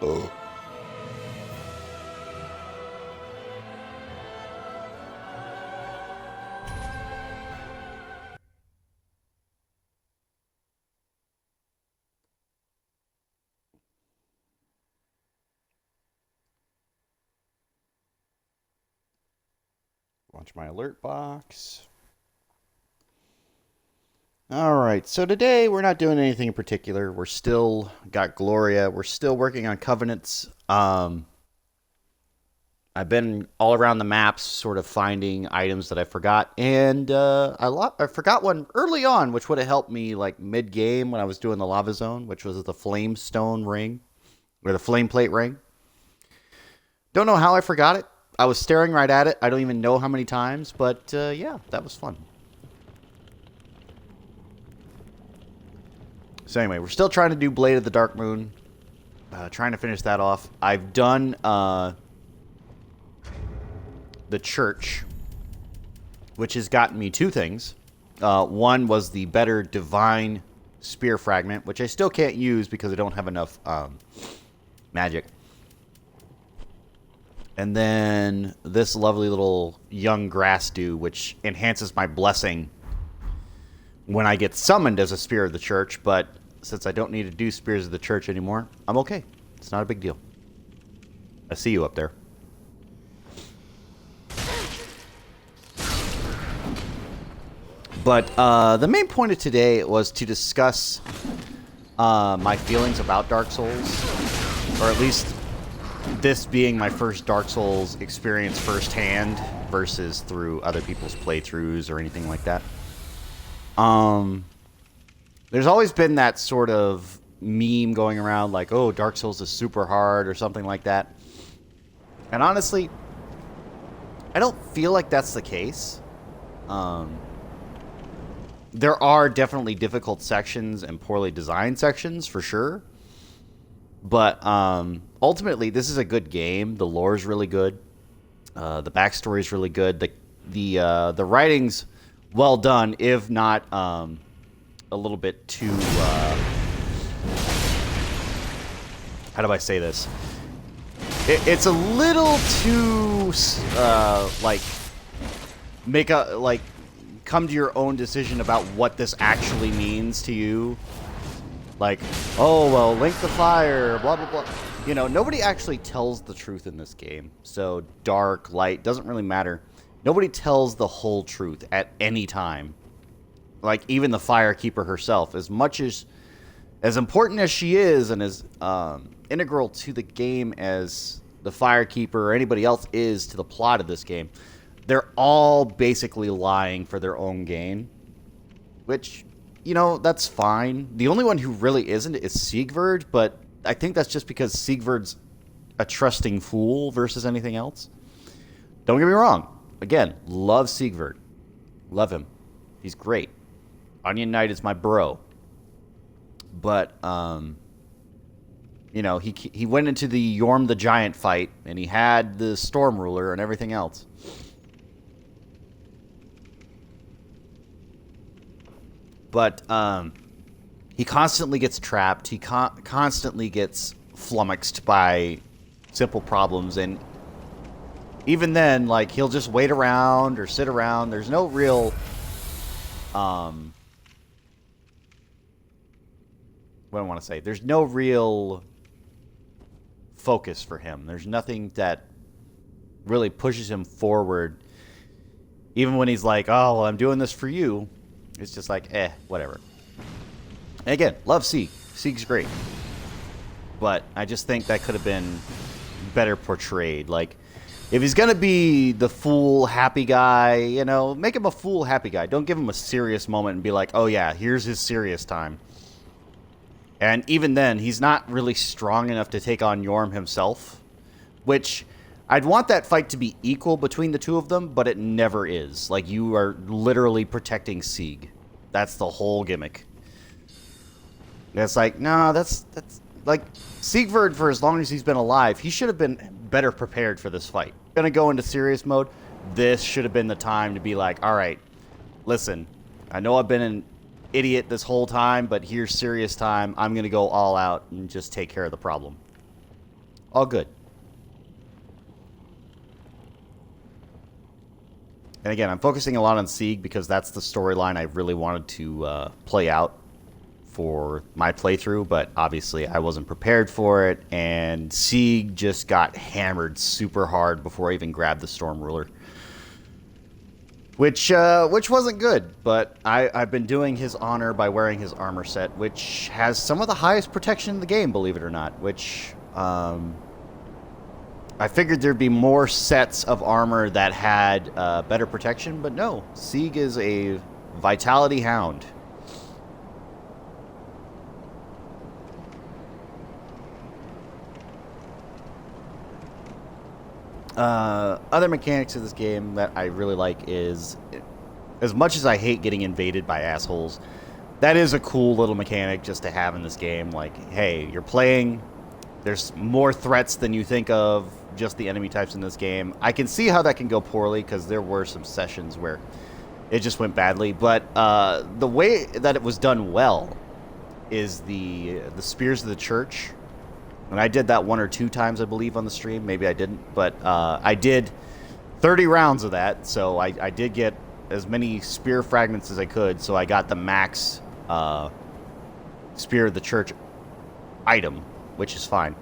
Oh. Launch my alert box. Alright, so today we're not doing anything in particular. We're still got Gloria. We're still working on covenants. I've been all around the maps sort of finding items that I forgot. And I forgot one early on, which would have helped me like mid-game when I was doing the lava zone, which was the flamestone ring. Or the flame plate ring. Don't know how I forgot it. I was staring right at it. I don't even know how many times. But yeah, that was fun. So anyway, we're still trying to do Blade of the Dark Moon. Trying to finish that off. I've done the church, which has gotten me two things. One was the better divine spear fragment, which I still can't use because I don't have enough magic. And then this lovely little young grass dew, which enhances my blessing when I get summoned as a Spear of the Church, but since I don't need to do Spears of the Church anymore, I'm okay. It's not a big deal. I see you up there. But the main point of today was to discuss my feelings about Dark Souls, or at least this being my first Dark Souls experience firsthand versus through other people's playthroughs or anything like that. There's always been that sort of meme going around like, oh, Dark Souls is super hard or something like that. And honestly, I don't feel like that's the case. There are definitely difficult sections and poorly designed sections for sure. But ultimately, this is a good game. The lore is really good. The backstory is really good. The writing's well done, if not a little bit too. How do I say this? It's a little too come to your own decision about what this actually means to you. Like, oh, well, Link the Fire, blah, blah, blah. You know, nobody actually tells the truth in this game. So dark, light, doesn't really matter. Nobody tells the whole truth at any time. Like, even the Firekeeper herself, as much as important as she is and as integral to the game as the Firekeeper or anybody else is to the plot of this game, they're all basically lying for their own gain. Which, you know, that's fine. The only one who really isn't is Siegward, but I think that's just because Siegward's a trusting fool versus anything else. Don't get me wrong. Again, love Siegward. Love him. He's great. Onion Knight is my bro. But, you know, he went into the Yorm the Giant fight, and he had the Storm Ruler and everything else. But he constantly gets trapped. He constantly gets flummoxed by simple problems. And even then, like, he'll just wait around or sit around. There's no real... what do I want to say? There's no real focus for him. There's nothing that really pushes him forward. Even when he's like, oh, well, I'm doing this for you. It's just like, whatever. And again, love Sieg. Sieg's great. But I just think that could have been better portrayed. Like, if he's going to be the fool, happy guy, you know, make him a fool, happy guy. Don't give him a serious moment and be like, oh, yeah, here's his serious time. And even then, he's not really strong enough to take on Yorm himself. Which, I'd want that fight to be equal between the two of them, but it never is. Like, you are literally protecting Sieg. That's the whole gimmick. And it's like, no, that's like, Siegward, for as long as he's been alive, he should have been better prepared for this fight. Gonna go into serious mode. This should have been the time to be like, all right, listen, I know I've been an idiot this whole time, but here's serious time. I'm gonna go all out and just take care of the problem. All good. And again, I'm focusing a lot on Sieg because that's the storyline I really wanted to play out for my playthrough, but obviously I wasn't prepared for it, and Sieg just got hammered super hard before I even grabbed the Storm Ruler. Which wasn't good, but I've been doing his honor by wearing his armor set, which has some of the highest protection in the game, believe it or not, which... I figured there'd be more sets of armor that had better protection, but no. Sieg is a Vitality Hound. Other mechanics of this game that I really like is, as much as I hate getting invaded by assholes, that is a cool little mechanic just to have in this game. Like, hey, you're playing, there's more threats than you think of, just the enemy types in this game. I can see how that can go poorly because there were some sessions where it just went badly, but the way that it was done well is the Spears of the Church. And I did that 1 or 2 times, I believe, on the stream. Maybe I didn't, but I did 30 rounds of that, so I did get as many spear fragments as I could, so I got the max Spear of the Church item, which is fine.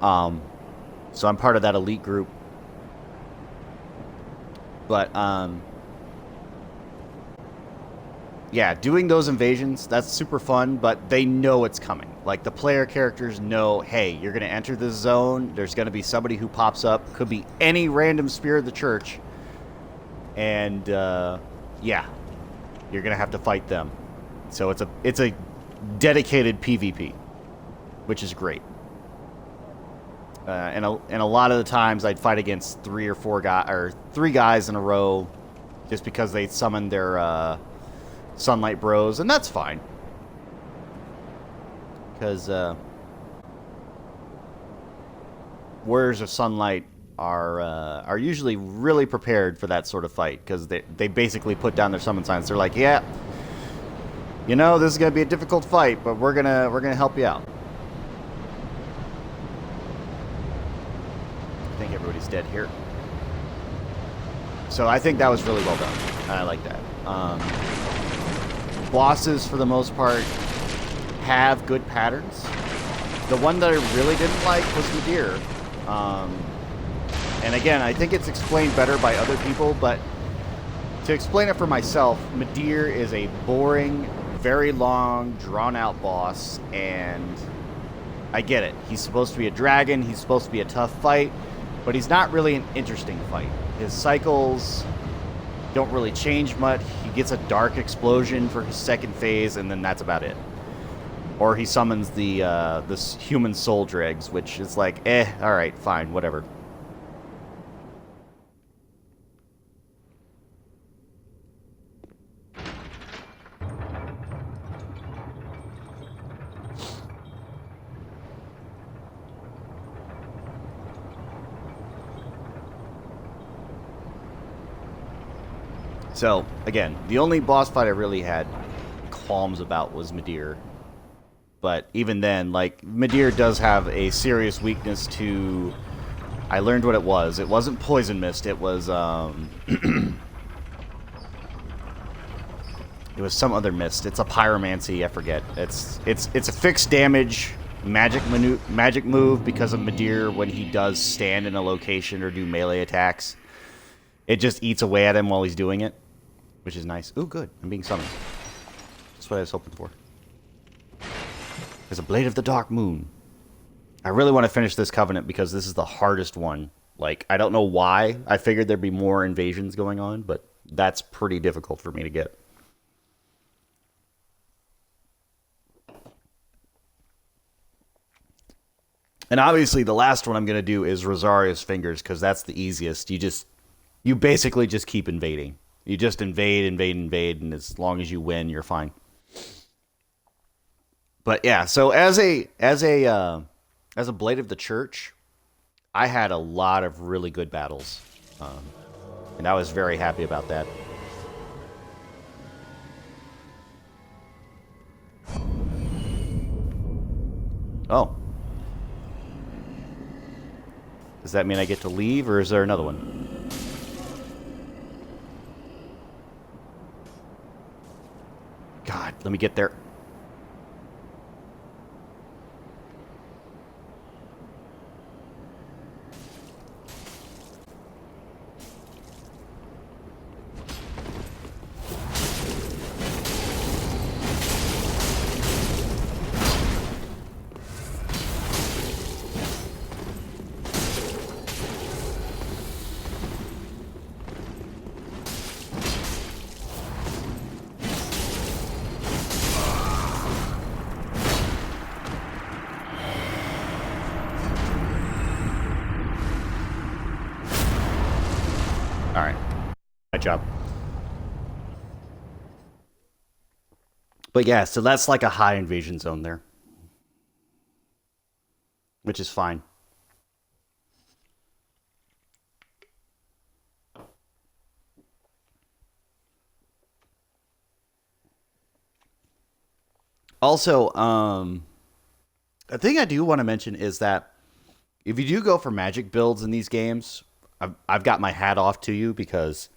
So I'm part of that elite group. But, yeah, doing those invasions, that's super fun, but they know it's coming. Like, the player characters know, hey, you're going to enter this zone, there's going to be somebody who pops up, could be any random Spear of the Church, and, yeah, you're going to have to fight them. So it's a dedicated PvP, which is great. And a lot of the times I'd fight against 3 or 4 guys, or 3 guys in a row, just because they summoned their Sunlight Bros, and that's fine. Because Warriors of Sunlight are usually really prepared for that sort of fight, because they basically put down their summon signs. They're like, yeah, you know, this is gonna be a difficult fight, but we're gonna help you out. I think everybody's dead here. So I think that was really well done. I like that. Bosses, for the most part, have good patterns. The one that I really didn't like was Midir. And again, I think it's explained better by other people, but to explain it for myself, Midir is a boring, very long, drawn-out boss, and I get it. He's supposed to be a dragon, he's supposed to be a tough fight, but he's not really an interesting fight. His cycles don't really change much. He gets a dark explosion for his second phase, and then that's about it. Or he summons the this human soul dregs, which is like, alright, fine, whatever. So, again, the only boss fight I really had qualms about was Midir. But even then, like, Midir does have a serious weakness to... I learned what it was. It wasn't Poison Mist, it was, it was some other mist. It's a pyromancy, I forget. It's a fixed damage magic move because of Midir when he does stand in a location or do melee attacks. It just eats away at him while he's doing it, which is nice. Ooh, good. I'm being summoned. That's what I was hoping for. There's a Blade of the Dark Moon. I really want to finish this Covenant because this is the hardest one. Like, I don't know why. I figured there'd be more invasions going on, but that's pretty difficult for me to get. And obviously the last one I'm going to do is Rosaria's Fingers because that's the easiest. You basically just keep invading. You just invade, and as long as you win, you're fine. But yeah, so as a Blade of the Church, I had a lot of really good battles, and I was very happy about that. Oh. Does that mean I get to leave, or is there another one? God, let me get there. Alright. Good job. But yeah, so that's like a high invasion zone there. Which is fine. Also, a thing I do want to mention is that if you do go for magic builds in these games, I've got my hat off to you, because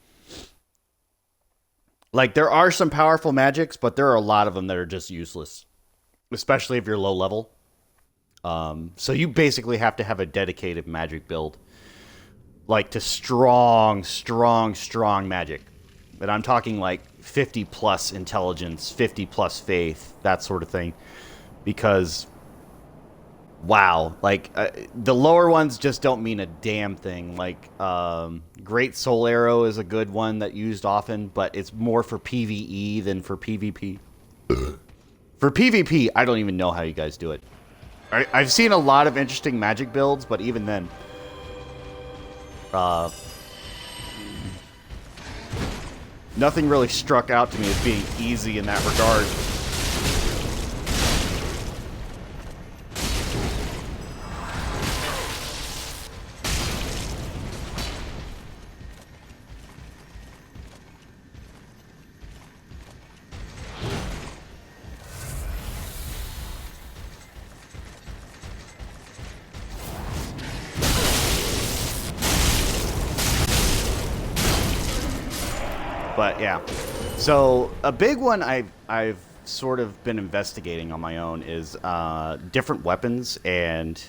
like there are some powerful magics, but there are a lot of them that are just useless, especially if you're low level. So you basically have to have a dedicated magic build, like to strong magic. And I'm talking like 50 plus intelligence, 50 plus faith, that sort of thing, because wow, like the lower ones just don't mean a damn thing. Like Great Soul Arrow is a good one that used often, but it's more for PvE than for PvP. For PvP, I don't even know how you guys do it. I've seen a lot of interesting magic builds, but even then, nothing really struck out to me as being easy in that regard. But yeah, so a big one I've sort of been investigating on my own is different weapons and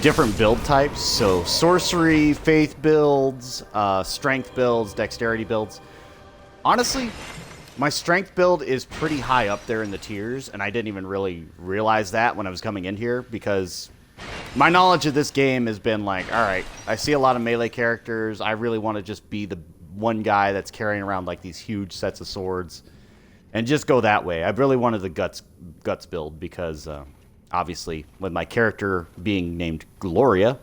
different build types. So sorcery, faith builds, strength builds, dexterity builds. Honestly, my strength build is pretty high up there in the tiers, and I didn't even really realize that when I was coming in here, because my knowledge of this game has been like, all right, I see a lot of melee characters. I really want to just be the one guy that's carrying around like these huge sets of swords and just go that way. I really wanted the guts build because obviously with my character being named Gloria,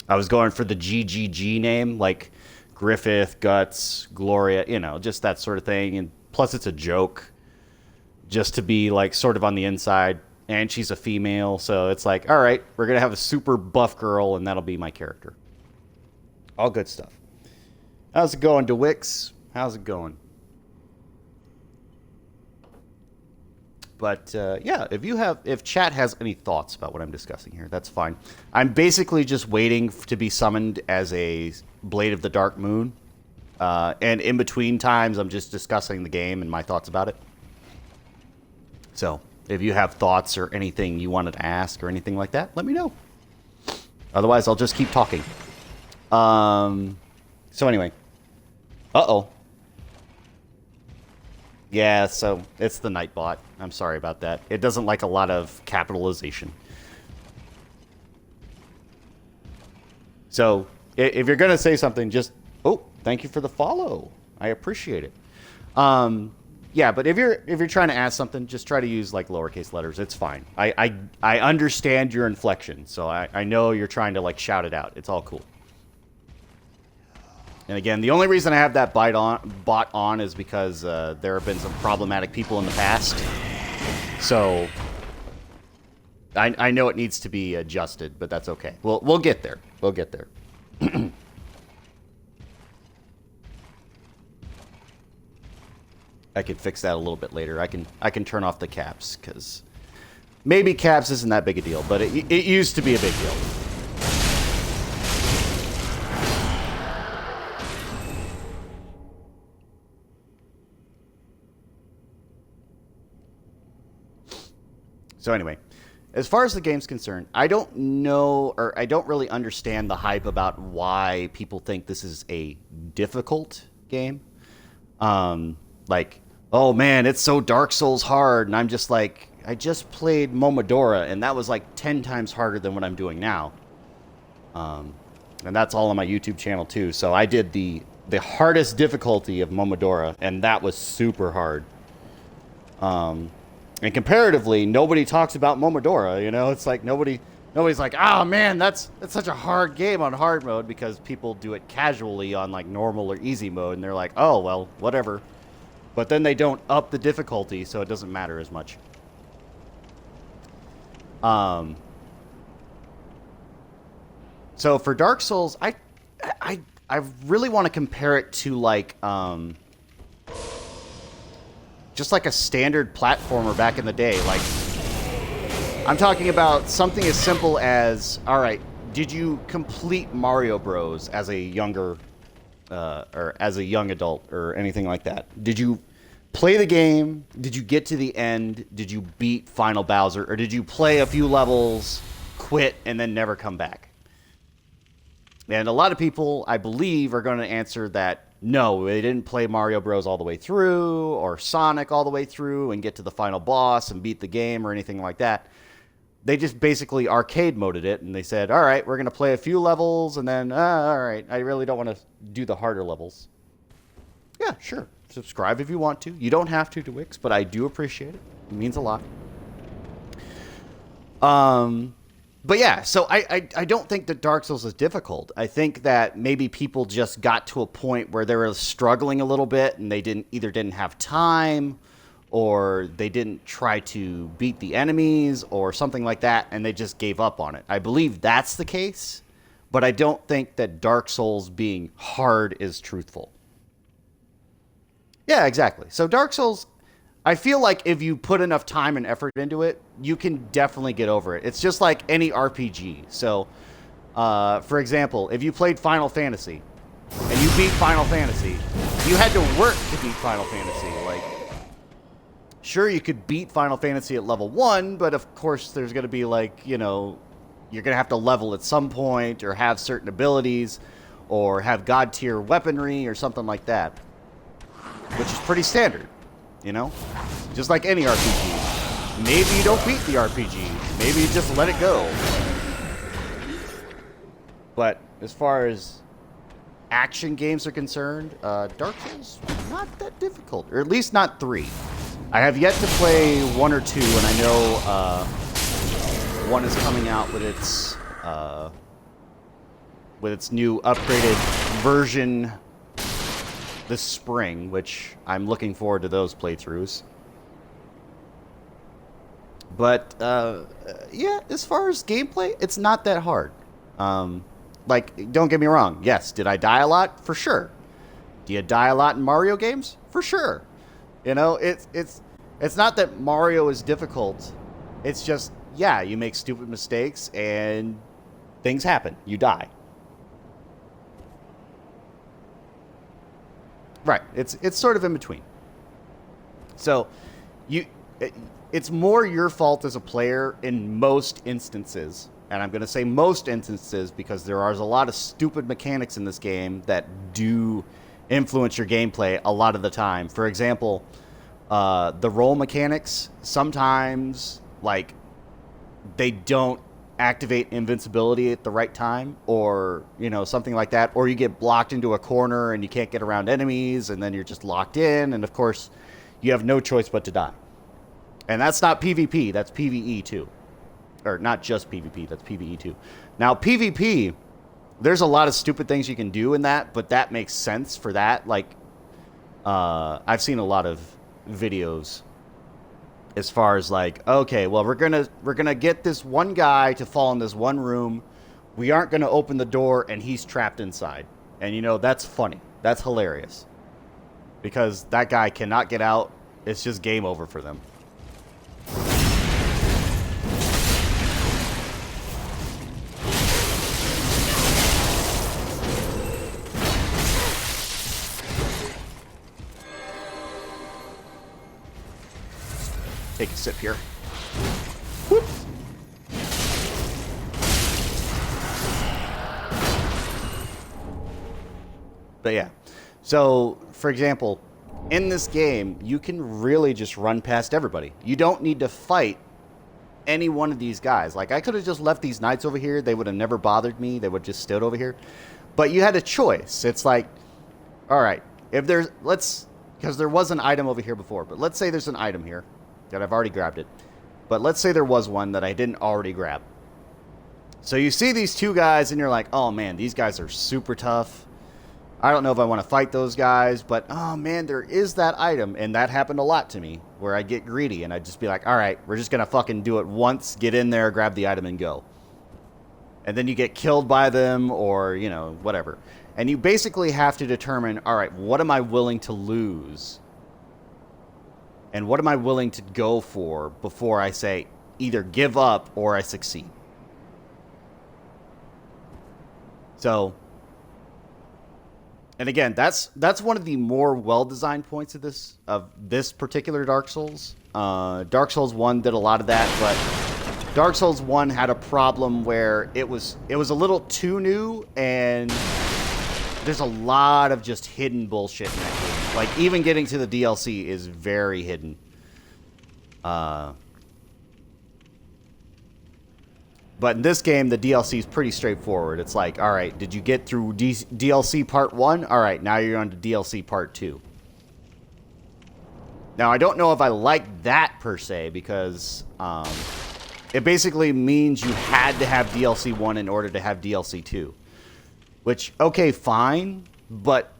I was going for the GGG name, like Griffith, Guts, Gloria, you know, just that sort of thing. And plus it's a joke just to be like sort of on the inside, and she's a female, so it's like, all right, we're gonna have a super buff girl and that'll be my character. All good stuff. How's it going, DeWix? How's it going? But yeah, if chat has any thoughts about what I'm discussing here, that's fine. I'm basically just waiting to be summoned as a Blade of the Dark Moon, and in between times, I'm just discussing the game and my thoughts about it. So if you have thoughts or anything you wanted to ask or anything like that, let me know. Otherwise, I'll just keep talking. So anyway. Uh-oh. Yeah, so it's the Nightbot. I'm sorry about that. It doesn't like a lot of capitalization. So if you're going to say something, just... Oh, thank you for the follow. I appreciate it. Yeah, but if you're trying to ask something, just try to use like lowercase letters. It's fine. I understand your inflection, so I know you're trying to like shout it out. It's all cool. And again, the only reason I have that bot on is because there have been some problematic people in the past. So I know it needs to be adjusted, but that's okay. We'll get there. We'll get there. I could fix that a little bit later. I can turn off the caps, because maybe caps isn't that big a deal, but it used to be a big deal. So anyway, as far as the game's concerned, I don't know, or I don't really understand the hype about why people think this is a difficult game. Like, oh man, it's so Dark Souls hard, and I'm just like, I just played Momodora, and that was like 10 times harder than what I'm doing now. And that's all on my YouTube channel too. So I did the hardest difficulty of Momodora, and that was super hard. And comparatively, nobody talks about Momodora. You know, it's like nobody's like, oh man, that's such a hard game on hard mode, because people do it casually on like normal or easy mode, and they're like, oh well, whatever. But then they don't up the difficulty, so it doesn't matter as much. So for Dark Souls, I really want to compare it to like just like a standard platformer back in the day. Like, I'm talking about something as simple as, all right, did you complete Mario Bros as a younger or as a young adult or anything like that? Did you play the game? Did you get to the end? Did you beat Final Bowser? Or did you play a few levels, quit, and then never come back? And a lot of people, I believe, are going to answer that no, they didn't play Mario Bros all the way through, or Sonic all the way through and get to the final boss and beat the game or anything like that. They just basically arcade moded it, and they said, all right, we're going to play a few levels, and then, all right, I really don't want to do the harder levels. Yeah, sure. Subscribe if you want to. You don't have to Wix, but I do appreciate it. It means a lot. But yeah, so I don't think that Dark Souls is difficult. I think that maybe people just got to a point where they were struggling a little bit, and they didn't have time, or they didn't try to beat the enemies or something like that, and they just gave up on it. I believe that's the case, but I don't think that Dark Souls being hard is truthful. Yeah, exactly. So Dark Souls, I feel like if you put enough time and effort into it, you can definitely get over it. It's just like any RPG. So, for example, if you played Final Fantasy and you beat Final Fantasy, you had to work to beat Final Fantasy. Like, sure, you could beat Final Fantasy at level 1, but of course there's going to be like, you know, you're going to have to level at some point, or have certain abilities, or have god tier weaponry or something like that, which is pretty standard. You know? Just like any RPG. Maybe you don't beat the RPG. Maybe you just let it go. But as far as action games are concerned, Dark Souls, not that difficult. Or at least not 3. I have yet to play 1 or 2, and I know 1 is coming out with its new upgraded version this spring, which I'm looking forward to those playthroughs. But yeah, as far as gameplay, it's not that hard. Like, don't get me wrong. Yes, did I die a lot? For sure. Do you die a lot in Mario games? For sure. You know, it's not that Mario is difficult. It's just, yeah, you make stupid mistakes and things happen. You die. Right. It's sort of in between. So, it's more your fault as a player in most instances. And I'm going to say most instances because there are a lot of stupid mechanics in this game that do influence your gameplay a lot of the time. For example, the roll mechanics, sometimes, like, they don't activate invincibility at the right time, or, you know, something like that, or you get blocked into a corner and you can't get around enemies, and then you're just locked in, and of course you have no choice but to die. And that's not PvP, that's PvE too. Or not just PvP, that's PvE too. Now PvP, there's a lot of stupid things you can do in that, but that makes sense for that. Like, I've seen a lot of videos as far as like, okay, well, we're gonna get this one guy to fall in this one room. We aren't gonna open the door, and he's trapped inside. And you know, that's funny. That's hilarious. Because that guy cannot get out. It's just game over for them. Take a sip here. But yeah. So, for example, in this game, you can really just run past everybody. You don't need to fight any one of these guys. Like, I could have just left these knights over here. They would have never bothered me. They would have just stood over here. But you had a choice. It's like, all right, if there's, because there was an item over here before, but let's say there's an item here that I've already grabbed it. But let's say there was one that I didn't already grab. So you see these two guys and you're like, oh man, these guys are super tough. I don't know if I want to fight those guys, but oh man, there is that item. And that happened a lot to me where I get greedy and I'd just be like, all right, we're just going to fucking do it once, get in there, grab the item and go. And then you get killed by them or, you know, whatever. And you basically have to determine, all right, what am I willing to lose? And what am I willing to go for before I say either give up or I succeed? So, and again, that's one of the more well-designed points of this particular Dark Souls. Dark Souls 1 did a lot of that, but Dark Souls 1 had a problem where it was a little too new, and there's a lot of just hidden bullshit in that game. Like, even getting to the DLC is very hidden. But in this game, the DLC is pretty straightforward. It's like, all right, did you get through DLC Part 1? All right, now you're on to DLC Part 2. Now, I don't know if I like that per se, because it basically means you had to have DLC 1 in order to have DLC 2. Which, okay, fine, but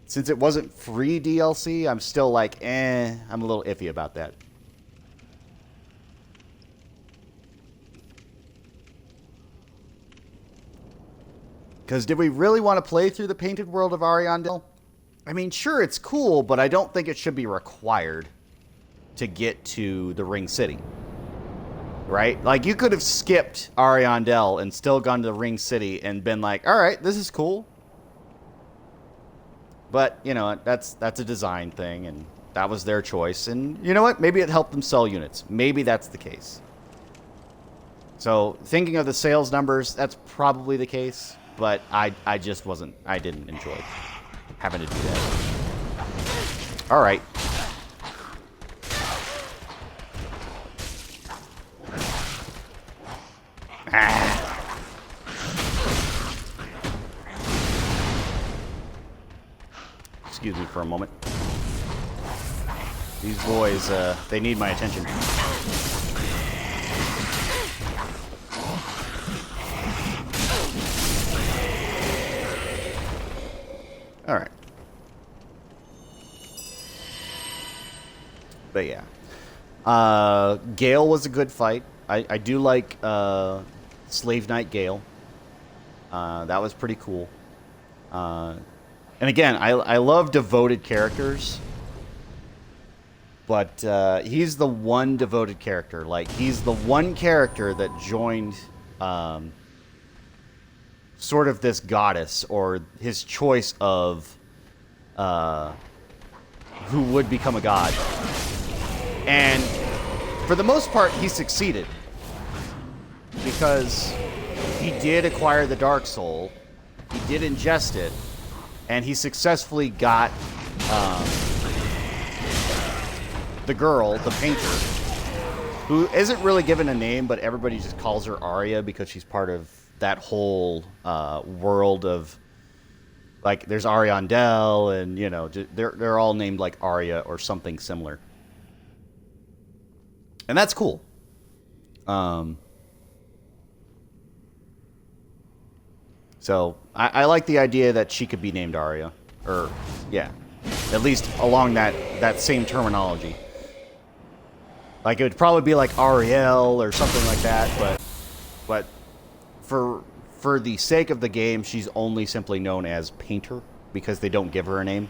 since it wasn't free DLC, I'm still like, I'm a little iffy about that. Because did we really want to play through the Painted World of Ariandel? I mean, sure, it's cool, but I don't think it should be required to get to the Ring City. Right? Like, you could have skipped Ariandel and still gone to the Ring City and been like, all right, this is cool. But, you know, that's a design thing, and that was their choice. And you know what? Maybe it helped them sell units. Maybe that's the case. So, thinking of the sales numbers, that's probably the case. But I just wasn't, I didn't enjoy having to do that. All right. Excuse me for a moment. These boys, they need my attention. All right. But yeah. Gale was a good fight. I do like Slave Knight Gale. That was pretty cool. And again, I love devoted characters. But he's the one devoted character. Like, he's the one character that joined sort of this goddess, or his choice of who would become a god. And for the most part, he succeeded. Because he did acquire the Dark Soul, he did ingest it, and he successfully got the girl, the painter, who isn't really given a name, but everybody just calls her Arya because she's part of that whole world of, like, there's Ariandel, and, you know, they're all named like Arya or something similar. And that's cool. So, I like the idea that she could be named Arya. Or, yeah. At least along that same terminology. Like, it would probably be like Ariel or something like that, but for the sake of the game, she's only simply known as Painter, because they don't give her a name.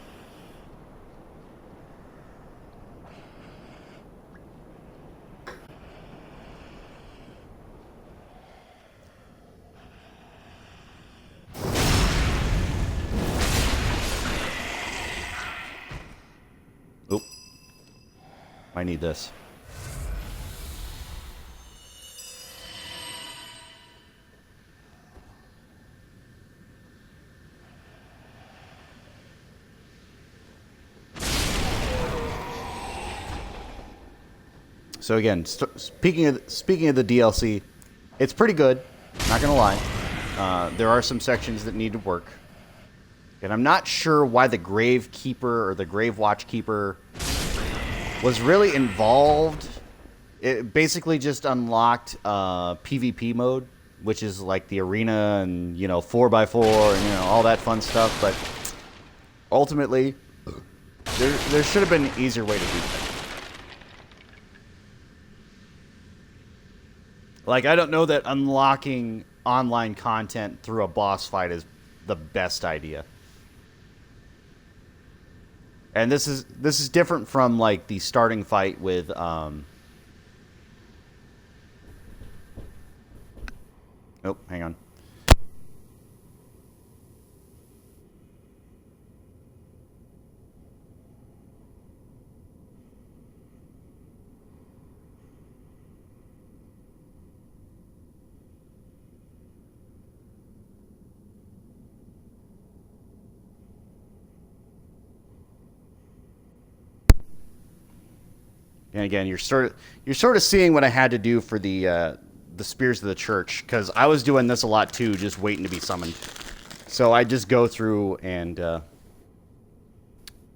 Oop. I need this. So again, speaking of the DLC, it's pretty good. Not gonna lie. There are some sections that need to work, and I'm not sure why the Gravekeeper or the Grave Watchkeeper was really involved. It basically just unlocked PvP mode, which is like the arena and 4x4 and all that fun stuff. But ultimately, there should have been an easier way to do that. Like, I don't know that unlocking online content through a boss fight is the best idea. And this is different from like the starting fight with oh, hang on. And again, you're sort of seeing what I had to do for the Spears of the Church, because I was doing this a lot too, just waiting to be summoned. So I just go through and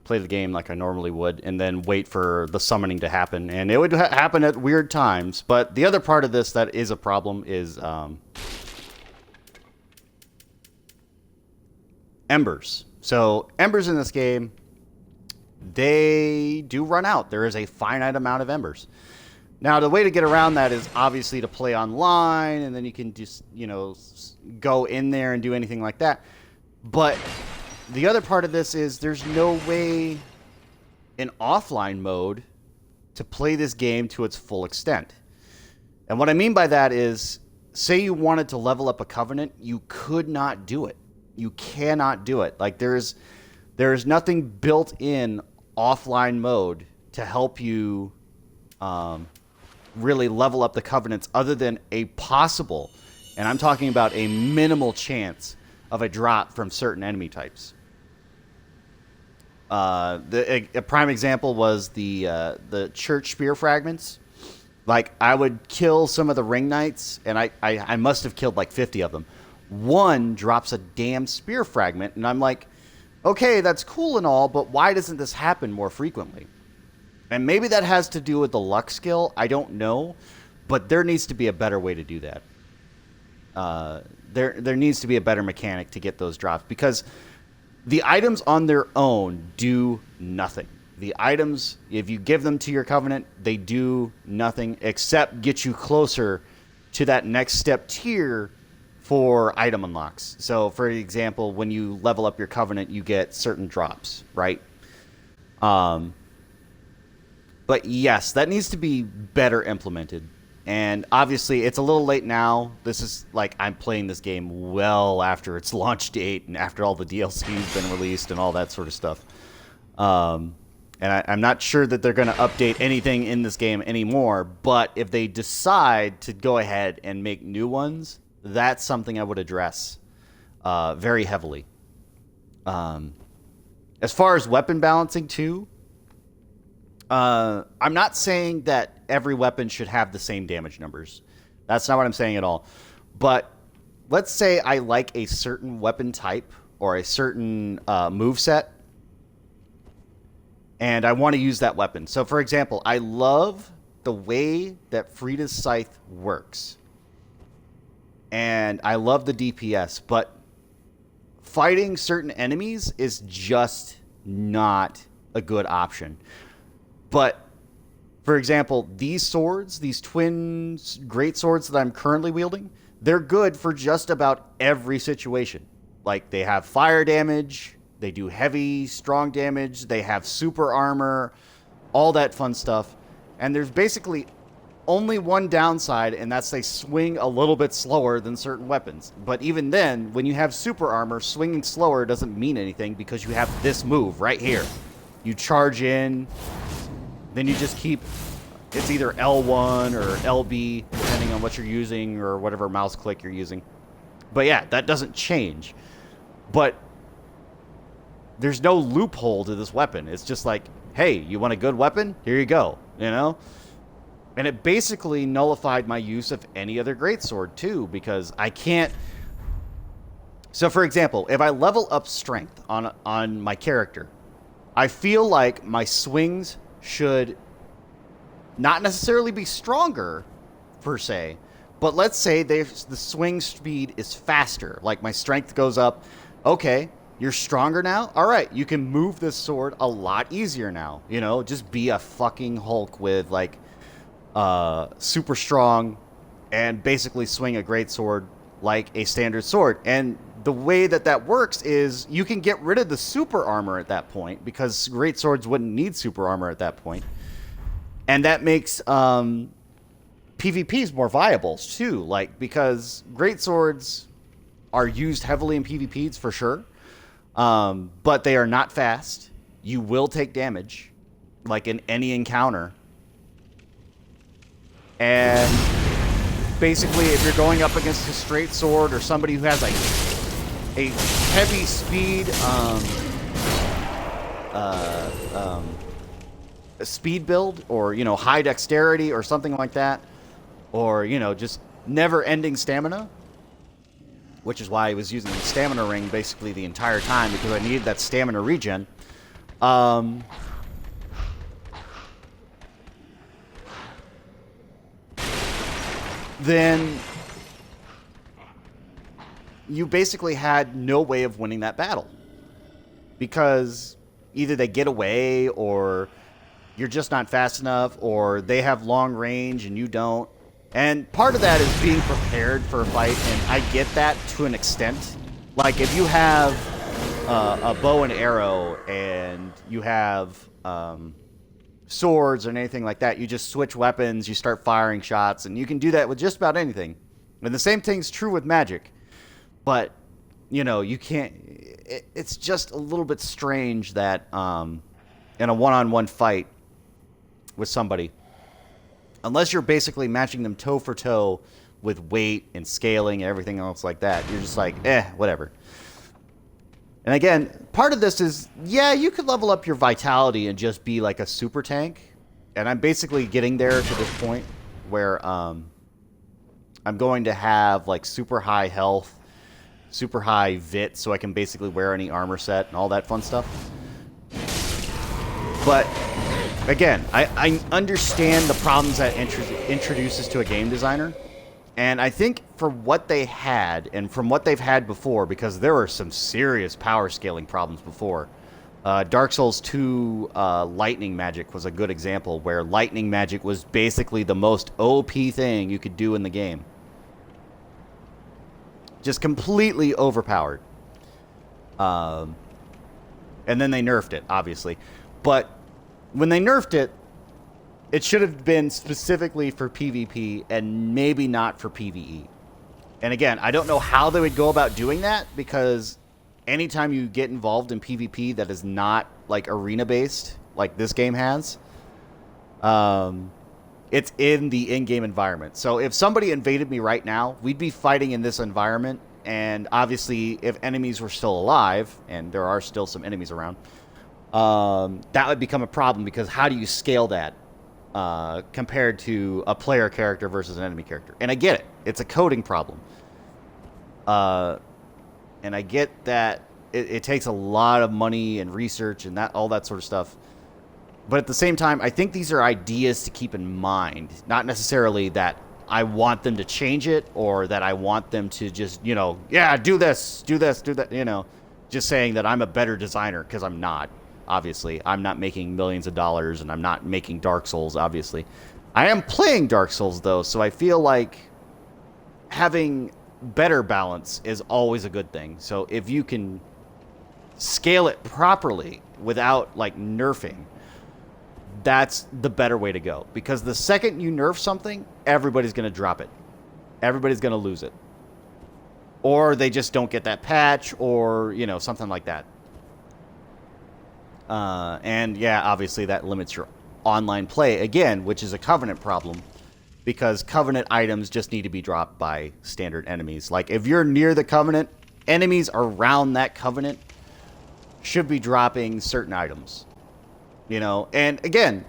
play the game like I normally would, and then wait for the summoning to happen. And it would happen at weird times. But the other part of this that is a problem is embers. So embers in this game, they do run out. There is a finite amount of embers. Now, the way to get around that is obviously to play online, and then you can just, go in there and do anything like that. But the other part of this is there's no way in offline mode to play this game to its full extent. And what I mean by that is, say you wanted to level up a Covenant, you could not do it. You cannot do it. Like, there is nothing built in offline mode to help you really level up the Covenants other than a possible, and I'm talking about a minimal chance of a drop from certain enemy types. A prime example was the Church Spear Fragments. Like, I would kill some of the Ring Knights, and I must have killed like 50 of them. One drops a damn Spear Fragment, and I'm like, okay, that's cool and all, but why doesn't this happen more frequently? And maybe that has to do with the luck skill. I don't know, but there needs to be a better way to do that. There needs to be a better mechanic to get those drops, because the items on their own do nothing. The items, if you give them to your Covenant, they do nothing except get you closer to that next step tier for item unlocks. So, for example, when you level up your Covenant, you get certain drops, right? But yes, that needs to be better implemented. And obviously, it's a little late now. This is like, I'm playing this game well after its launch date and after all the DLC's been released and all that sort of stuff. And I'm not sure that they're going to update anything in this game anymore. But if they decide to go ahead and make new ones, that's something I would address very heavily. As far as weapon balancing, too, I'm not saying that every weapon should have the same damage numbers. That's not what I'm saying at all. But let's say I like a certain weapon type or a certain moveset, and I want to use that weapon. So, for example, I love the way that Frida's Scythe works. And I love the DPS, but fighting certain enemies is just not a good option. But, for example, these swords, these twin great swords that I'm currently wielding, they're good for just about every situation. Like, they have fire damage, they do heavy, strong damage, they have super armor, all that fun stuff. And there's basically only one downside, and that's they swing a little bit slower than certain weapons. But even then, when you have super armor, swinging slower doesn't mean anything because you have this move right here. You charge in, then you just keep, it's either L1 or LB, depending on what you're using or whatever mouse click you're using. But yeah, that doesn't change. But there's no loophole to this weapon. It's just like, hey, you want a good weapon? Here you go, you know? And it basically nullified my use of any other greatsword too, because I can't. So, for example, if I level up strength on my character, I feel like my swings should not necessarily be stronger, per se, but let's say the swing speed is faster. Like my strength goes up. Okay, you're stronger now? All right, you can move this sword a lot easier now. You know, just be a fucking Hulk with, like, super strong and basically swing a great sword like a standard sword. And the way that works is you can get rid of the super armor at that point, because great swords wouldn't need super armor at that point. And that makes PvPs more viable too, like, because great swords are used heavily in PvPs for sure, but they are not fast. You will take damage, like in any encounter. And basically, if you're going up against a straight sword or somebody who has like a heavy speed, a speed build, or, you know, high dexterity or something like that, or, you know, just never-ending stamina, which is why I was using the stamina ring basically the entire time, because I needed that stamina regen. Then you basically had no way of winning that battle, because either they get away, or you're just not fast enough, or they have long range and you don't. And part of that is being prepared for a fight, and I get that to an extent. Like, if you have a bow and arrow and you have swords or anything like that, you just switch weapons, you start firing shots, and you can do that with just about anything. And the same thing's true with magic. But, you know, you can't... It's just a little bit strange that in a one-on-one fight with somebody, unless you're basically matching them toe for toe with weight and scaling and everything else like that, you're just like, whatever. And again, part of this is, yeah, you could level up your vitality and just be like a super tank. And I'm basically getting there to this point where I'm going to have like super high health, super high vit, so I can basically wear any armor set and all that fun stuff. But again, I understand the problems that introduces to a game designer. And I think for what they had, and from what they've had before, because there were some serious power scaling problems before. Dark Souls 2 lightning magic was a good example, where lightning magic was basically the most OP thing you could do in the game. Just completely overpowered. And then they nerfed it, obviously. But when they nerfed it, it should have been specifically for PvP and maybe not for PvE. And again, I don't know how they would go about doing that, because anytime you get involved in PvP that is not like arena-based, like this game has, it's in the in-game environment. So if somebody invaded me right now, we'd be fighting in this environment. And obviously, if enemies were still alive, and there are still some enemies around, that would become a problem, because how do you scale that compared to a player character versus an enemy character? And I get it. It's a coding problem. And I get that it takes a lot of money and research and all that sort of stuff. But at the same time, I think these are ideas to keep in mind. Not necessarily that I want them to change it, or that I want them to just, you know, yeah, do this, do that, you know. Just saying that I'm a better designer, because I'm not. Obviously, I'm not making millions of dollars, and I'm not making Dark Souls, obviously. I am playing Dark Souls, though, so I feel like having better balance is always a good thing. So if you can scale it properly without, like, nerfing, that's the better way to go. Because the second you nerf something, everybody's going to drop it. Everybody's going to lose it. Or they just don't get that patch, or, you know, something like that. And yeah, obviously that limits your online play again, which is a Covenant problem, because Covenant items just need to be dropped by standard enemies. Like, if you're near the Covenant, enemies around that Covenant should be dropping certain items, you know. And again,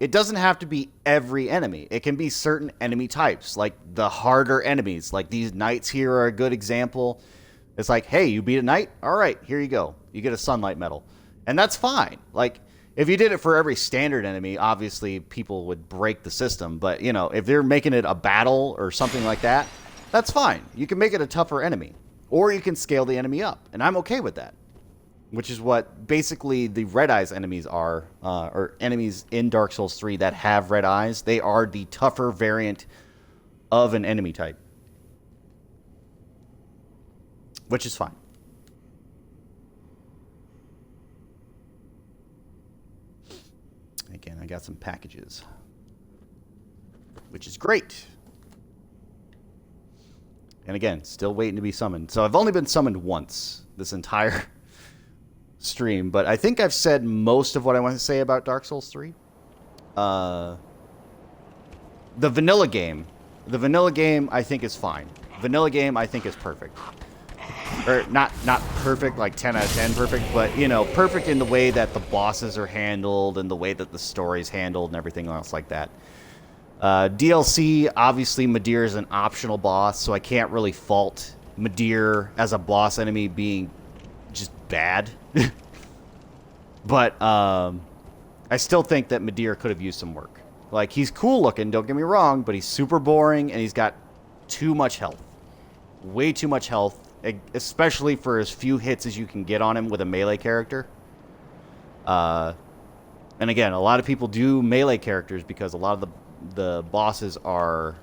it doesn't have to be every enemy. It can be certain enemy types, like the harder enemies. Like these knights here are a good example. It's like, hey, you beat a knight? All right, here you go. You get a sunlight medal. And that's fine. Like, if you did it for every standard enemy, obviously people would break the system. But, you know, if they're making it a battle or something like that, that's fine. You can make it a tougher enemy. Or you can scale the enemy up. And I'm okay with that. Which is what basically the Red Eyes enemies are, or enemies in Dark Souls 3 that have red eyes. They are the tougher variant of an enemy type. Which is fine. Again, I got some packages. Which is great. And again, still waiting to be summoned. So I've only been summoned once this entire stream, but I think I've said most of what I want to say about Dark Souls 3. The vanilla game I think is fine. Vanilla game I think is perfect. Or not perfect like 10 out of 10 perfect, but you know, perfect in the way that the bosses are handled and the way that the story's handled and everything else like that. DLC, obviously Midir is an optional boss, so I can't really fault Midir as a boss enemy being just bad. But I still think that Midir could have used some work. Like, he's cool looking, don't get me wrong, but he's super boring and he's got too much health. Way too much health, especially for as few hits as you can get on him with a melee character. And again, a lot of people do melee characters because a lot of the bosses are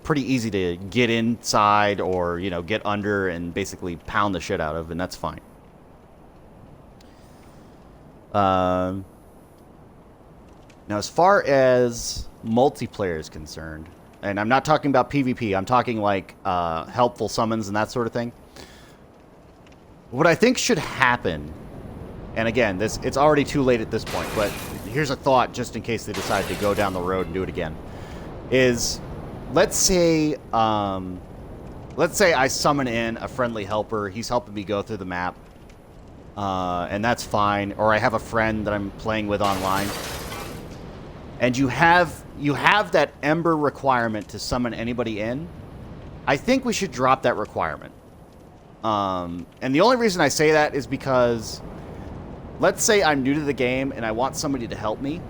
pretty easy to get inside or, you know, get under and basically pound the shit out of, and that's fine. Now, as far as multiplayer is concerned, and I'm not talking about PvP, I'm talking like helpful summons and that sort of thing. What I think should happen, and again, it's already too late at this point, but here's a thought just in case they decide to go down the road and do it again, is let's say I summon in a friendly helper, he's helping me go through the map, and that's fine, or I have a friend that I'm playing with online, and you have that Ember requirement to summon anybody in. I think we should drop that requirement. And the only reason I say that is because let's say I'm new to the game and I want somebody to help me,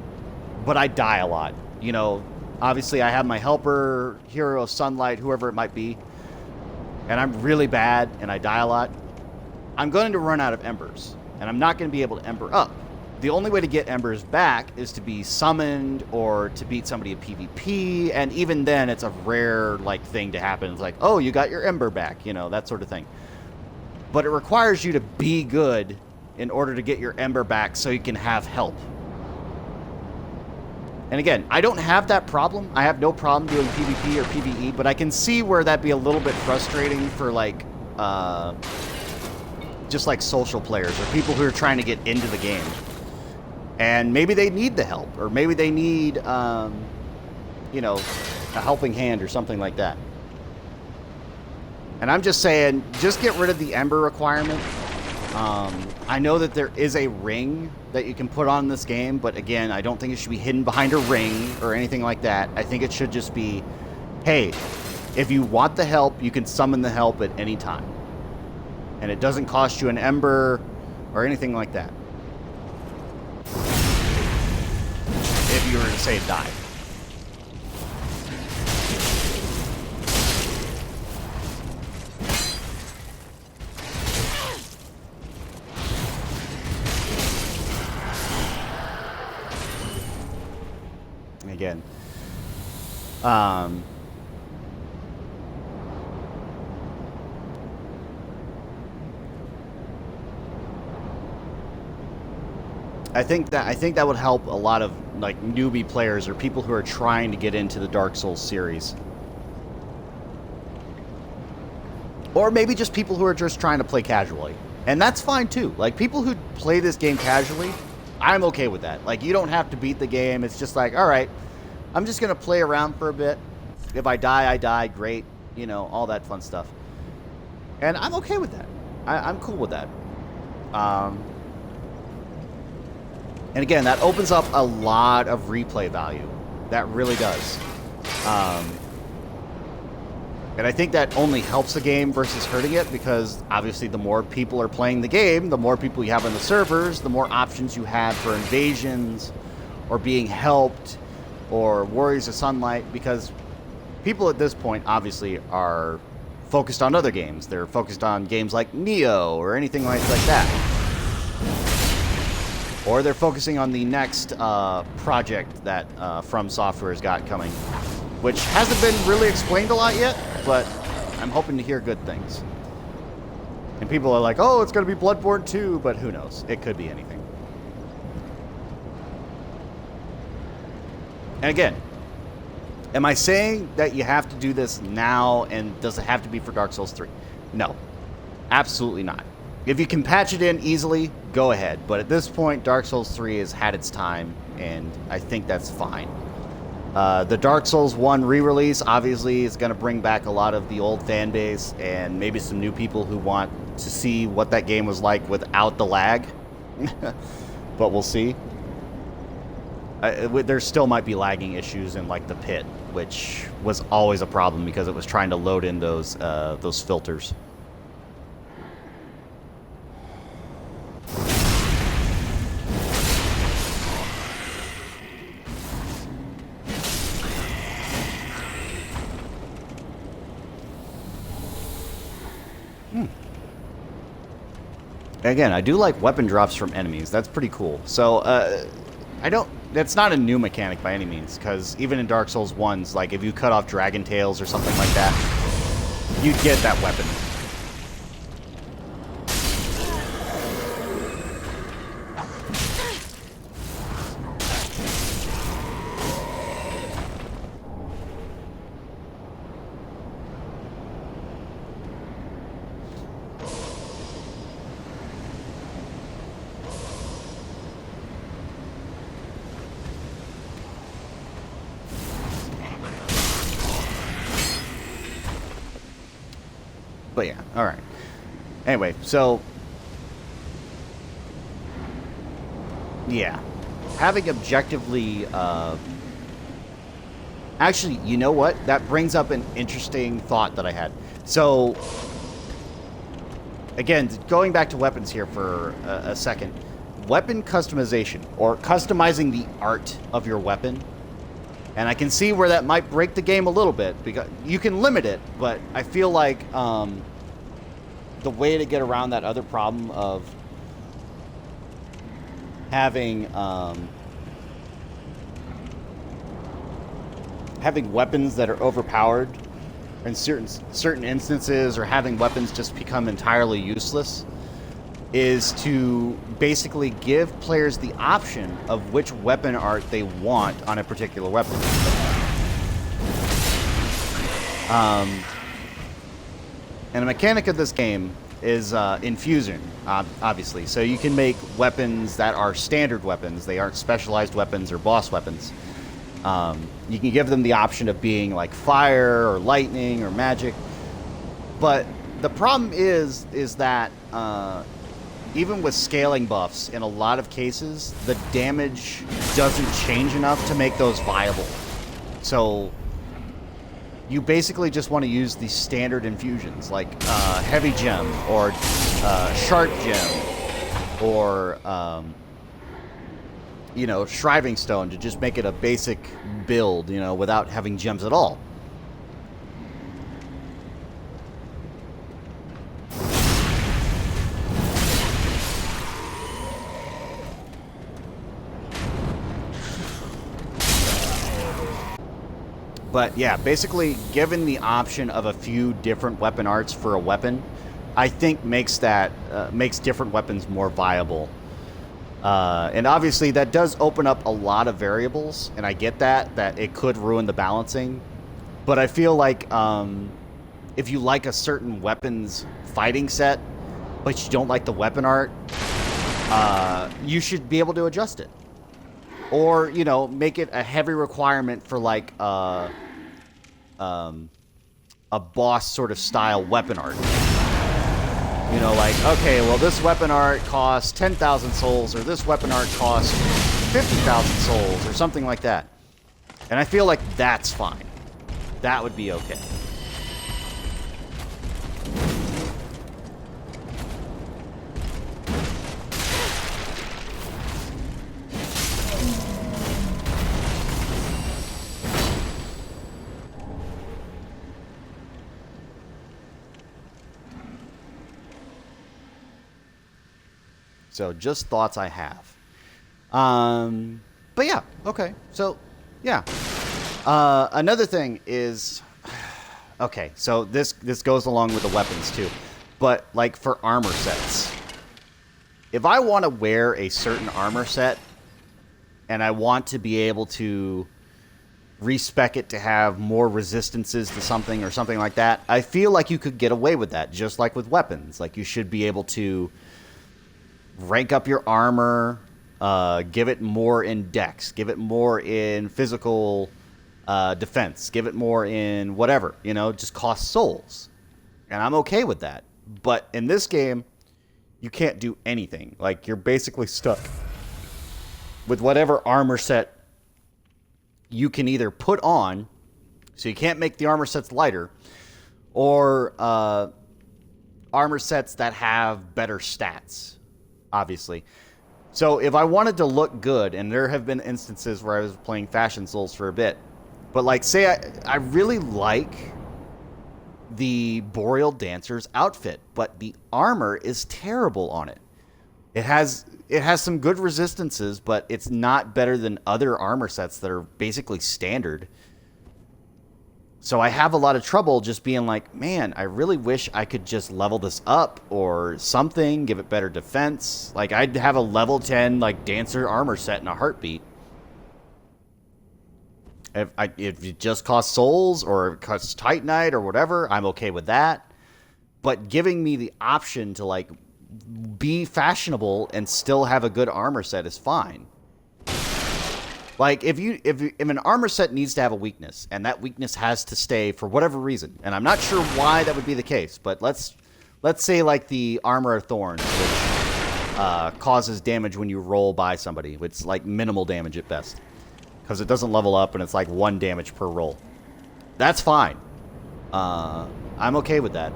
but I die a lot. You know, obviously I have my helper, hero, sunlight, whoever it might be, and I'm really bad and I die a lot. I'm going to run out of embers, and I'm not going to be able to ember up. The only way to get embers back is to be summoned or to beat somebody in PvP, and even then it's a rare like thing to happen. It's like, oh, you got your ember back, you know, that sort of thing. But it requires you to be good in order to get your ember back so you can have help. And again, I don't have that problem. I have no problem doing PvP or PvE, but I can see where that'd be a little bit frustrating for like just like social players or people who are trying to get into the game. And maybe they need the help, or maybe they need, you know, a helping hand or something like that. And I'm just saying, just get rid of the Ember requirement. I know that there is a ring that you can put on this game, but again, I don't think it should be hidden behind a ring or anything like that. I think it should just be, hey, if you want the help, you can summon the help at any time. And it doesn't cost you an Ember or anything like that. If you were to say die. Again, I think that would help a lot of like newbie players or people who are trying to get into the Dark Souls series. Or maybe just people who are just trying to play casually. And that's fine too. Like people who play this game casually, I'm okay with that. Like you don't have to beat the game. It's just like, all right, I'm just going to play around for a bit. If I die, I die. Great. You know, all that fun stuff. And I'm okay with that. I'm cool with that. And again, that opens up a lot of replay value. That really does. And I think that only helps the game versus hurting it, because obviously the more people are playing the game, the more people you have on the servers, the more options you have for invasions or being helped or Warriors of Sunlight, because people at this point obviously are focused on other games. They're focused on games like Neo or anything like that. Or they're focusing on the next project that From Software has got coming, which hasn't been really explained a lot yet, but I'm hoping to hear good things. And people are like, oh, it's going to be Bloodborne 2, but who knows? It could be anything. And again, am I saying that you have to do this now, and does it have to be for Dark Souls 3? No, absolutely not. If you can patch it in easily, go ahead. But at this point, Dark Souls 3 has had its time, and I think that's fine. The Dark Souls 1 re-release obviously is going to bring back a lot of the old fan base and maybe some new people who want to see what that game was like without the lag. But we'll see. There still might be lagging issues in like the pit, which was always a problem because it was trying to load in those filters. Again, I do like weapon drops from enemies. That's pretty cool. So, that's not a new mechanic by any means, because even in Dark Souls 1's, like, if you cut off dragon tails or something like that, you'd get that weapon. But yeah, alright. Anyway, so... yeah. Having objectively... actually, you know what? That brings up an interesting thought that I had. So... again, going back to weapons here for a second. Weapon customization, or customizing the art of your weapon. And I can see where that might break the game a little bit, because you can limit it, but I feel like the way to get around that other problem of having having weapons that are overpowered in certain instances, or having weapons just become entirely useless, is to basically give players the option of which weapon art they want on a particular weapon. And a mechanic of this game is infusion, obviously. So you can make weapons that are standard weapons. They aren't specialized weapons or boss weapons. You can give them the option of being like fire or lightning or magic. But the problem is that even with scaling buffs, in a lot of cases, the damage doesn't change enough to make those viable. So you basically just want to use the standard infusions, like Heavy Gem, or Sharp Gem, or, you know, Shriving Stone, to just make it a basic build, you know, without having gems at all. But yeah, basically given the option of a few different weapon arts for a weapon, I think makes different weapons more viable. And obviously that does open up a lot of variables, and I get that it could ruin the balancing. But I feel like if you like a certain weapons fighting set, but you don't like the weapon art, you should be able to adjust it. Or, you know, make it a heavy requirement for, like, a boss sort of style weapon art. You know, like, okay, well, this weapon art costs 10,000 souls, or this weapon art costs 50,000 souls or something like that. And I feel like that's fine. That would be okay. So just thoughts I have. But yeah, okay. So, yeah. Another thing is, okay, so this goes along with the weapons too. But like for armor sets, if I want to wear a certain armor set and I want to be able to respec it to have more resistances to something or something like that, I feel like you could get away with that, just like with weapons. Like you should be able to rank up your armor, give it more in dex, give it more in physical defense, give it more in whatever, you know, just cost souls. And I'm okay with that. But in this game, you can't do anything. Like, you're basically stuck with whatever armor set you can either put on, so you can't make the armor sets lighter, or armor sets that have better stats, obviously. So if I wanted to look good, and there have been instances where I was playing Fashion Souls for a bit, but like, say I really like the Boreal Dancer's outfit, but the armor is terrible on it. It has some good resistances, but it's not better than other armor sets that are basically standard. So I have a lot of trouble just being like, man, I really wish I could just level this up or something, give it better defense. Like, I'd have a level 10 like Dancer armor set in a heartbeat. If it just costs souls or it costs Titanite or whatever, I'm okay with that. But giving me the option to like be fashionable and still have a good armor set is fine. Like, if an armor set needs to have a weakness, and that weakness has to stay for whatever reason, and I'm not sure why that would be the case, but let's say like the Armor of Thorns, which causes damage when you roll by somebody. It's like minimal damage at best, because it doesn't level up, and it's like 1 damage per roll. That's fine. I'm okay with that.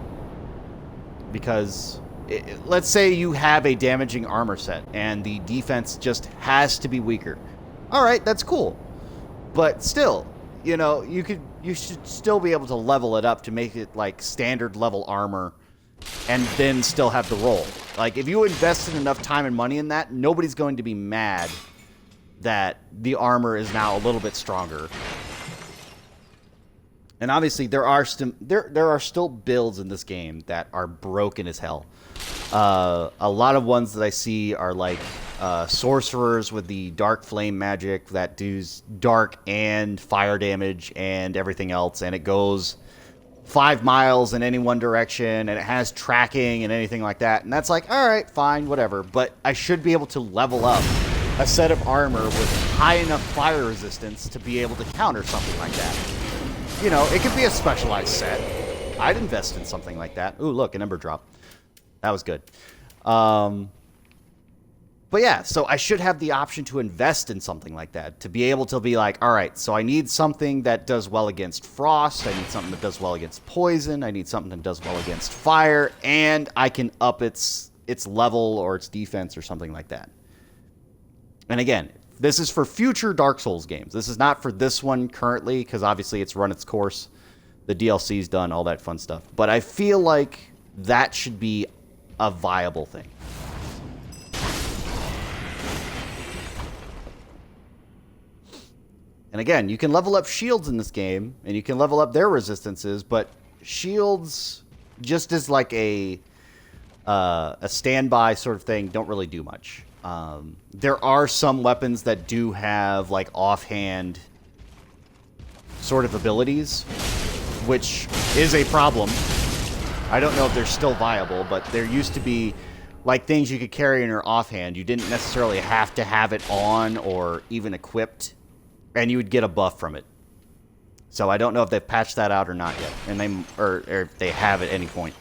Because let's say you have a damaging armor set, and the defense just has to be weaker. All right, that's cool. But still, you know, you should still be able to level it up to make it like standard level armor, and then still have the roll. Like, if you invested enough time and money in that, nobody's going to be mad that the armor is now a little bit stronger. And obviously, there are still builds in this game that are broken as hell. A lot of ones that I see are like sorcerers with the dark flame magic that does dark and fire damage and everything else, and it goes 5 miles in any one direction, and it has tracking and anything like that. And that's like, all right, fine, whatever. But I should be able to level up a set of armor with high enough fire resistance to be able to counter something like that. You know, it could be a specialized set. I'd invest in something like that. Ooh, look, an Ember Drop. That was good. But yeah, so I should have the option to invest in something like that, to be able to be like, all right, so I need something that does well against frost, I need something that does well against poison, I need something that does well against fire, and I can up its level or its defense or something like that. And again, this is for future Dark Souls games. This is not for this one currently, because obviously it's run its course. The DLC's done, all that fun stuff. But I feel like that should be a viable thing. And again, you can level up shields in this game, and you can level up their resistances, but shields, just as like a standby sort of thing, don't really do much. There are some weapons that do have like offhand sort of abilities, which is a problem. I don't know if they're still viable, but there used to be like things you could carry in your offhand. You didn't necessarily have to have it on or even equipped, and you would get a buff from it. So I don't know if they've patched that out or not yet, and or if they have at any point.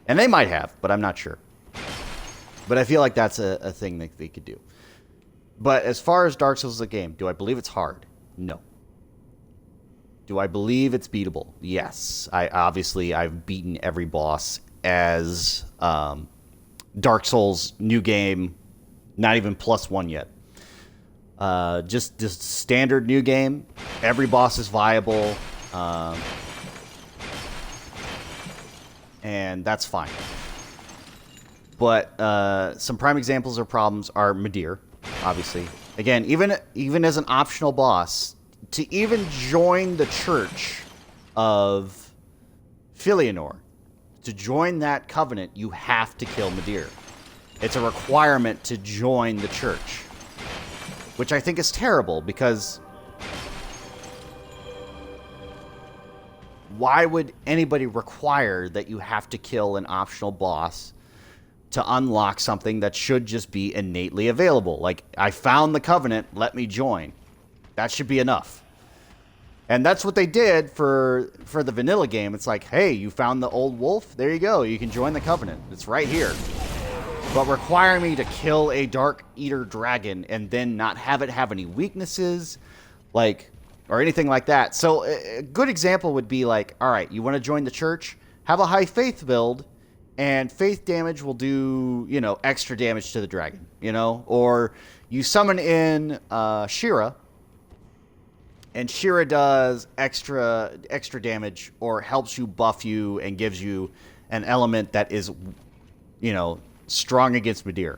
And they might have, but I'm not sure. But I feel like that's a thing that they could do. But as far as Dark Souls as a game, do I believe it's hard? No. Do I believe it's beatable? Yes. I've beaten every boss as Dark Souls new game, not even +1 yet. Just standard new game. Every boss is viable, and that's fine. But some prime examples of problems are Midir, obviously. Again, even as an optional boss, to even join the Church of Filianor, to join that covenant, you have to kill Midir. It's a requirement to join the Church, which I think is terrible, because why would anybody require that you have to kill an optional boss to unlock something that should just be innately available? Like, I found the covenant, let me join. That should be enough. And that's what they did for the vanilla game. It's like, hey, you found the old wolf? There you go. You can join the covenant. It's right here. But requiring me to kill a Dark Eater dragon and then not have it have any weaknesses, like, or anything like that. So a good example would be like, all right, you want to join the Church? Have a high faith build, and faith damage will do, extra damage to the dragon, Or you summon in Shira, and Shira does extra damage, or helps you, buff you, and gives you an element that is, strong against Midir.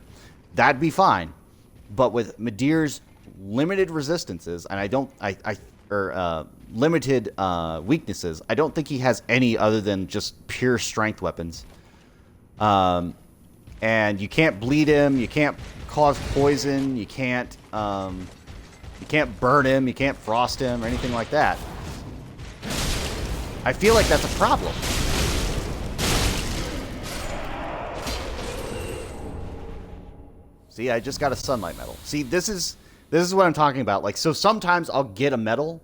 That'd be fine. But with Midir's limited resistances, and limited weaknesses, I don't think he has any other than just pure strength weapons. And you can't bleed him, you can't cause poison, you can't burn him, you can't frost him, or anything like that. I feel like that's a problem. See, I just got a sunlight medal. See, this is what I'm talking about. Like, so sometimes I'll get a medal,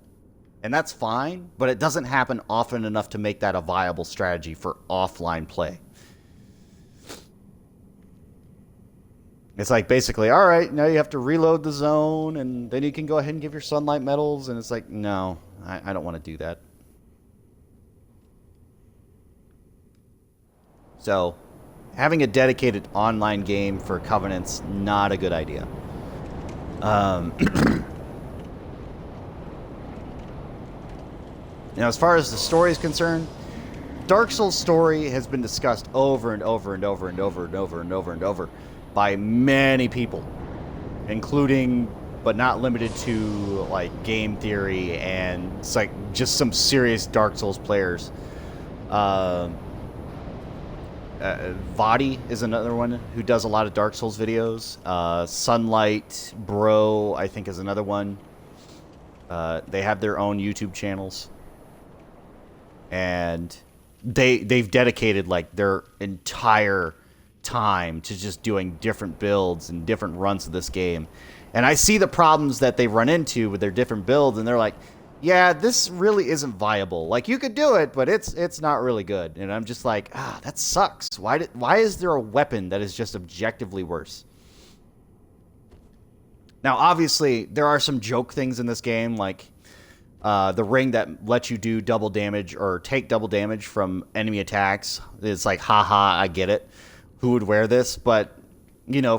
and that's fine, but it doesn't happen often enough to make that a viable strategy for offline play. It's like, basically, all right, now you have to reload the zone, and then you can go ahead and give your sunlight medals, and it's like, no, I don't want to do that. So, having a dedicated online game for Covenant's not a good idea. Now, as far as the story is concerned, Dark Souls story has been discussed over and over and over and over and over and over and over by many people, including, but not limited to, like, game theory and it's like just some serious Dark Souls players. Vadi is another one who does a lot of Dark Souls videos. Sunlight Bro, I think, is another one. They have their own YouTube channels, and they've dedicated like their entire time to just doing different builds and different runs of this game. And I see the problems that they run into with their different builds, and they're like, yeah, this really isn't viable. Like, you could do it, but it's not really good. And I'm just like, that sucks. Why is there a weapon that is just objectively worse? Now, obviously, there are some joke things in this game, like the ring that lets you do double damage or take double damage from enemy attacks. It's like, haha, I get it. Who would wear this? But,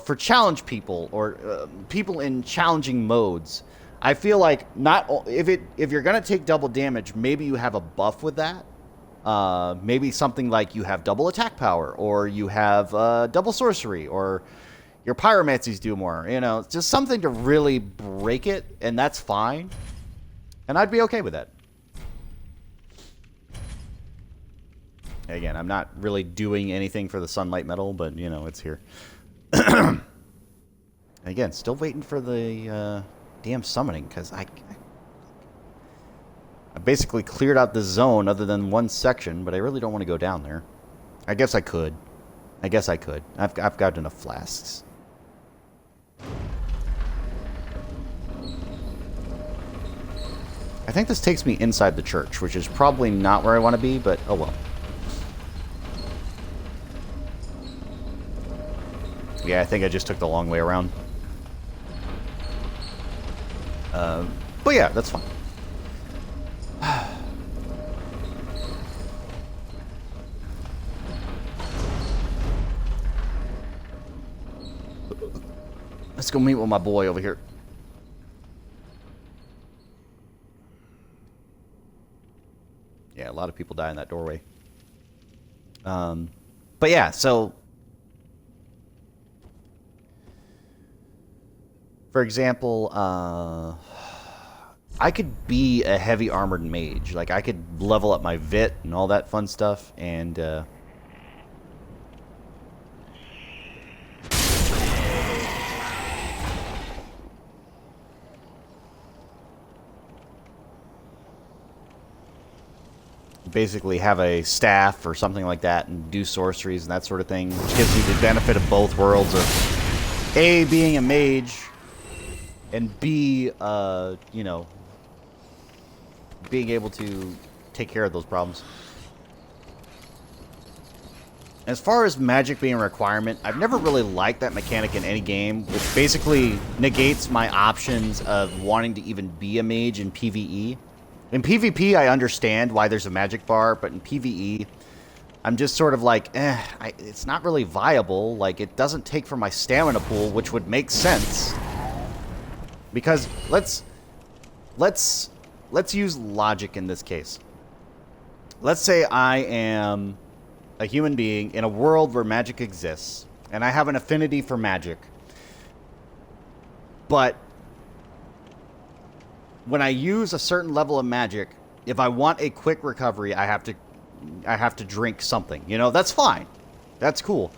for challenge people or people in challenging modes, I feel like if you're gonna take double damage, maybe you have a buff with that. Maybe something like you have double attack power, or you have double sorcery, or your pyromancies do more. Just something to really break it, and that's fine. And I'd be okay with that. Again, I'm not really doing anything for the sunlight medal, but it's here. Again, still waiting for the damn summoning, because I basically cleared out the zone other than one section, but I really don't want to go down there. I guess I could. I've got enough flasks. I think this takes me inside the church, which is probably not where I want to be, but oh well. Yeah, I think I just took the long way around. But yeah, that's fine. Let's go meet with my boy over here. Yeah, a lot of people die in that doorway. But yeah, so for example, I could be a heavy armored mage. Like I could level up my vit and all that fun stuff, and basically have a staff or something like that and do sorceries and that sort of thing, which gives me the benefit of both worlds of A, being a mage, and B, you know, being able to take care of those problems. As far as magic being a requirement, I've never really liked that mechanic in any game, which basically negates my options of wanting to even be a mage in PvE. In PvP, I understand why there's a magic bar, but in PvE, I'm just sort of like, it's not really viable. Like, it doesn't take from my stamina pool, which would make sense. Because let's use logic in this case. Let's say I am a human being in a world where magic exists, and I have an affinity for magic. But when I use a certain level of magic, if I want a quick recovery, I have to drink something. You know, that's fine. That's cool.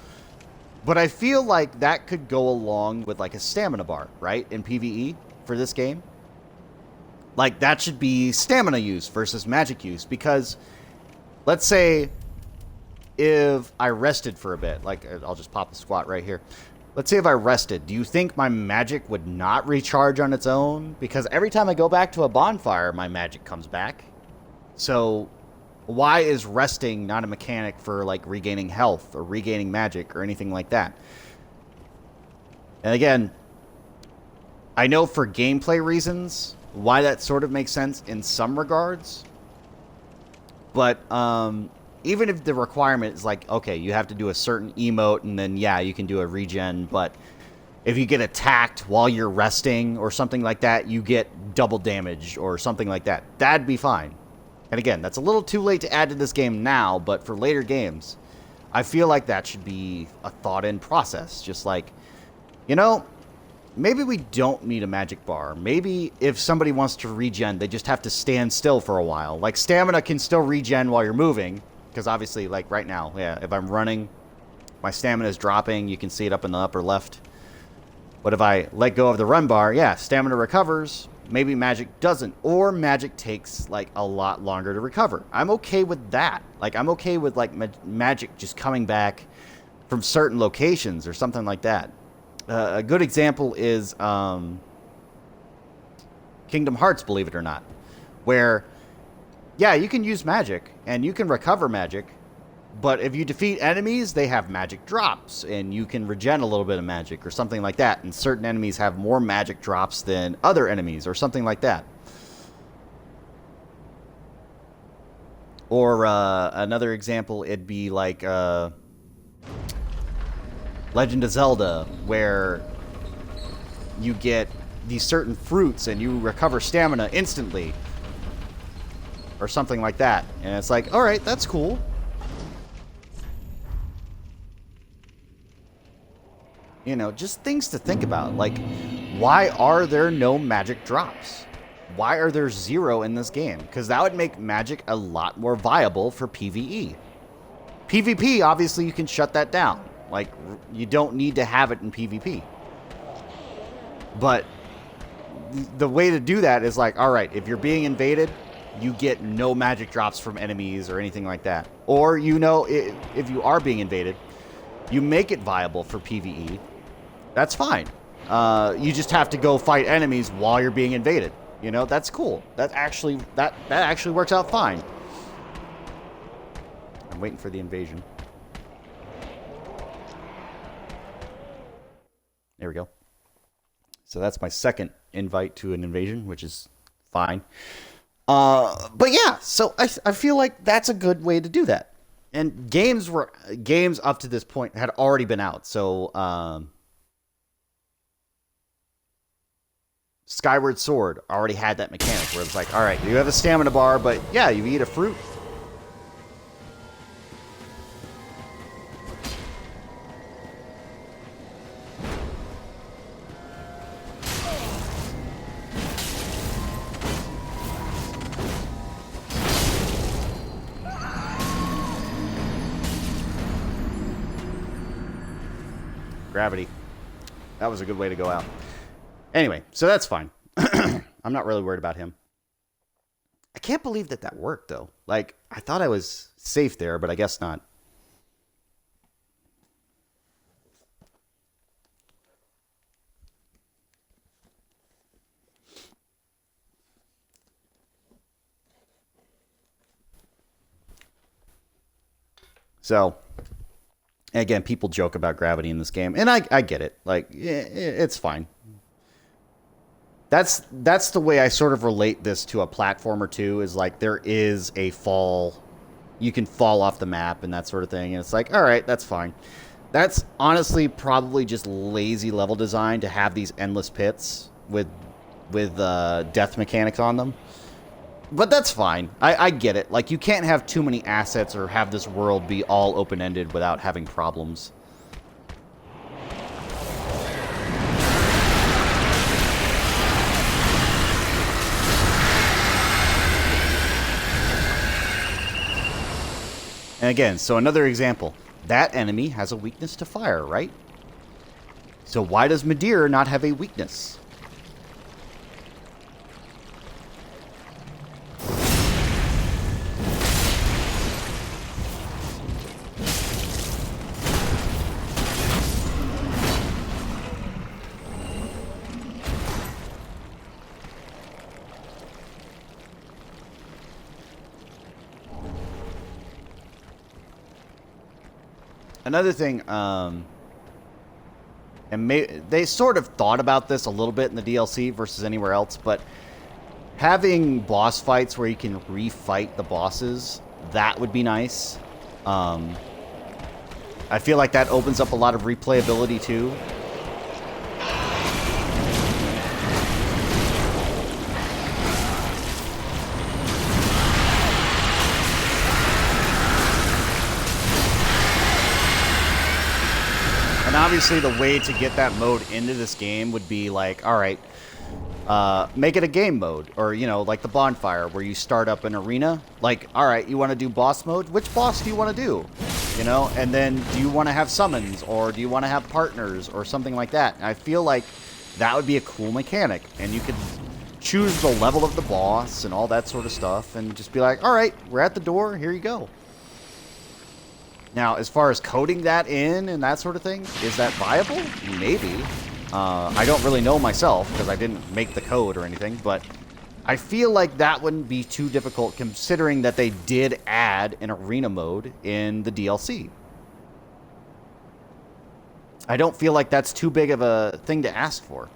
But I feel like that could go along with like a stamina bar, right? In PvE for this game. Like that should be stamina use versus magic use, because let's say if I rested for a bit, like I'll just pop the squat right here. Let's say if I rested, do you think my magic would not recharge on its own? Because every time I go back to a bonfire, my magic comes back. So why is resting not a mechanic for like regaining health or regaining magic or anything like that? And again, I know for gameplay reasons why that sort of makes sense in some regards. But even if the requirement is like, okay, you have to do a certain emote and then, yeah, you can do a regen, but if you get attacked while you're resting or something like that, you get double damage or something like that. That'd be fine. And again, that's a little too late to add to this game now, but for later games, I feel like that should be a thought-in process. Just like, you know, maybe we don't need a magic bar. Maybe if somebody wants to regen, they just have to stand still for a while. Like, stamina can still regen while you're moving. Because obviously, like right now, yeah, if I'm running, my stamina is dropping. You can see it up in the upper left. But if I let go of the run bar, yeah, stamina recovers. Maybe magic doesn't. Or magic takes, like, a lot longer to recover. I'm okay with that. Like, I'm okay with, like, magic just coming back from certain locations or something like that. A good example is Kingdom Hearts, believe it or not. Where, yeah, you can use magic, and you can recover magic, but if you defeat enemies, they have magic drops, and you can regen a little bit of magic, or something like that, and certain enemies have more magic drops than other enemies, or something like that. Or another example, it'd be like Legend of Zelda, where you get these certain fruits, and you recover stamina instantly, or something like that. And it's like, alright, that's cool. You know, just things to think about. Like, why are there no magic drops? Why are there 0 in this game? Because that would make magic a lot more viable for PvE. PvP, obviously, you can shut that down. Like, you don't need to have it in PvP. But the way to do that is like, alright, if you're being invaded, you get no magic drops from enemies or anything like that. Or, you know, if you are being invaded, you make it viable for PvE. That's fine. You just have to go fight enemies while you're being invaded. You know, that's cool. That actually works out fine. I'm waiting for the invasion. There we go. So that's my second invite to an invasion, which is fine. But yeah, so I feel like that's a good way to do that. And games up to this point had already been out. So Skyward Sword already had that mechanic where it's like, all right, you have a stamina bar, but yeah, you eat a fruit. Gravity. That was a good way to go out. Anyway, so that's fine. I'm not really worried about him. I can't believe that worked, though. Like, I thought I was safe there, but I guess not. So, again, people joke about gravity in this game, and I get it. Like, it's fine. That's the way I sort of relate this to a platformer too. Is like there is a fall, you can fall off the map and that sort of thing, and it's like, all right, that's fine. That's honestly probably just lazy level design to have these endless pits with death mechanics on them. But that's fine. I get it. Like, you can't have too many assets or have this world be all open-ended without having problems. And again, so another example. That enemy has a weakness to fire, right? So why does Midir not have a weakness? Another thing, they sort of thought about this a little bit in the DLC versus anywhere else, but having boss fights where you can refight the bosses, that would be nice. I feel like that opens up a lot of replayability too. And obviously the way to get that mode into this game would be like, all right, make it a game mode, or, you know, like the bonfire where you start up an arena. Like, all right, you want to do boss mode? Which boss do you want to do? You know, and then do you want to have summons, or do you want to have partners, or something like that? And I feel like that would be a cool mechanic, and you could choose the level of the boss and all that sort of stuff, and just be like, all right, we're at the door, here you go. Now, as far as coding that in and that sort of thing, is that viable? Maybe. I don't really know myself because I didn't make the code or anything, but I feel like that wouldn't be too difficult considering that they did add an arena mode in the DLC. I don't feel like that's too big of a thing to ask for.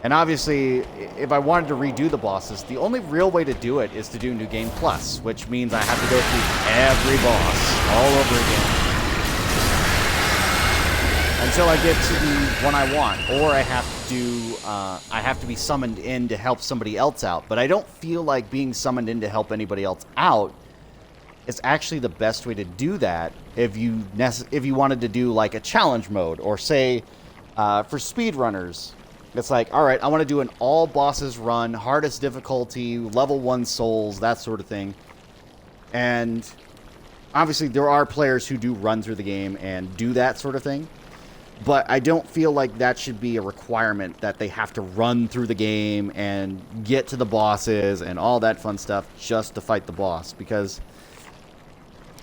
And obviously, if I wanted to redo the bosses, the only real way to do it is to do New Game Plus, which means I have to go through every boss all over again until I get to the one I want, or I have to be summoned in to help somebody else out. But I don't feel like being summoned in to help anybody else out is actually the best way to do that if you wanted to do like a challenge mode, or say for speedrunners. It's like, all right, I want to do an all bosses run, hardest difficulty, level 1 souls, that sort of thing. And obviously there are players who do run through the game and do that sort of thing. But I don't feel like that should be a requirement that they have to run through the game and get to the bosses and all that fun stuff just to fight the boss. Because,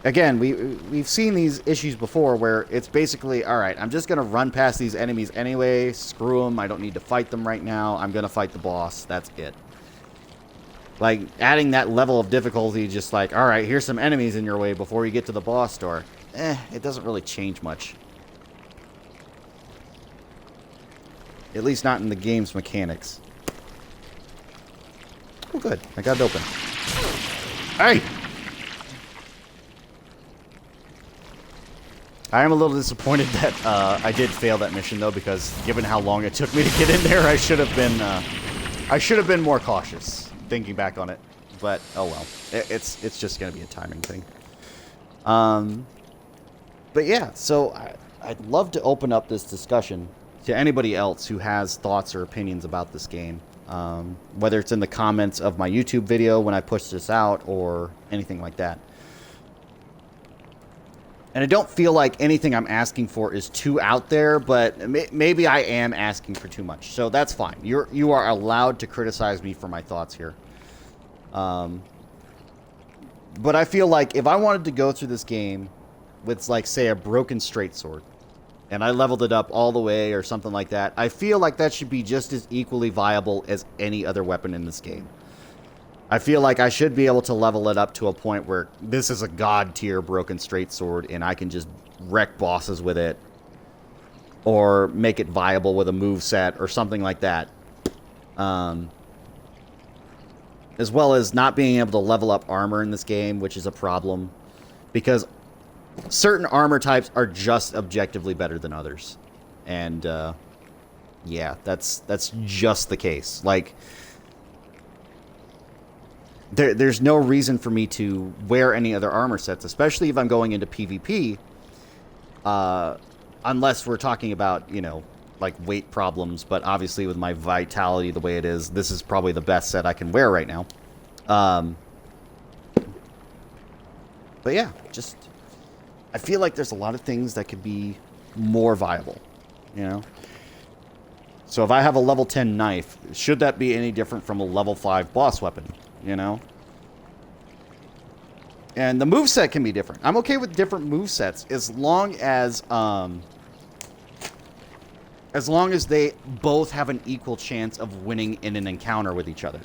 again, we've seen these issues before where it's basically, all right, I'm just going to run past these enemies anyway. Screw them. I don't need to fight them right now. I'm going to fight the boss. That's it. Like, adding that level of difficulty, just like, all right, here's some enemies in your way before you get to the boss door. It doesn't really change much. At least not in the game's mechanics. Oh, good. I got it open. Hey! I am a little disappointed that I did fail that mission, though, because given how long it took me to get in there, I should have been more cautious, thinking back on it. But, oh well. It's just going to be a timing thing. But yeah, so I'd love to open up this discussion to anybody else who has thoughts or opinions about this game. Whether it's in the comments of my YouTube video when I push this out or anything like that. And I don't feel like anything I'm asking for is too out there, but maybe I am asking for too much. So that's fine. You are allowed to criticize me for my thoughts here. But I feel like if I wanted to go through this game with, like, say, a broken straight sword, and I leveled it up all the way or something like that, I feel like that should be just as equally viable as any other weapon in this game. I feel like I should be able to level it up to a point where this is a god tier broken straight sword and I can just wreck bosses with it. Or make it viable with a move set or something like that. As well as not being able to level up armor in this game, which is a problem. Because certain armor types are just objectively better than others. And, yeah, that's just the case. Like, there's no reason for me to wear any other armor sets, especially if I'm going into PvP, unless we're talking about, you know, like weight problems. But obviously with my vitality the way it is, this is probably the best set I can wear right now. But yeah, just, I feel like there's a lot of things that could be more viable, you know? So if I have a level 10 knife, should that be any different from a level 5 boss weapon? You know? And the moveset can be different. I'm okay with different movesets as long as they both have an equal chance of winning in an encounter with each other.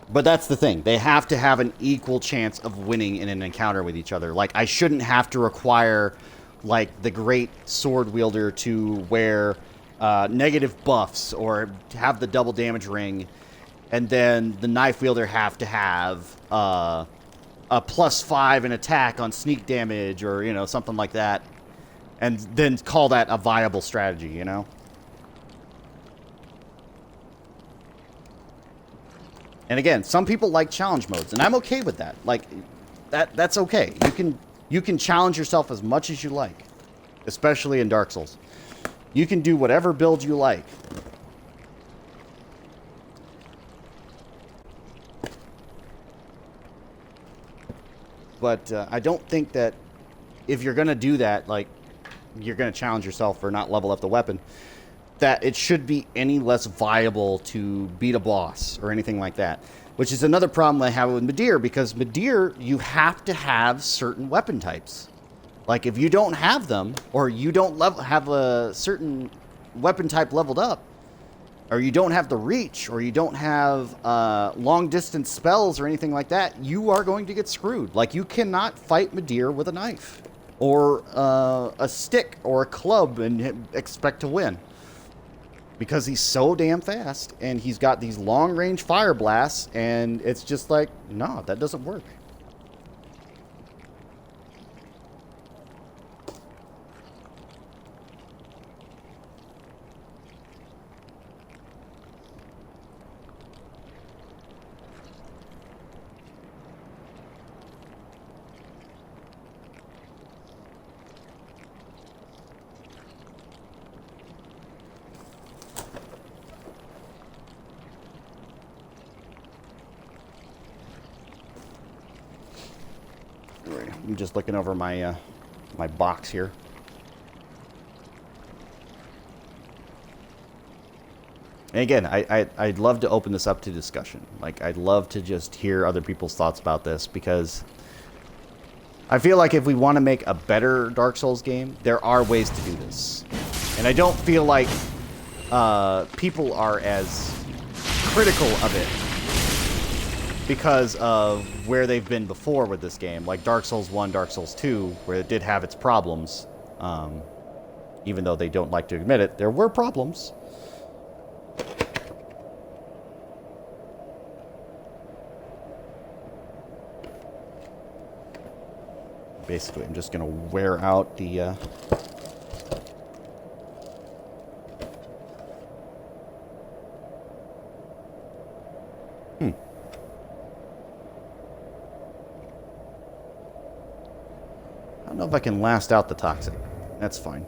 But that's the thing. They have to have an equal chance of winning in an encounter with each other. Like, I shouldn't have to require, like, the great sword wielder to wear negative buffs or have the double damage ring, and then the knife wielder have to have a +5 in attack on sneak damage or, you know, something like that, and then call that a viable strategy, you know? And again, some people like challenge modes, and I'm okay with that. Like, that's okay. You can challenge yourself as much as you like, especially in Dark Souls. You can do whatever build you like. But I don't think that if you're going to do that, like, you're going to challenge yourself or not level up the weapon, that it should be any less viable to beat a boss or anything like that. Which is another problem I have with Midir, because Midir, you have to have certain weapon types. Like, if you don't have them, or you don't have a certain weapon type leveled up, or you don't have the reach, or you don't have long-distance spells or anything like that, you are going to get screwed. Like, you cannot fight Midir with a knife, or a stick, or a club, and expect to win. Because he's so damn fast, and he's got these long-range fire blasts, and it's just like, no, that doesn't work. I'm just looking over my my box here. And again, I'd love to open this up to discussion. Like, I'd love to just hear other people's thoughts about this, because I feel like if we want to make a better Dark Souls game, there are ways to do this. And I don't feel like people are as critical of it because of where they've been before with this game, like Dark Souls 1, Dark Souls 2, where it did have its problems. Even though they don't like to admit it, there were problems. Basically, I'm just going to wear out the... I don't know if I can last out the toxic. That's fine.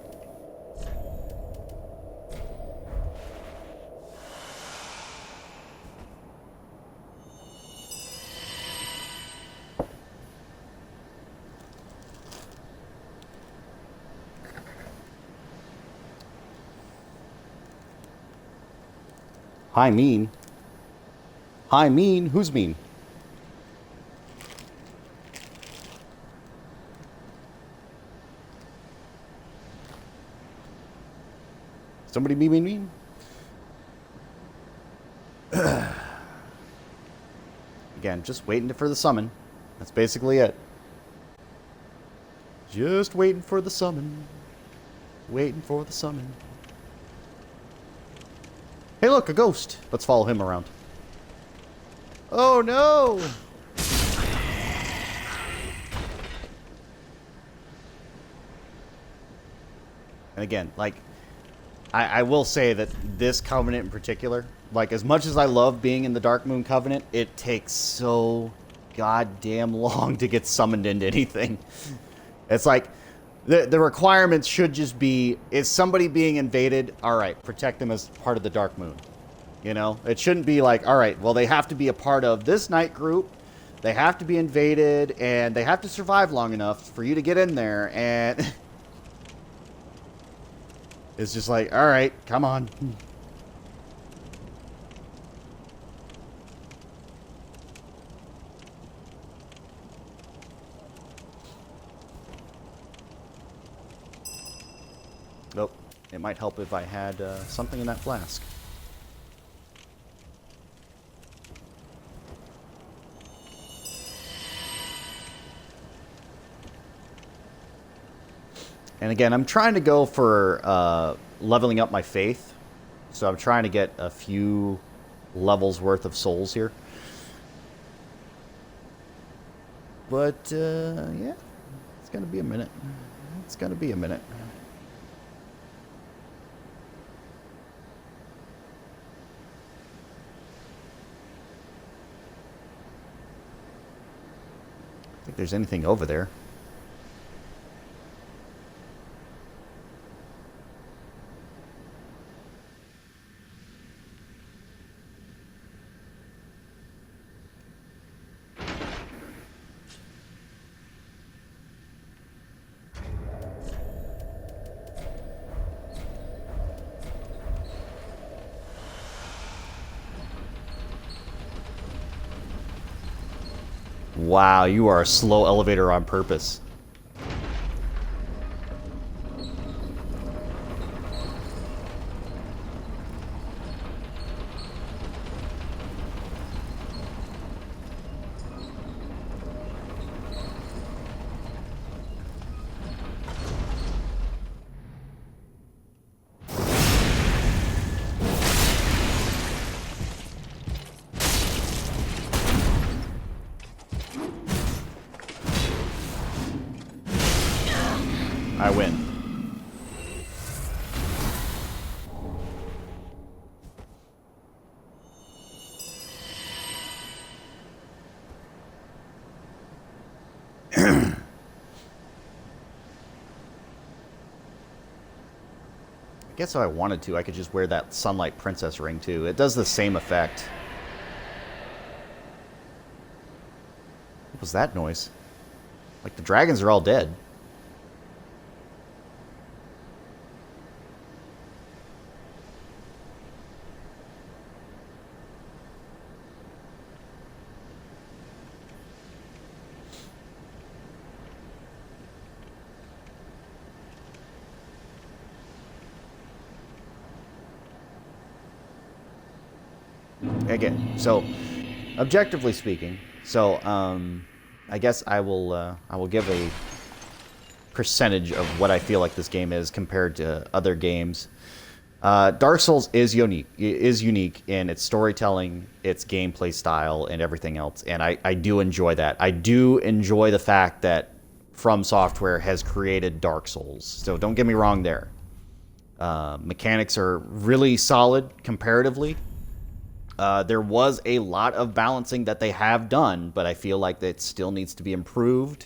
Hi, mean. Hi, mean. Who's mean? Somebody be mean? Again, just waiting for the summon. That's basically it. Just waiting for the summon. Waiting for the summon. Hey, look, a ghost. Let's follow him around. Oh, no! And again, like, I will say that this Covenant in particular, like, as much as I love being in the Darkmoon Covenant, it takes so goddamn long to get summoned into anything. It's like, the requirements should just be, is somebody being invaded? Alright, protect them as part of the Darkmoon. You know? It shouldn't be like, alright, well, they have to be a part of this night group, they have to be invaded, and they have to survive long enough for you to get in there, and... It's just like, alright, come on. Nope. It might help if I had something in that flask. And again, I'm trying to go for leveling up my faith. So I'm trying to get a few levels worth of souls here. But, yeah. It's going to be a minute. It's going to be a minute. I don't think there's anything over there. Wow, you are a slow elevator on purpose. I win. I guess if I wanted to, I could just wear that Sunlight Princess ring too. It does the same effect. What was that noise? Like the dragons are all dead. Again, so objectively speaking. So, I guess I will give a percentage of what I feel like this game is compared to other games. Dark Souls is unique in its storytelling, its gameplay style, and everything else, and I do enjoy that. I do enjoy the fact that From Software has created Dark Souls, so don't get me wrong there. Mechanics are really solid comparatively. There was a lot of balancing that they have done, but I feel like that still needs to be improved.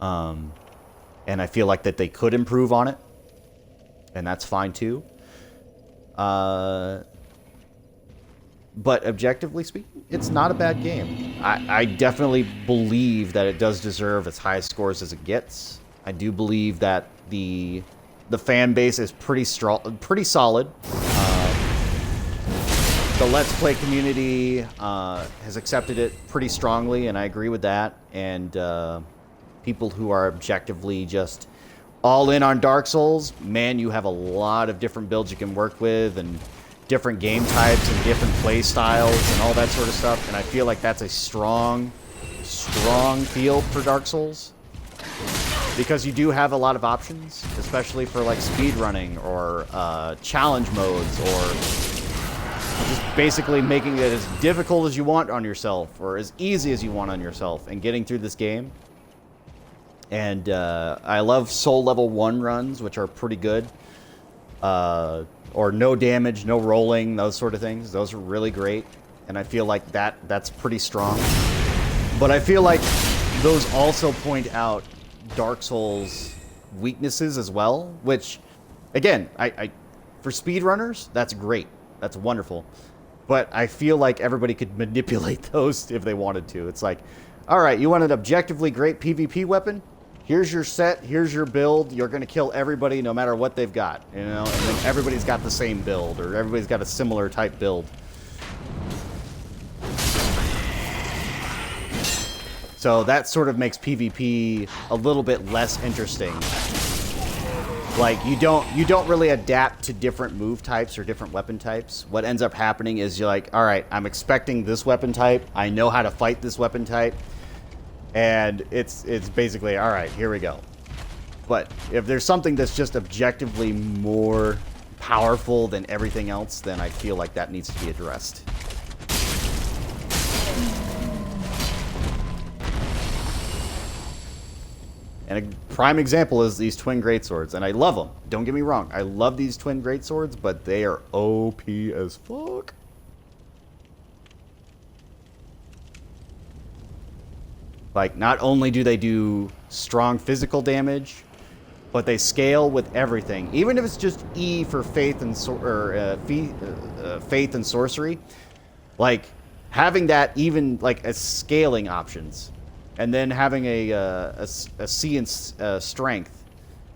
And I feel like that they could improve on it. And that's fine too. But objectively speaking, it's not a bad game. I definitely believe that it does deserve as high scores as it gets. I do believe that the fan base is pretty solid. The Let's Play community has accepted it pretty strongly, and I agree with that. And people who are objectively just all in on Dark Souls, man, you have a lot of different builds you can work with, and different game types, and different play styles, and all that sort of stuff. And I feel like that's a strong field for Dark Souls, because you do have a lot of options, especially for like speedrunning or challenge modes, or just basically making it as difficult as you want on yourself, or as easy as you want on yourself, and getting through this game. And I love Soul Level 1 runs, which are pretty good. Or no damage, no rolling, those sort of things. Those are really great. And I feel like that's pretty strong. But I feel like those also point out Dark Souls' weaknesses as well, which, again, for speedrunners, that's great. That's wonderful. But I feel like everybody could manipulate those if they wanted to. It's like, all right, you want an objectively great PvP weapon? Here's your set, here's your build, you're going to kill everybody no matter what they've got, you know? And then everybody's got the same build, or everybody's got a similar type build. So that sort of makes PvP a little bit less interesting. Like, you don't really adapt to different move types or different weapon types. What ends up happening is you're like, all right, I'm expecting this weapon type, I know how to fight this weapon type. And it's basically, all right, here we go. But if there's something that's just objectively more powerful than everything else, then I feel like that needs to be addressed. And a prime example is these twin greatswords, and I love them. Don't get me wrong, I love these twin greatswords, but they are OP as fuck. Like, not only do they do strong physical damage, but they scale with everything. Even if it's just E for faith and faith and sorcery, like having that even like as scaling options, and then having a C in strength,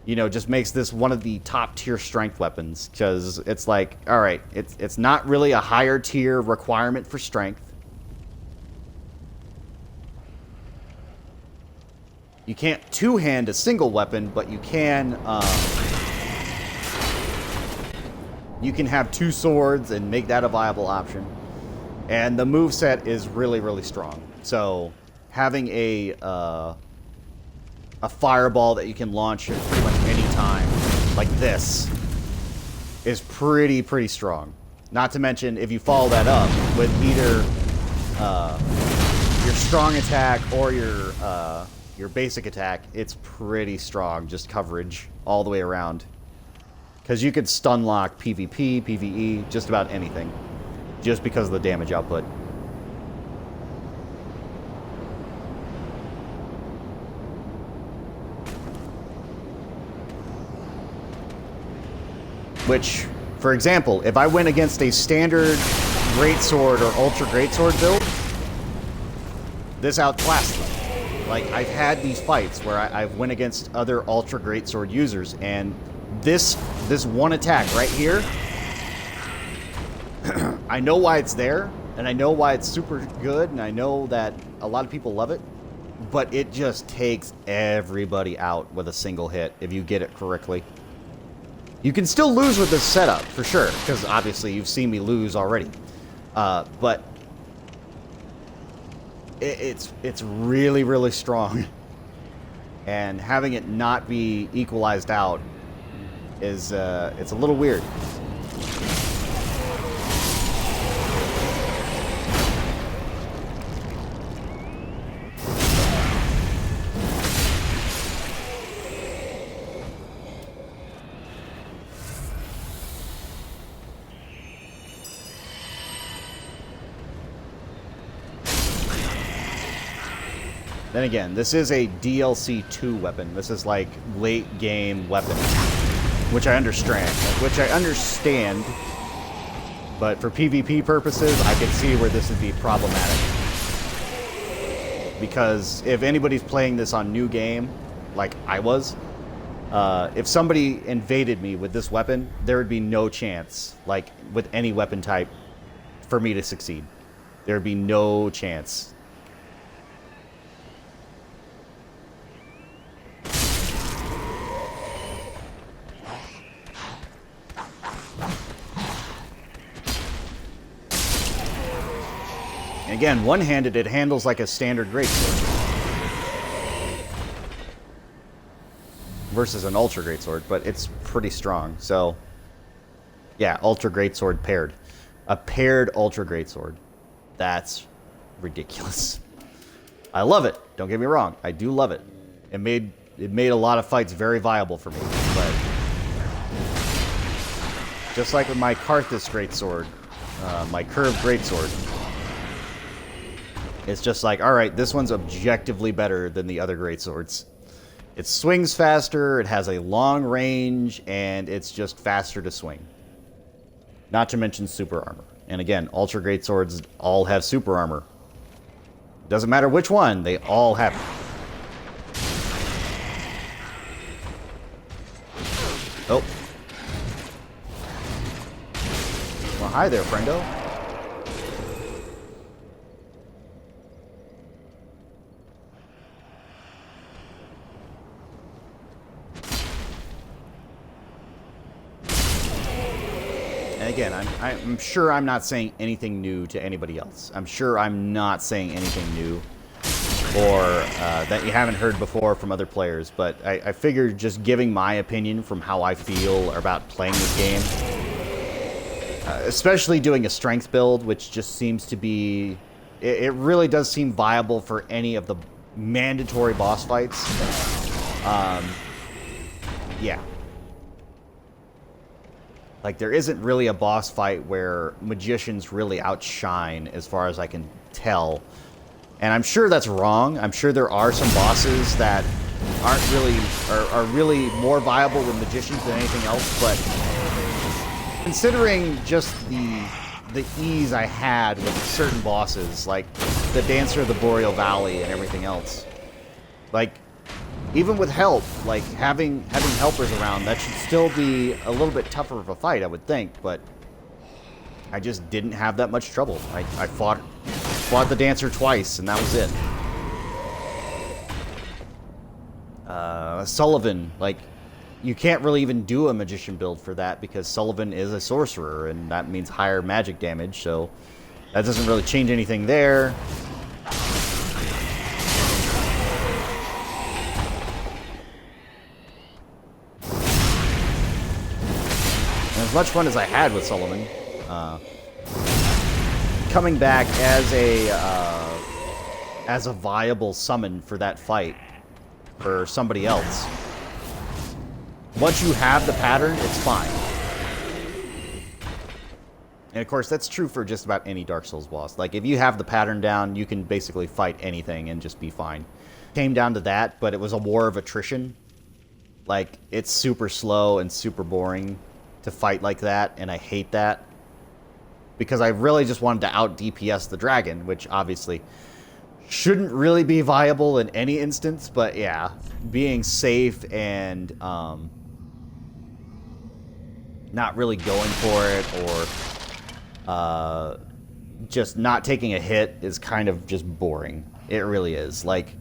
you know, just makes this one of the top tier strength weapons, because it's like, all right, it's not really a higher tier requirement for strength. You can't two-hand a single weapon, but you can have two swords and make that a viable option. And the moveset is really, really strong. So having a fireball that you can launch at pretty much any time, like this, is pretty strong. Not to mention, if you follow that up with either your strong attack or your basic attack, it's pretty strong, just coverage all the way around. Because you could stun lock PvP, PvE, just about anything, just because of the damage output. Which, for example, if I went against a standard greatsword or ultra greatsword build, this outclassed them. Like, I've had these fights where I've went against other ultra greatsword users, and this one attack right here, I know why it's there, and I know why it's super good, and I know that a lot of people love it, but it just takes everybody out with a single hit if you get it correctly. You can still lose with this setup, for sure, because obviously you've seen me lose already. But it's really, really strong. And having it not be equalized out is it's a little weird. Then again, this is a DLC 2 weapon. This is like late game weapon, which I understand. But for PvP purposes, I can see where this would be problematic. Because if anybody's playing this on new game, like I was, if somebody invaded me with this weapon, there would be no chance, like with any weapon type, for me to succeed. There would be no chance. Again, one-handed, it handles like a standard greatsword. Versus an ultra greatsword, but it's pretty strong. So, yeah, ultra greatsword paired. A paired ultra greatsword. That's ridiculous. I love it. Don't get me wrong. I do love it. It made a lot of fights very viable for me. But just like with my Karthus greatsword, my curved greatsword. It's just like, alright, this one's objectively better than the other greatswords. It swings faster, it has a long range, and it's just faster to swing. Not to mention super armor. And again, ultra greatswords all have super armor. Doesn't matter which one, they all have it. Oh. Well, hi there, friendo. Again, I'm sure I'm not saying anything new to anybody else. I'm sure I'm not saying anything new or that you haven't heard before from other players, but I figured just giving my opinion from how I feel about playing this game, especially doing a strength build, which just seems to be... It really does seem viable for any of the mandatory boss fights. Yeah. Like, there isn't really a boss fight where magicians really outshine, as far as I can tell. And I'm sure that's wrong. I'm sure there are some bosses that aren't really, are really more viable with magicians than anything else, but considering just the ease I had with certain bosses, like the Dancer of the Boreal Valley and everything else, like, even with help, like, having helpers around, that should still be a little bit tougher of a fight, I would think, but I just didn't have that much trouble. I fought the Dancer twice, and that was it. Sullivan, like, you can't really even do a magician build for that, because Sullivan is a sorcerer, and that means higher magic damage, so that doesn't really change anything there. As much fun as I had with Sullivan, coming back as a viable summon for that fight for somebody else. Once you have the pattern, it's fine. And of course, that's true for just about any Dark Souls boss. Like, if you have the pattern down, you can basically fight anything and just be fine. Came down to that, but it was a war of attrition. Like, it's super slow and super boring to fight like that, and I hate that. Because I really just wanted to out-DPS the dragon, which obviously shouldn't really be viable in any instance, but yeah, being safe and not really going for it, or just not taking a hit is kind of just boring. It really is. Like,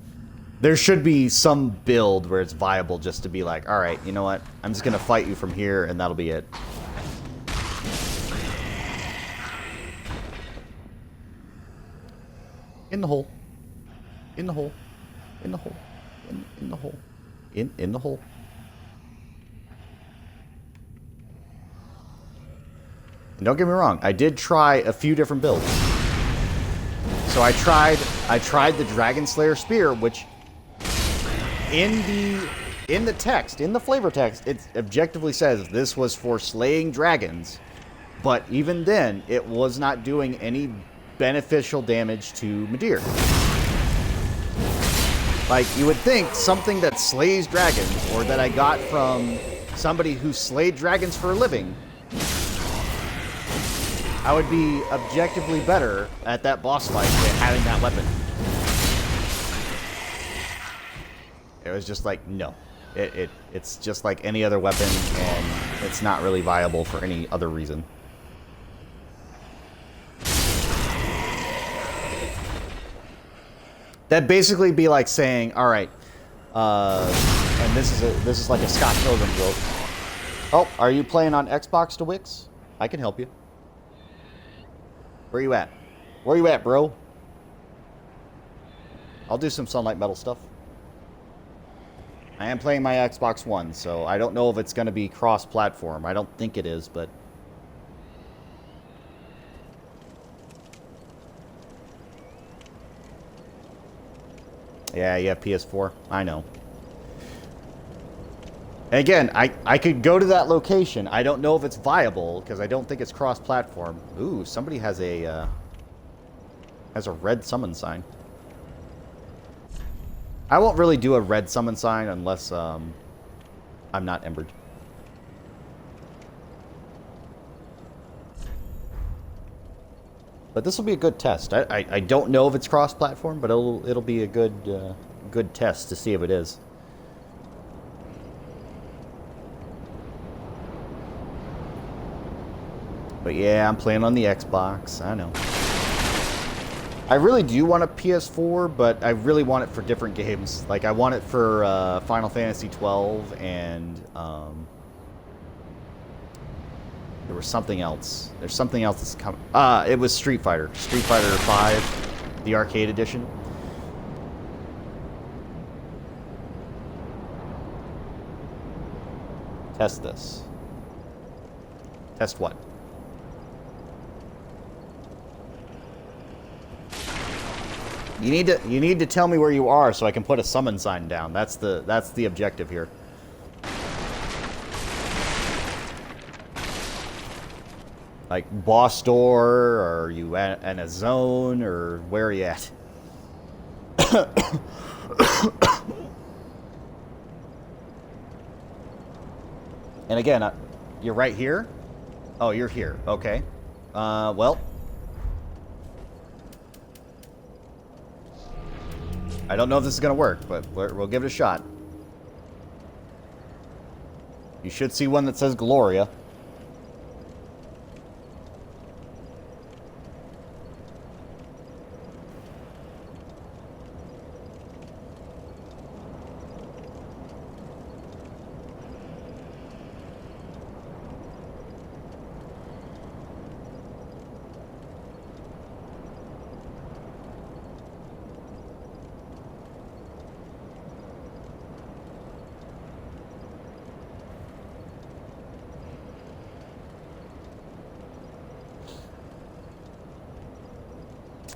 there should be some build where it's viable just to be like, alright, you know what? I'm just going to fight you from here, and that'll be it. In the hole. In the hole. In the hole. In the hole. In the hole. And don't get me wrong, I did try a few different builds. So I tried the Dragon Slayer Spear, which in the text, in the flavor text, it objectively says this was for slaying dragons. But even then, it was not doing any beneficial damage to Midir. Like, you would think something that slays dragons, or that I got from somebody who slayed dragons for a living, I would be objectively better at that boss fight than having that weapon. It was just like, no. It's just like any other weapon, and it's not really viable for any other reason. That'd basically be like saying, all right, and this is like a Scott Pilgrim joke. Oh, are you playing on Xbox to Wix? I can help you. Where you at? Where you at, bro? I'll do some Sunlight Metal stuff. I am playing my Xbox One, so I don't know if it's going to be cross-platform. I don't think it is, but... Yeah, you have PS4. I know. And again, I could go to that location. I don't know if it's viable, because I don't think it's cross-platform. Ooh, somebody has a red summon sign. I won't really do a red summon sign unless I'm not embered. But this will be a good test. I don't know if it's cross-platform, but it'll be a good test to see if it is. But yeah, I'm playing on the Xbox. I know. I really do want a PS4, but I really want it for different games. Like, I want it for Final Fantasy XII, and there was something else. There's something else that's coming. It was Street Fighter. Street Fighter V, the arcade edition. Test this. Test what? You need to tell me where you are so I can put a summon sign down. That's the objective here. Like boss door, or are you in a zone, or where are you at? And again, you're right here? Oh, you're here. Okay. Well. I don't know if this is going to work, but we'll give it a shot. You should see one that says Gloria.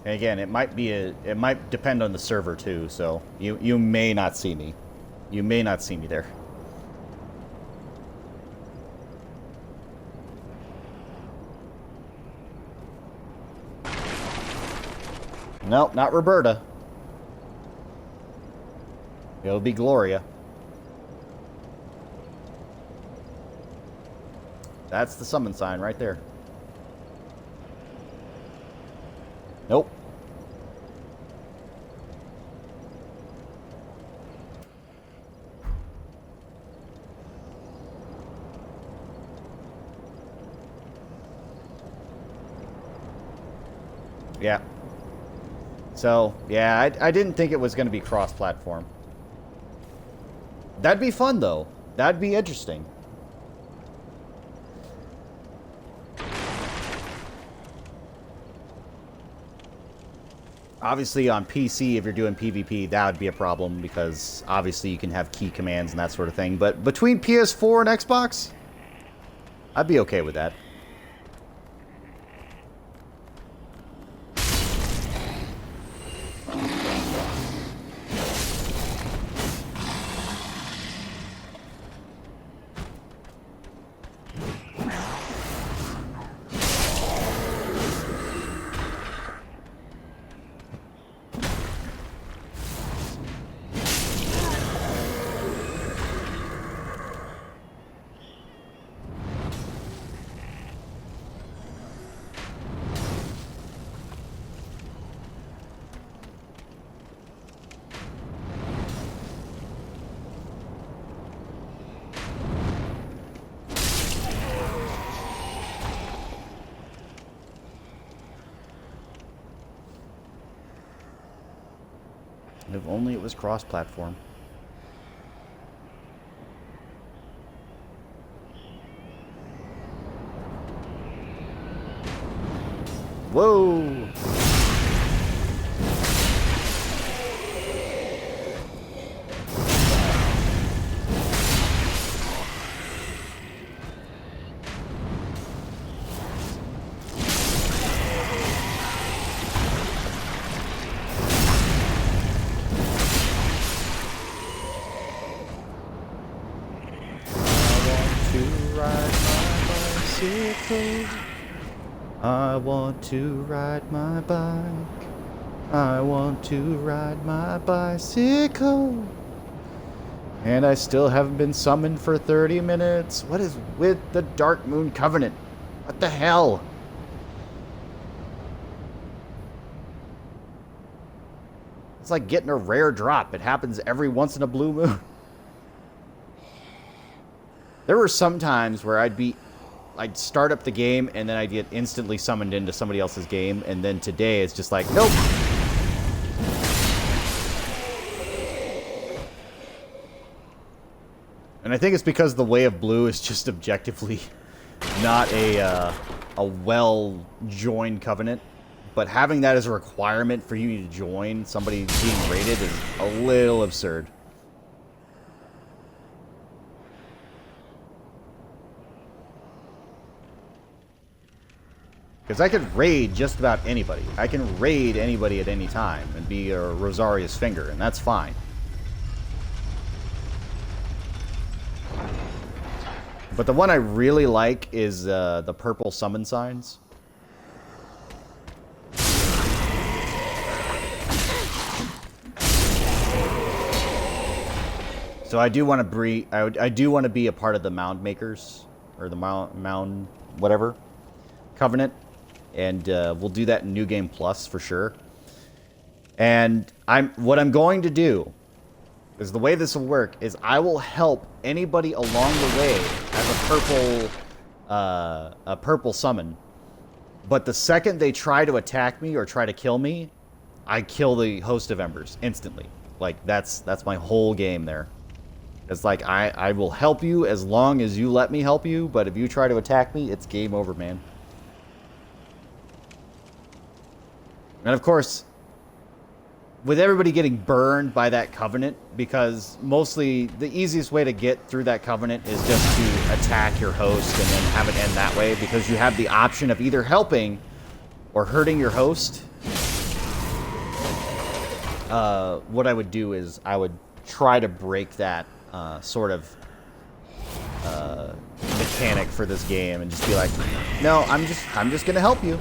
And again, it might depend on the server too, so you may not see me. You may not see me there. Nope, not Roberta. It'll be Gloria. That's the summon sign right there. Nope. Yeah. So, yeah, I didn't think it was going to be cross-platform. That'd be fun, though. That'd be interesting. Obviously, on PC, if you're doing PvP, that would be a problem because obviously you can have key commands and that sort of thing. But between PS4 and Xbox, I'd be okay with that. If only it was cross-platform. Whoa! I want to ride my bike. I want to ride my bicycle. And I still haven't been summoned for 30 minutes. What is with the Dark Moon Covenant? What the hell? It's like getting a rare drop. It happens every once in a blue moon. There were some times where I'd start up the game and then I'd get instantly summoned into somebody else's game, and then today it's just like, nope. And I think it's because the Way of Blue is just objectively not a well-joined covenant, but having that as a requirement for you to join somebody being rated is a little absurd. Because I could raid just about anybody. I can raid anybody at any time and be a Rosaria's finger, and that's fine. But the one I really like is the purple summon signs. So I do want to I do want to be a part of the Mound Makers, or the Mound whatever Covenant. And we'll do that in New Game Plus for sure. And what I'm going to do is, the way this will work is I will help anybody along the way as a purple summon. But the second they try to attack me or try to kill me, I kill the Host of Embers instantly. Like that's my whole game there. It's like I will help you as long as you let me help you, but if you try to attack me, it's game over, man. And of course, with everybody getting burned by that covenant, because mostly the easiest way to get through that covenant is just to attack your host and then have it end that way, because you have the option of either helping or hurting your host. What I would do is I would try to break that sort of mechanic for this game and just be like, no, I'm just gonna help you.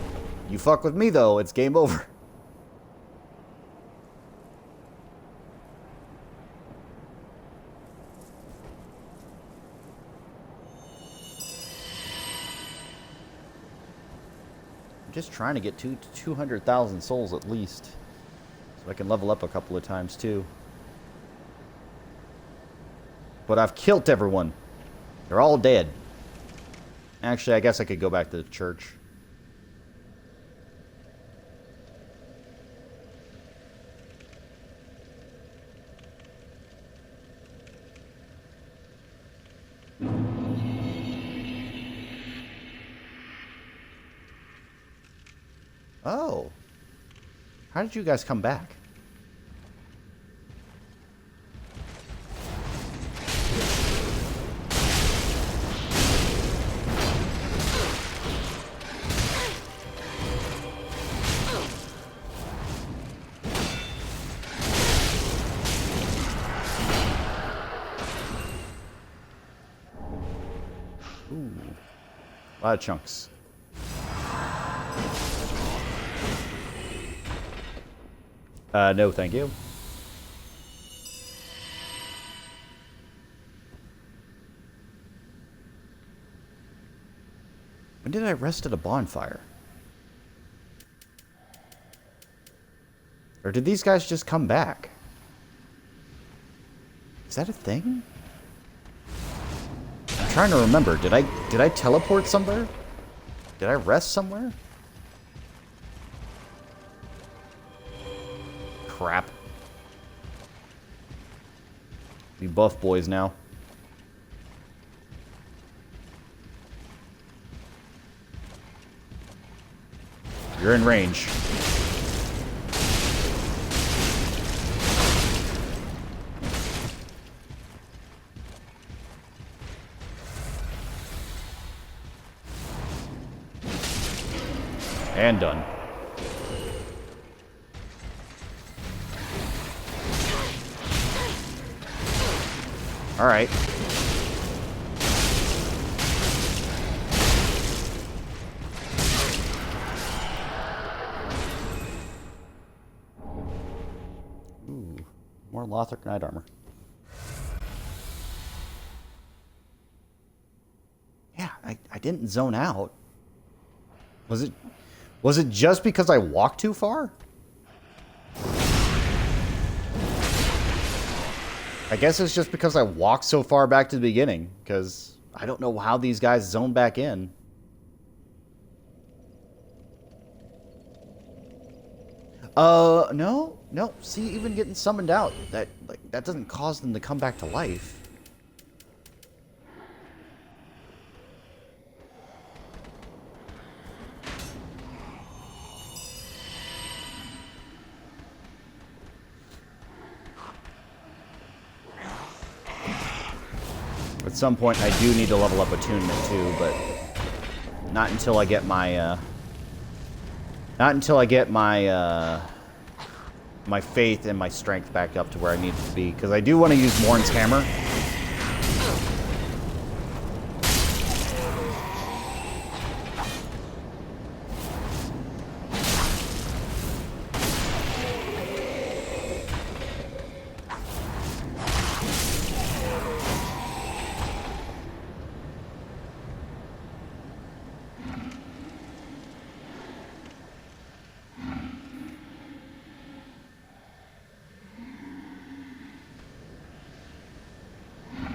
You fuck with me though, it's game over. Just trying to get to 200,000 souls at least, so I can level up a couple of times too. But I've killed everyone. They're all dead. Actually, I guess I could go back to the church. Oh. How did you guys come back? Ooh. A lot of chunks. No, thank you. When did I rest at a bonfire? Or did these guys just come back? Is that a thing? I'm trying to remember. Did I teleport somewhere? Did I rest somewhere? Crap. We buff boys now. You're in range. And done. All right. Ooh, more Lothric Knight armor. Yeah, I didn't zone out. Was it just because I walked too far? I guess it's just because I walked so far back to the beginning, because I don't know how these guys zone back in. No. See, even getting summoned out, that doesn't cause them to come back to life. At some point, I do need to level up attunement too, but not until I get my my faith and my strength back up to where I need it to be, because I do want to use Morn's hammer.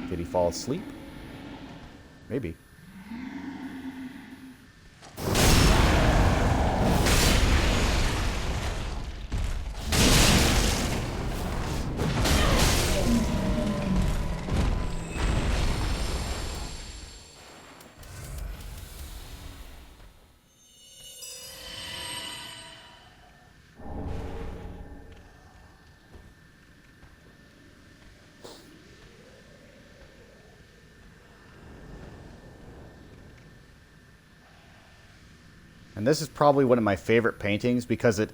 Did he fall asleep? Maybe. And this is probably one of my favorite paintings because it's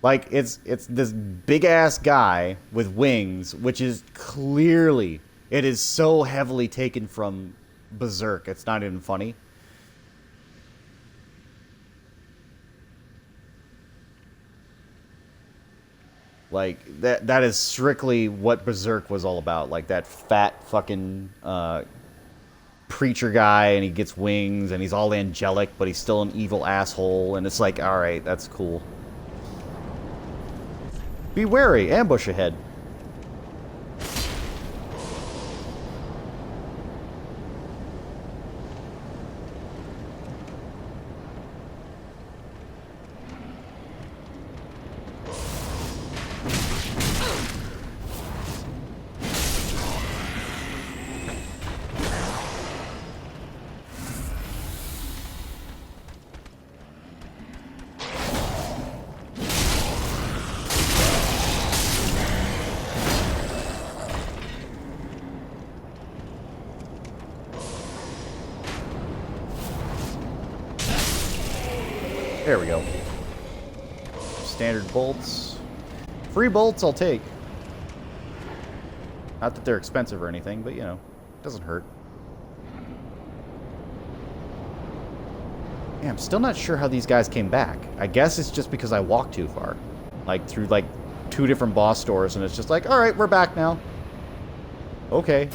this big ass guy with wings, which is clearly, it is so heavily taken from Berserk. It's not even funny. Like that is strictly what Berserk was all about. Like that fat fucking preacher guy, and he gets wings, and he's all angelic, but he's still an evil asshole, and it's like, alright, that's cool. Be wary, ambush ahead. There we go. Standard bolts. Free bolts I'll take. Not that they're expensive or anything, but you know, it doesn't hurt. Yeah, I'm still not sure how these guys came back. I guess it's just because I walked too far. Like, through, like, 2 different boss doors, and it's just like, alright, we're back now. Okay.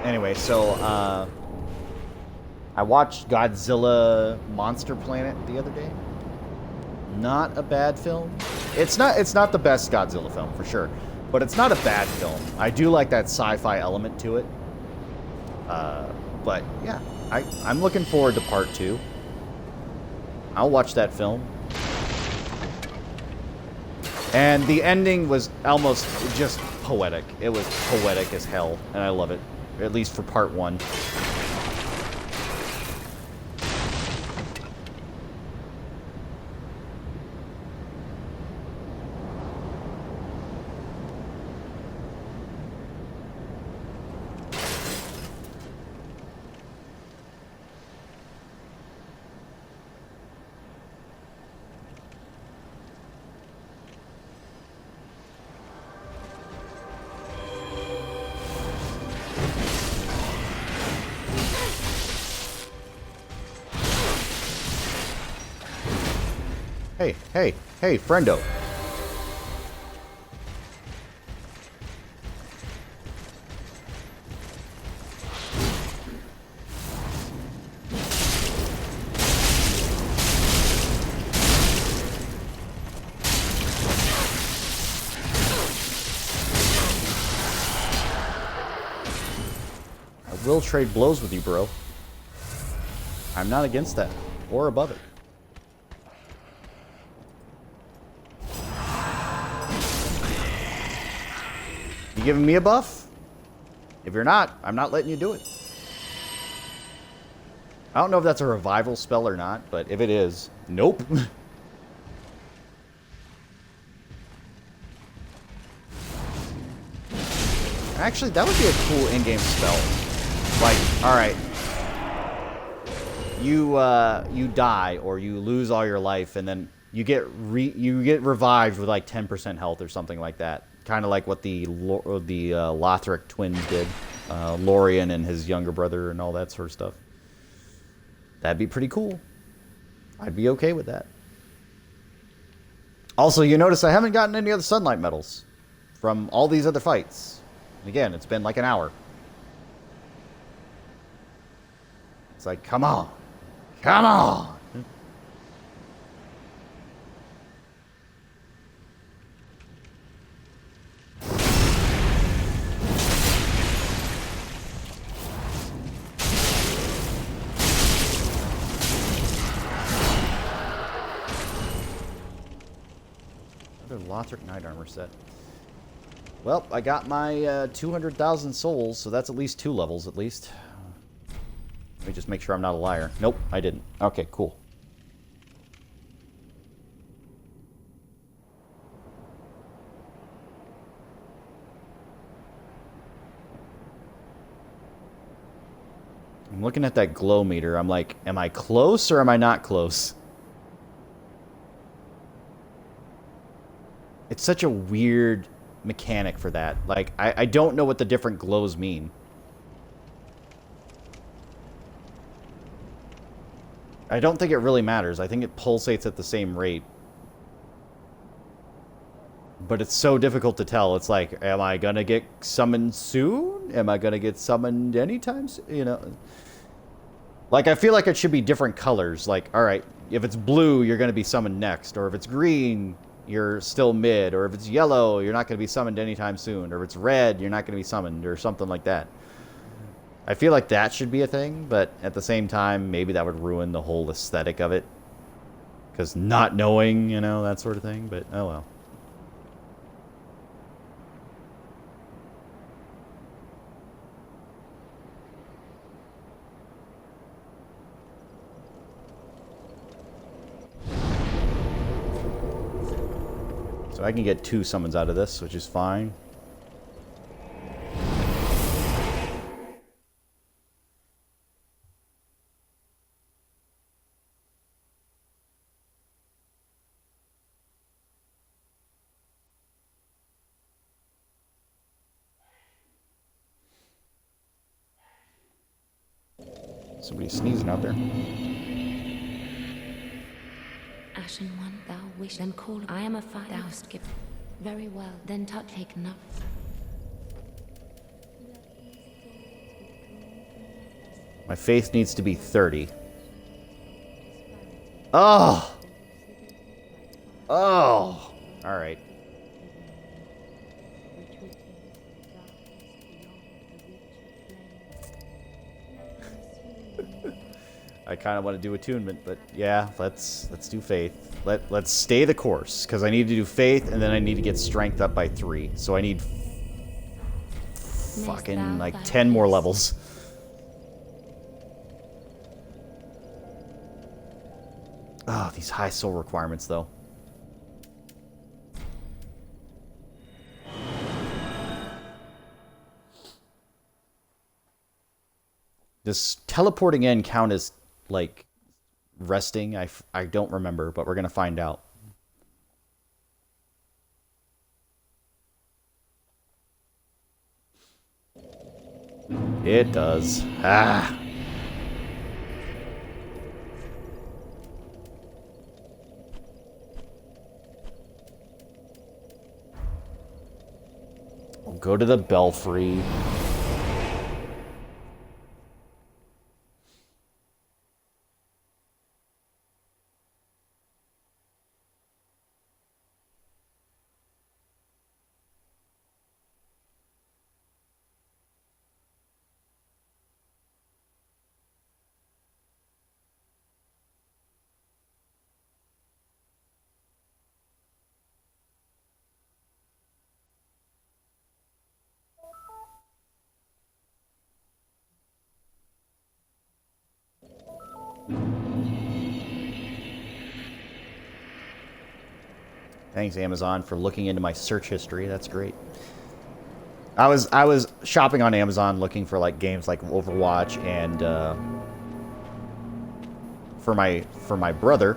Anyway, so, I watched Godzilla Monster Planet the other day. Not a bad film. It's not the best Godzilla film, for sure. But it's not a bad film. I do like that sci-fi element to it. But, yeah. I'm looking forward to part 2. I'll watch that film. And the ending was almost just poetic. It was poetic as hell, and I love it. At least for part 1. Hey, friendo. I will trade blows with you, bro. I'm not against that, or above it. You giving me a buff? If you're not, I'm not letting you do it. I don't know if that's a revival spell or not, but if it is, nope. Actually, that would be a cool in-game spell. Like, alright. You die, or you lose all your life, and then you get revived with like 10% health or something like that. Kind of like what the Lothric twins did. Lorien and his younger brother and all that sort of stuff. That'd be pretty cool. I'd be okay with that. Also, you notice I haven't gotten any other sunlight medals from all these other fights. And again, it's been like an hour. It's like, come on. Come on! Another Lothric Knight Armor set. Well, I got my 200,000 souls, so that's at least 2 levels at least. Let me just make sure I'm not a liar. Nope, I didn't. Okay, cool. I'm looking at that glow meter. I'm like, am I close or am I not close? It's such a weird mechanic for that. Like, I don't know what the different glows mean. I don't think it really matters. I think it pulsates at the same rate. But it's so difficult to tell. It's like, am I gonna get summoned soon? Am I gonna get summoned anytime soon? You know? Like, I feel like it should be different colors. Like, alright, if it's blue, you're gonna be summoned next. Or if it's green, you're still mid. Or if it's yellow, you're not gonna be summoned anytime soon. Or if it's red, you're not gonna be summoned. Or something like that. I feel like that should be a thing, but at the same time, maybe that would ruin the whole aesthetic of it. Because not knowing, you know, that sort of thing. But, oh well. So I can get 2 summons out of this, which is fine. Somebody's sneezing out there. Ashen one, thou wish, then call. I am a fire. Thou'st give. Very well, then touch, take no. My faith needs to be 30. Oh! Oh! Alright. I kind of want to do attunement, but yeah, let's do faith. Let's stay the course, because I need to do faith, and then I need to get strength up by 3. So I need fucking like 10 more levels. Oh, these high soul requirements, though. Does teleporting in count as, like, resting? I don't remember, but we're going to find out. It does. Ah. We'll go to the belfry. Thanks, Amazon, for looking into my search history. That's great. I was shopping on Amazon looking for like games like Overwatch and for my brother,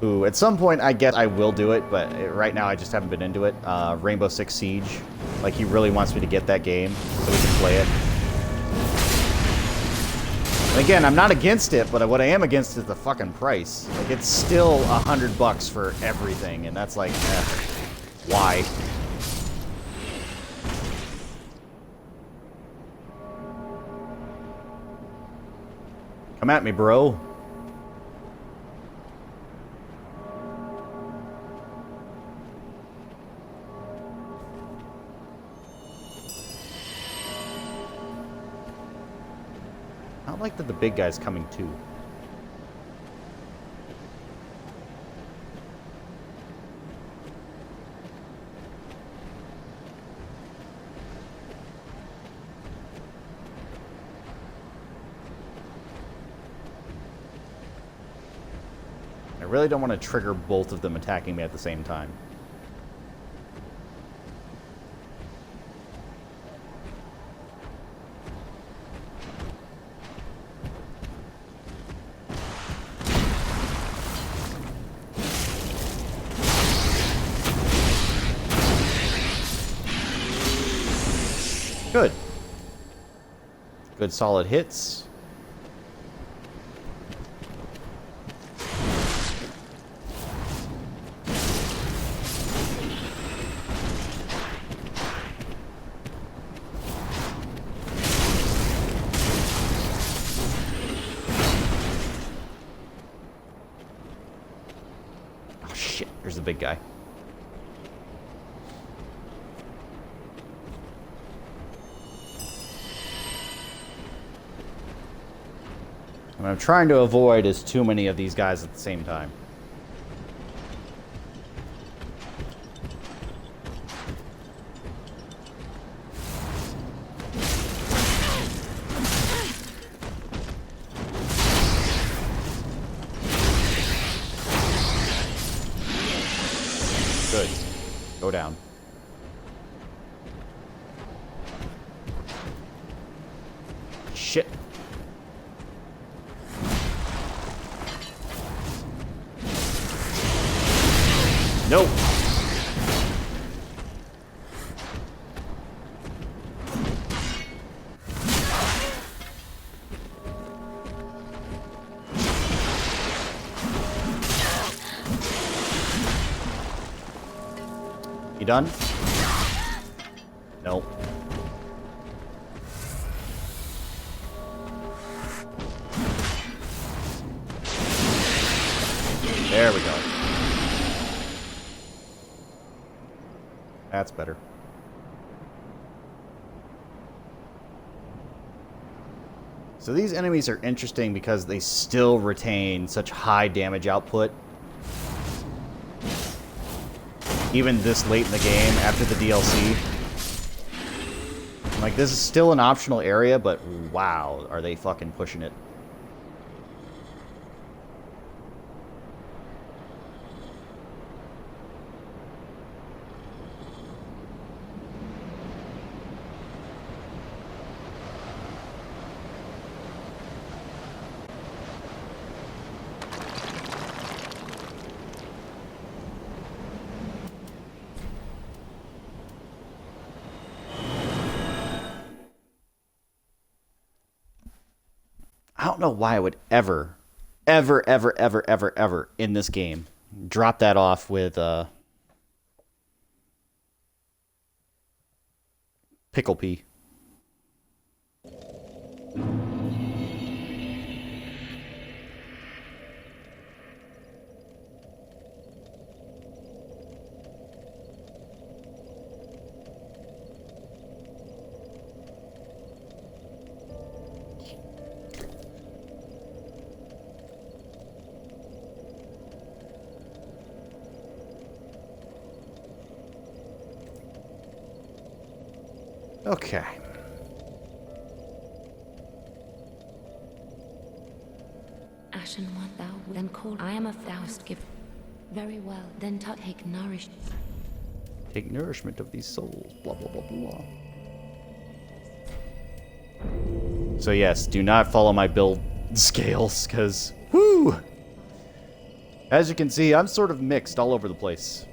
who at some point I guess I will do it, but right now I just haven't been into it. Rainbow Six Siege, like he really wants me to get that game so we can play it. And again, I'm not against it, but what I am against is the fucking price. Like, it's still $100 for everything, and that's like, why? Come at me, bro. I like that the big guy's coming too. I really don't want to trigger both of them attacking me at the same time. Good. Good solid hits. Oh shit, there's the big guy. What I'm trying to avoid is too many of these guys at the same time. Good. Go down. Shit. Nope. done? Nope. There we go. That's better. So these enemies are interesting because they still retain such high damage output. Even this late in the game, after the DLC. Like, this is still an optional area, but wow, are they fucking pushing it. I don't know why I would ever in this game drop that off with Pickle Pea. Okay. Ashen one, thou then call. I am a thou'st give. Very well, then take nourish. Take nourishment of these souls. Blah blah blah blah. So yes, do not follow my build scales, because whoo! As you can see, I'm sort of mixed all over the place.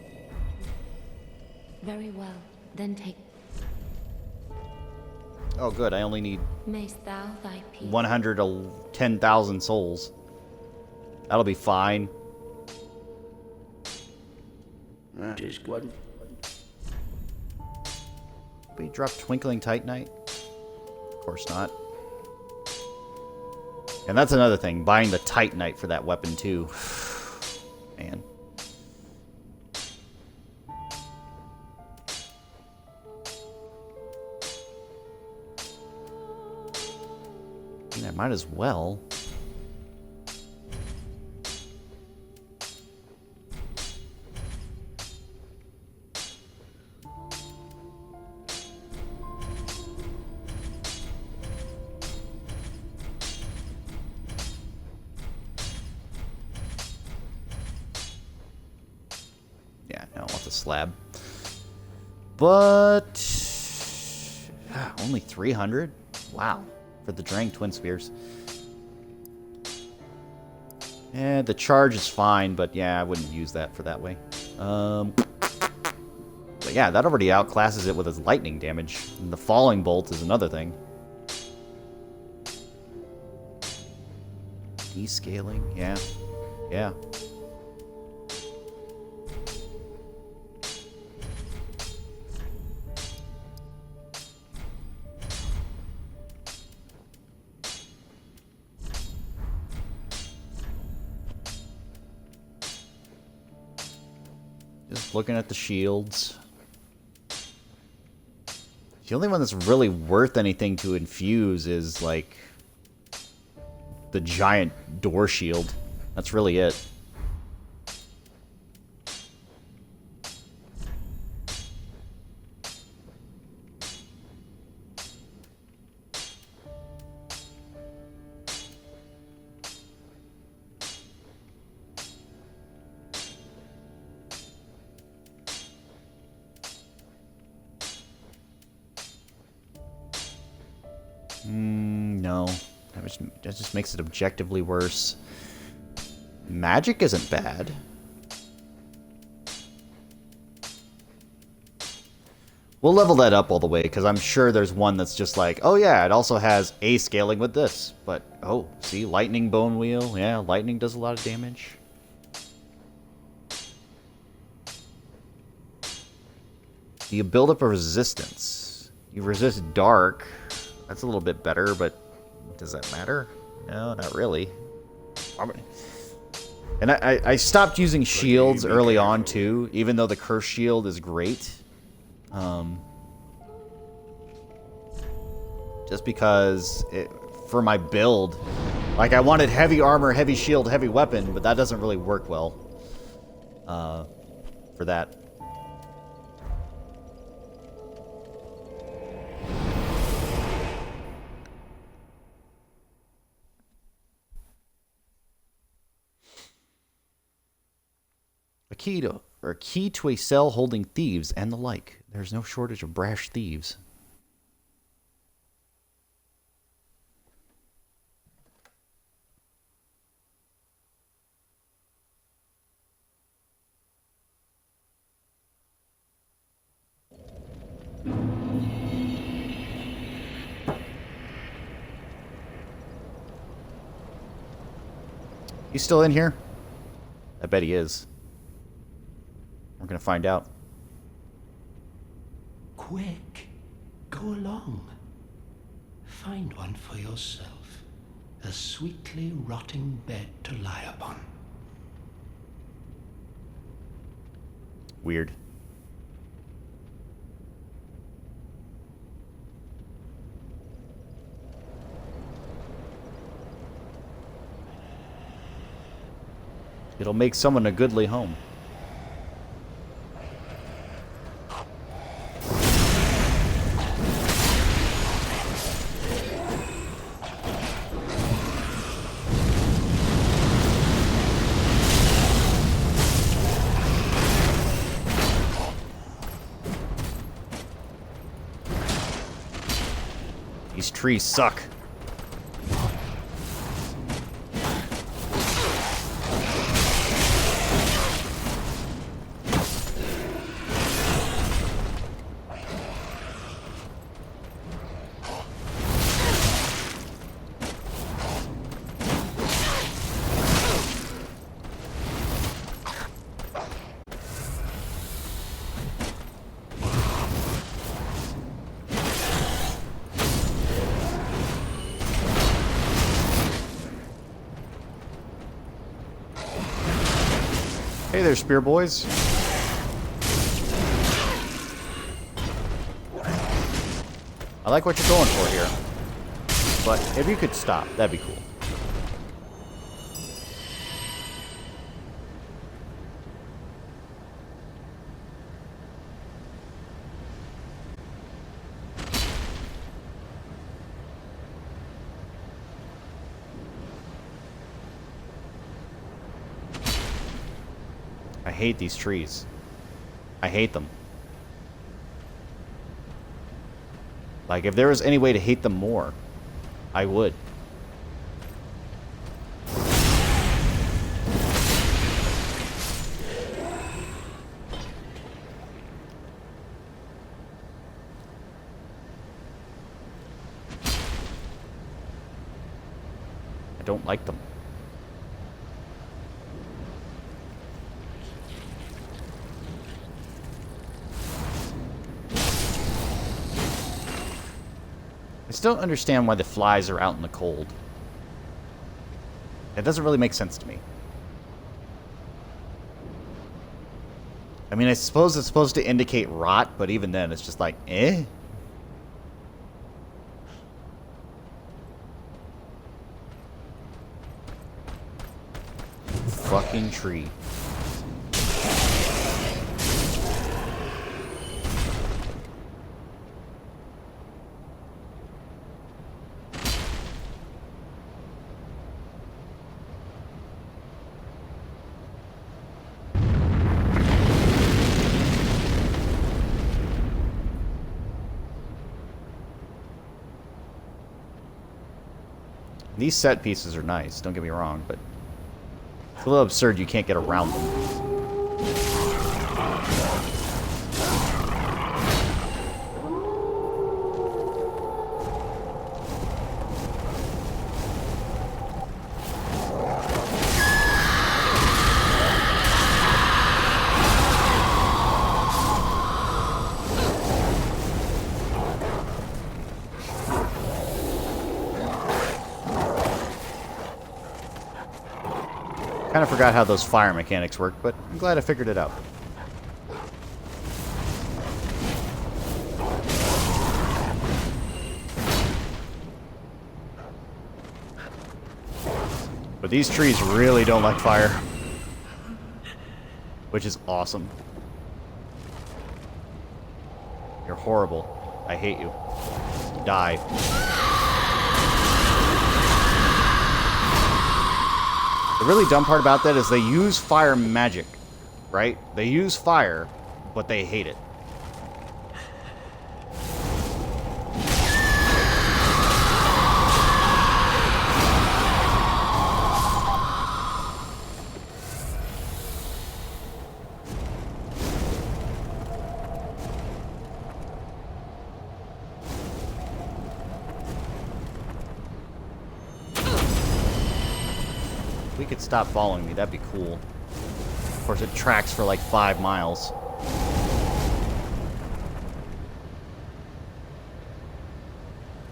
Very well, then take. Oh good, I only need Mayst thou thy peace. 110,000 souls. That'll be fine. Just good. We drop Twinkling Titanite? Of course not. And that's another thing, buying the Titanite for that weapon too. Man. I mean, I might as well. Yeah, no, I want the slab. But only 300? Wow. For the Drang Twin Spears. Yeah, the charge is fine, but yeah, I wouldn't use that for that way. But yeah, that already outclasses it with its lightning damage. And the falling bolt is another thing. Descaling, yeah. Yeah. Just looking at the shields. The only one that's really worth anything to infuse is, like, the giant door shield. That's really it. No. That just makes it objectively worse. Magic isn't bad. We'll level that up all the way, because I'm sure there's one that's just like, oh yeah, it also has A scaling with this. But, oh, see, Lightning Bone Wheel. Yeah, lightning does a lot of damage. You build up a resistance. You resist dark. That's a little bit better, but does that matter? No, not really. And I stopped using shields early on, too, even though the curse shield is great. Just because, for my build, like, I wanted heavy armor, heavy shield, heavy weapon, but that doesn't really work well for that. A key to a cell holding thieves and the like. There's no shortage of brash thieves. He's still in here? I bet he is. We're gonna find out. Quick, go along. Find one for yourself. A sweetly rotting bed to lie upon. Weird. It'll make someone a goodly home. These trees suck. Hey there, spear boys. I like what you're going for here. But if you could stop, that'd be cool. I hate these trees. I hate them. Like, if there was any way to hate them more, I would. I don't like them. I still don't understand why the flies are out in the cold. It doesn't really make sense to me. I mean, I suppose it's supposed to indicate rot, but even then, it's just like, eh? Fucking tree. These set pieces are nice, don't get me wrong, but it's a little absurd you can't get around them. Kind of forgot how those fire mechanics work, but I'm glad I figured it out. But these trees really don't like fire. Which is awesome. You're horrible. I hate you. Die. The really dumb part about that is they use fire magic, right? They use fire, but they hate it. If we could stop following me, that'd be cool. Of course, it tracks for like 5 miles.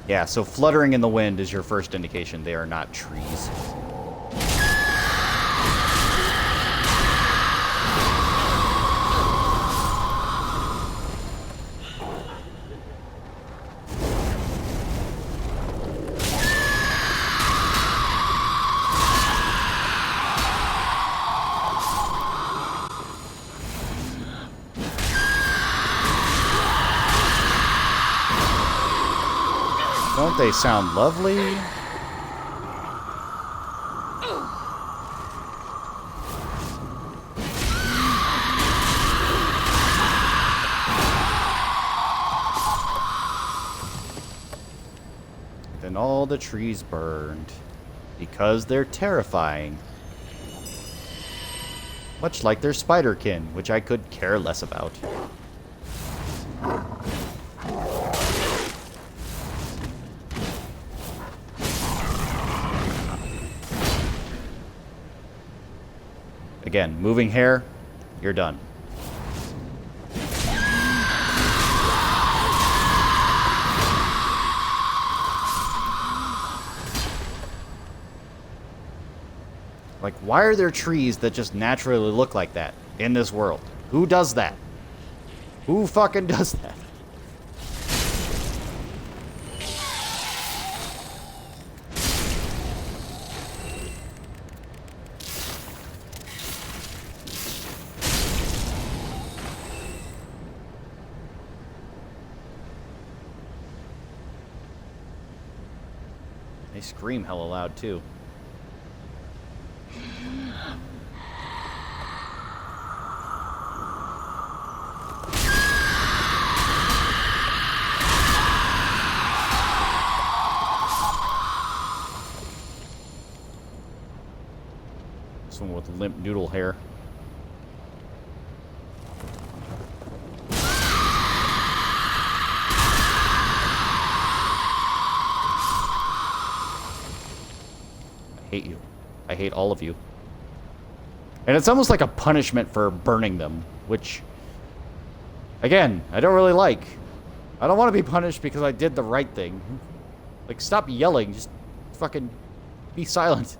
Yeah, so fluttering in the wind is your first indication they are not trees. Don't they sound lovely? Then all the trees burned because they're terrifying. Much like their spiderkin, which I could care less about. Again, moving hair, you're done. Like, why are there trees that just naturally look like that in this world? Who does that? Who fucking does that? They scream hella loud, too. This one with limp noodle hair. I hate you. I hate all of you. And it's almost like a punishment for burning them, which, again, I don't really like. I don't want to be punished because I did the right thing. Like, stop yelling. Just fucking be silent.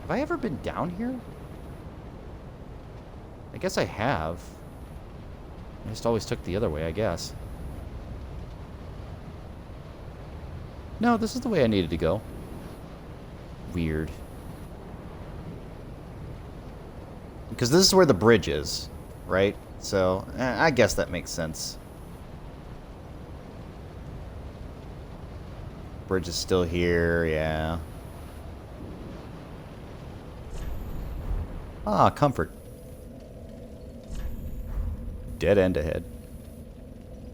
Have I ever been down here? I guess I have. I just always took the other way, I guess. No, this is the way I needed to go. Weird. Because this is where the bridge is, right? So, I guess that makes sense. Bridge is still here, yeah. Ah, comfort. Dead end ahead.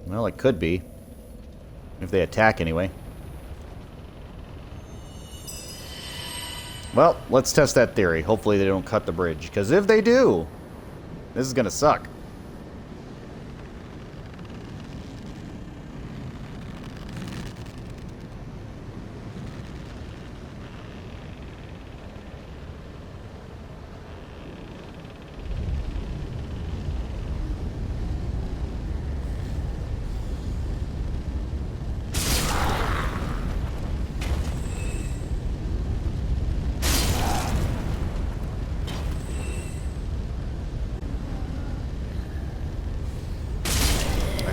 Well, it could be. If they attack anyway. Well, let's test that theory. Hopefully they don't cut the bridge. Because if they do, this is going to suck.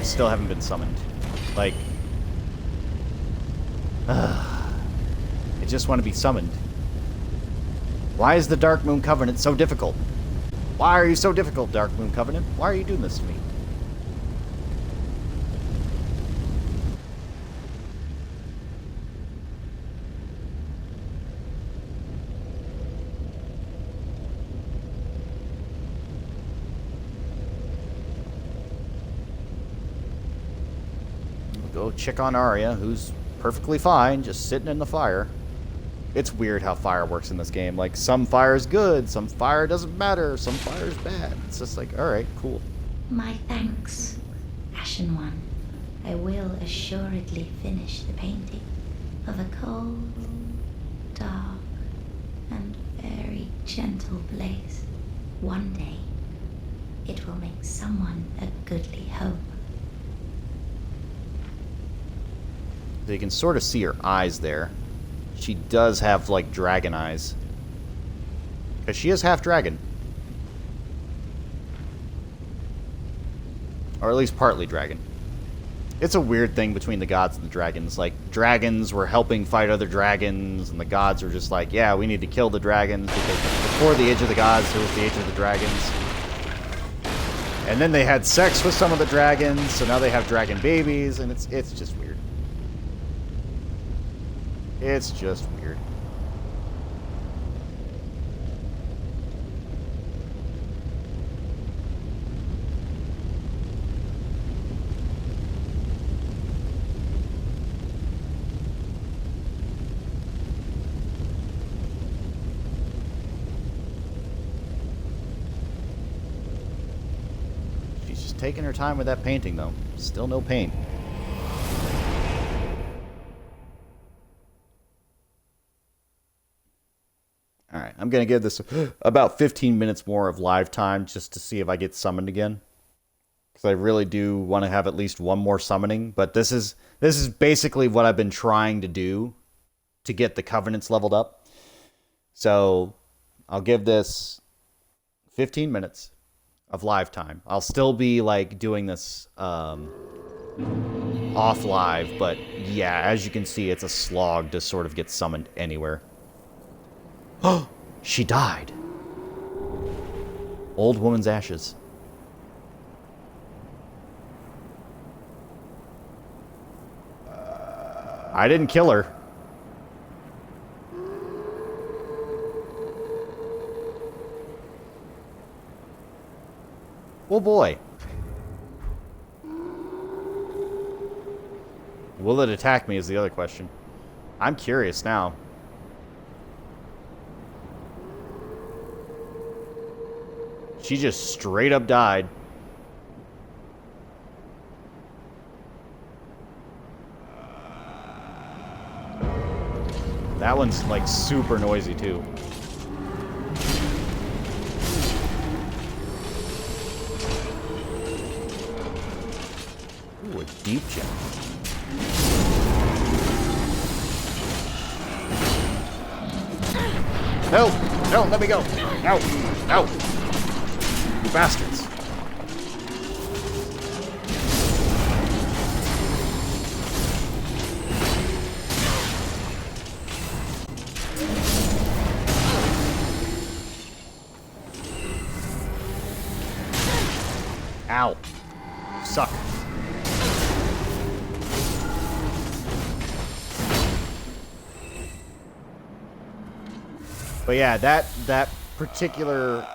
still haven't been summoned. Like, I just want to be summoned. Why is the Dark Moon Covenant so difficult? Why are you so difficult, Dark Moon Covenant? Why are you doing this to me? Go check on Arya, who's perfectly fine, just sitting in the fire. It's weird how fire works in this game. Like, some fire is good, some fire doesn't matter, some fire is bad. It's just like, alright, cool. My thanks, Ashen One. I will assuredly finish the painting of a cold, dark, and very gentle place. One day, it will make someone a goodly home. So you can sort of see her eyes there. She does have, like, dragon eyes. Because she is half dragon. Or at least partly dragon. It's a weird thing between the gods and the dragons. Like, dragons were helping fight other dragons, and the gods were just like, yeah, we need to kill the dragons, because before the age of the gods, there was the age of the dragons. And then they had sex with some of the dragons, so now they have dragon babies, and it's just weird. It's just weird. She's just taking her time with that painting, though. Still no paint. Alright, I'm going to give this about 15 minutes more of live time just to see if I get summoned again. Because I really do want to have at least one more summoning. But this is basically what I've been trying to do to get the Covenants leveled up. So, I'll give this 15 minutes of live time. I'll still be, like, doing this off live. But, yeah, as you can see, it's a slog to sort of get summoned anywhere. Oh, she died. Old woman's ashes. I didn't kill her. Oh boy. Will it attack me is the other question. I'm curious now. She just straight up died. That one's like super noisy too. Ooh, a deep gem. No! No, let me go! No! No! You bastards. Ow. Suck. But yeah, that particular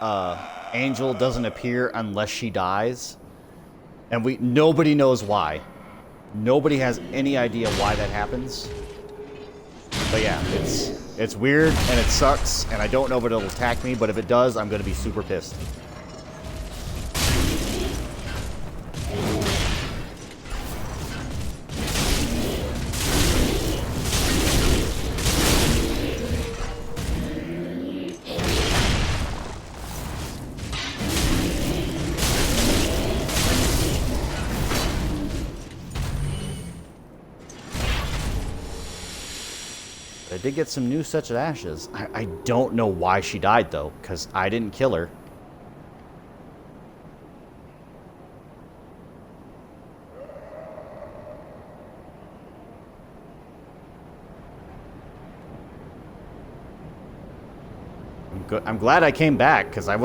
angel doesn't appear unless she dies. And nobody knows why. Nobody has any idea why that happens. But yeah, it's weird and it sucks, and I don't know if it'll attack me, but if it does, I'm gonna be super pissed. I did get some new sets of ashes. I don't know why she died, though, because I didn't kill her. I'm glad I came back, because I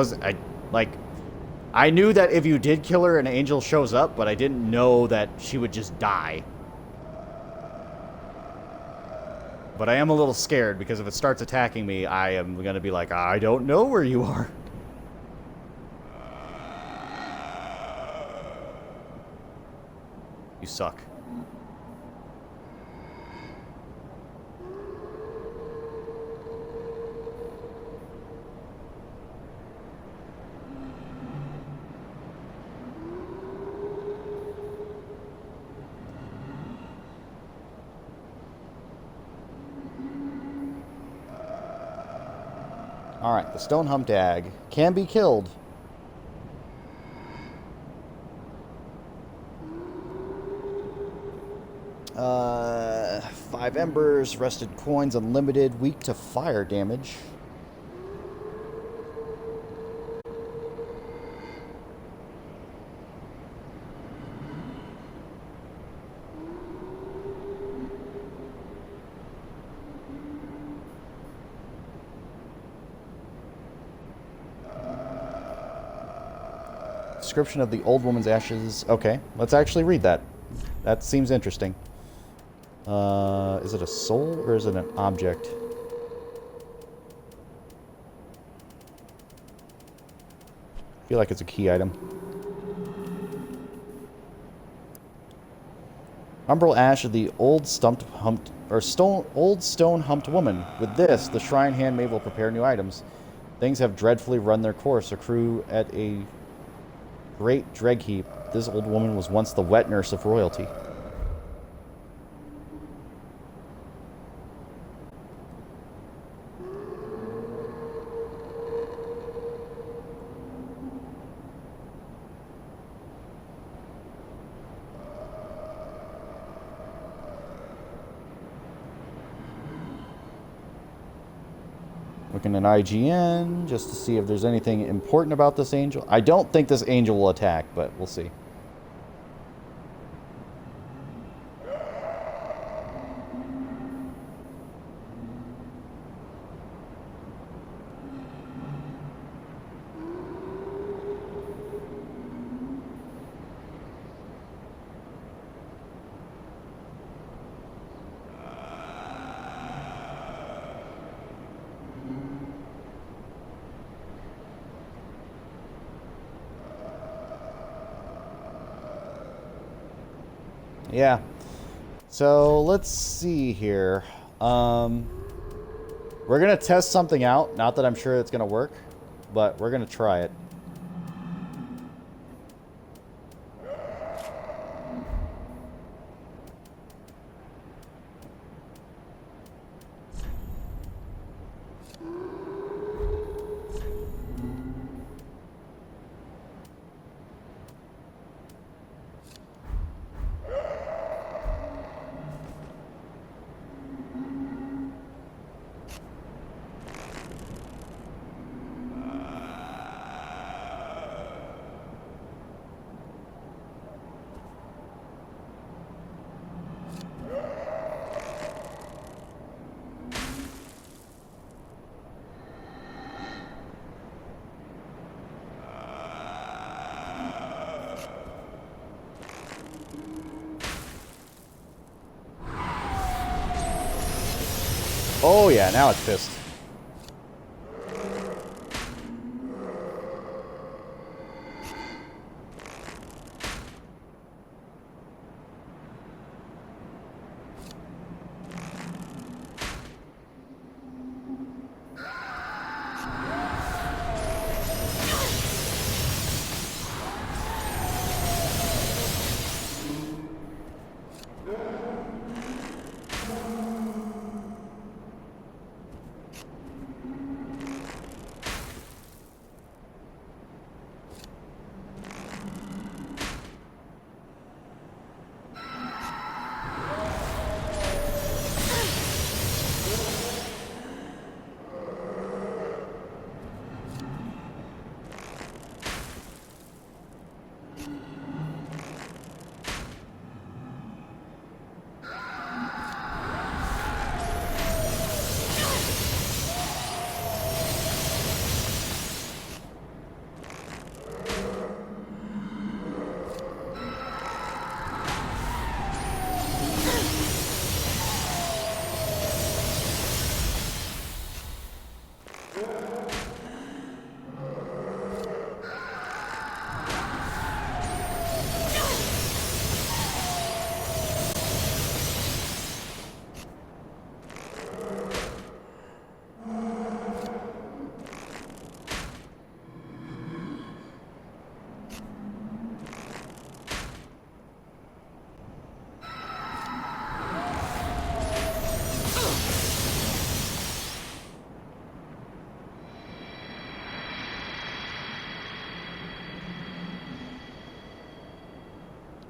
knew that if you did kill her, an angel shows up, but I didn't know that she would just die. But I am a little scared, because if it starts attacking me, I am going to be like, I don't know where you are. You suck. Alright, the stone humped hag can be killed. Five embers, rested coins unlimited, weak to fire damage. Description of the old woman's ashes. Okay, let's actually read that. That seems interesting. Is it a soul or is it an object? I feel like it's a key item. Umbral ash of the old stone humped woman. With this, the shrine handmaid will prepare new items. Things have dreadfully run their course. Accrue at a great dreg heap. This old woman was once the wet nurse of royalty. Looking at IGN just to see if there's anything important about this angel. I don't think this angel will attack, but we'll see. Yeah. So let's see here. We're gonna test something out. Not that I'm sure it's gonna work, but we're gonna try it. Oh yeah, now it's pissed.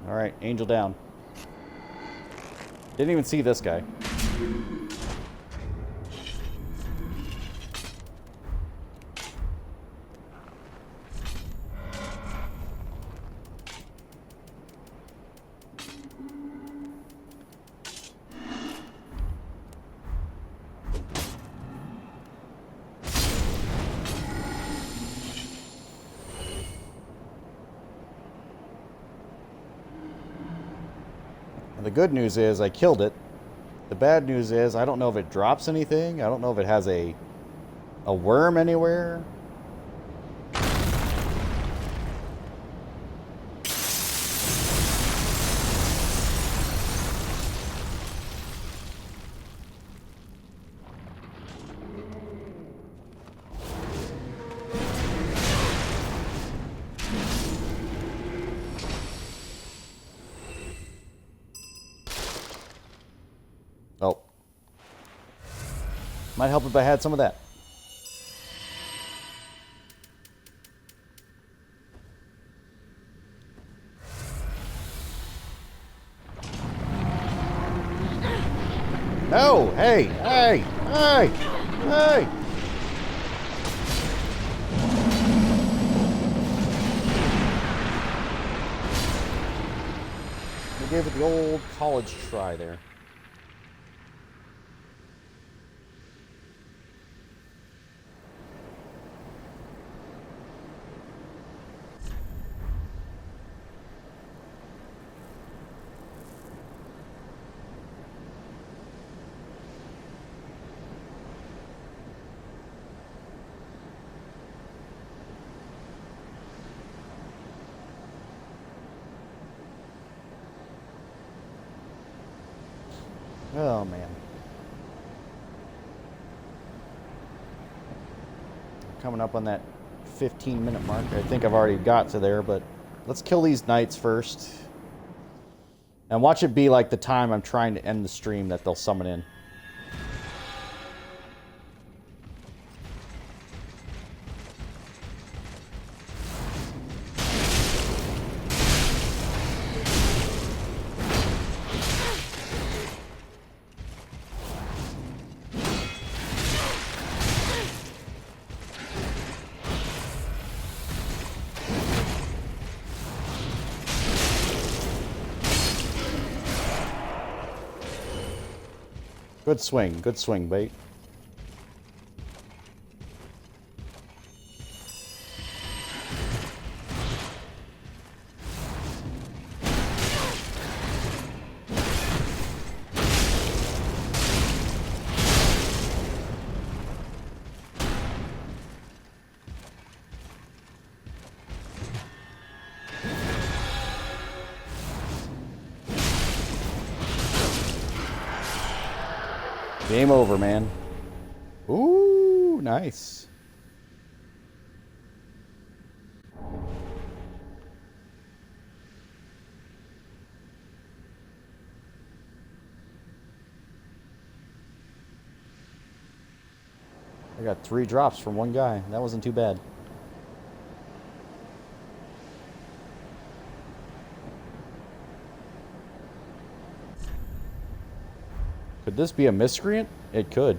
Alright, angel down. Didn't even see this guy. And the good news is I killed it. The bad news is I don't know if it drops anything. I don't know if it has a worm anywhere. Oh. Might help if I had some of that. No! Hey! Hey! Hey! Hey! We gave it the old college try there. Oh, man. Coming up on that 15-minute mark. I think I've already got to there, but let's kill these knights first. And watch it be like the time I'm trying to end the stream that they'll summon in. Good swing, bait. Game over, man. Ooh, nice. I got 3 drops from one guy. That wasn't too bad. Could this be a miscreant? It could.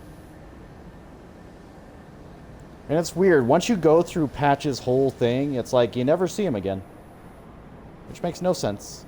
And it's weird. Once you go through Patch's whole thing, it's like you never see him again. Which makes no sense.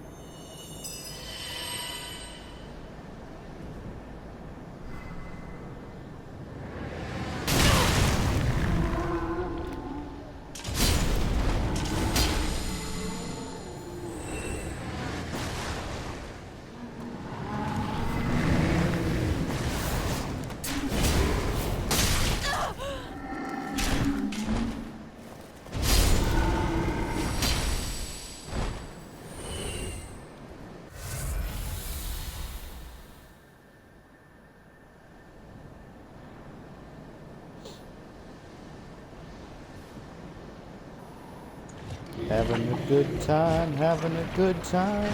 Having a good time, having a good time.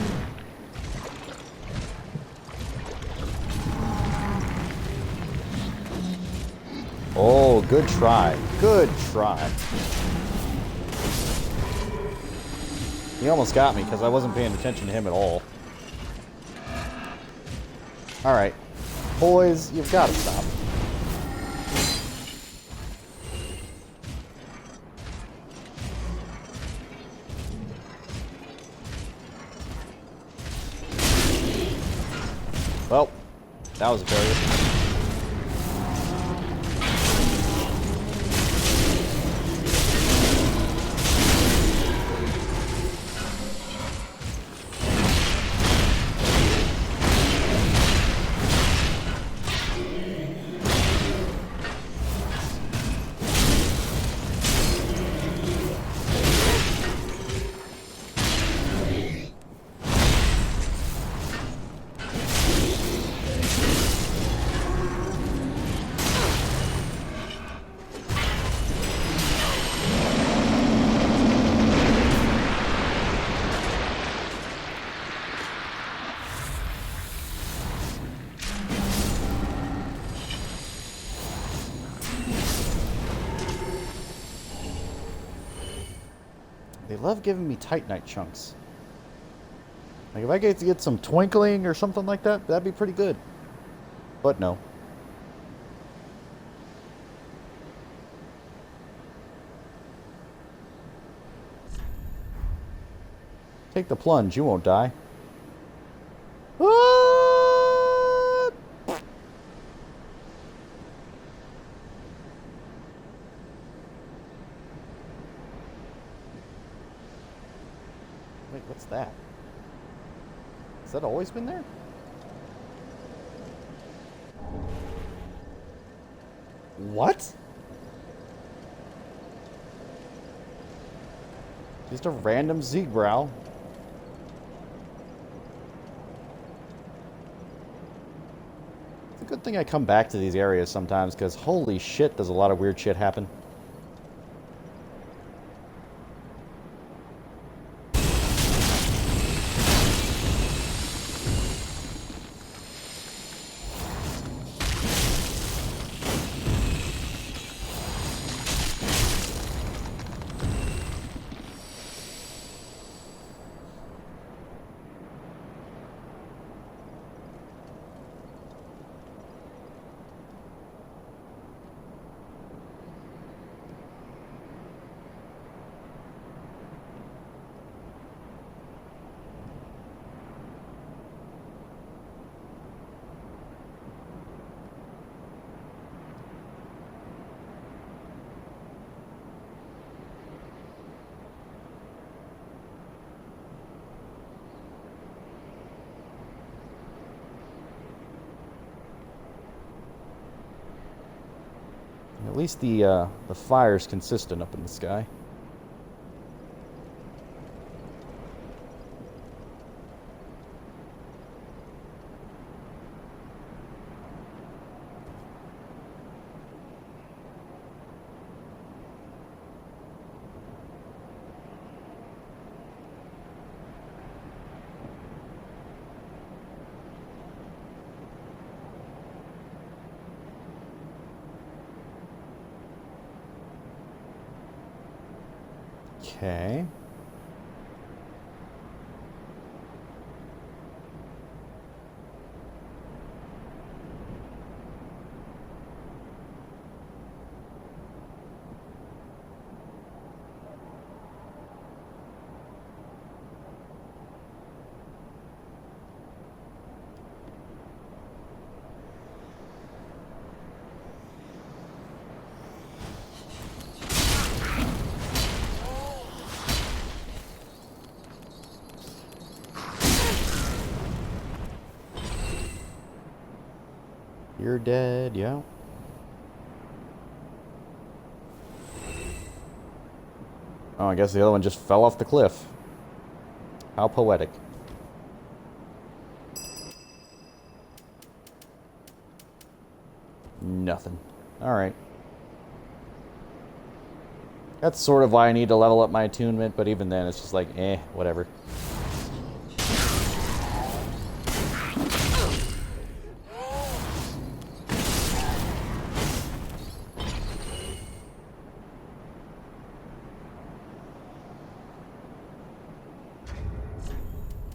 Oh, good try. Good try. He almost got me because I wasn't paying attention to him at all. Alright. Boys, you've got to stop. Well, that was a failure. They love giving me Titanite chunks. Like, if I get to get some twinkling or something like that, that'd be pretty good. But no. Take the plunge, you won't die. What? Wait, what's that? Has that always been there? What? Just a random Zeegbrow. It's a good thing I come back to these areas sometimes, because holy shit, does a lot of weird shit happen. At least the fire's consistent up in the sky. Okay. You're dead, yeah. Oh, I guess the other one just fell off the cliff. How poetic. Nothing. Alright. That's sort of why I need to level up my attunement, but even then it's just like, whatever.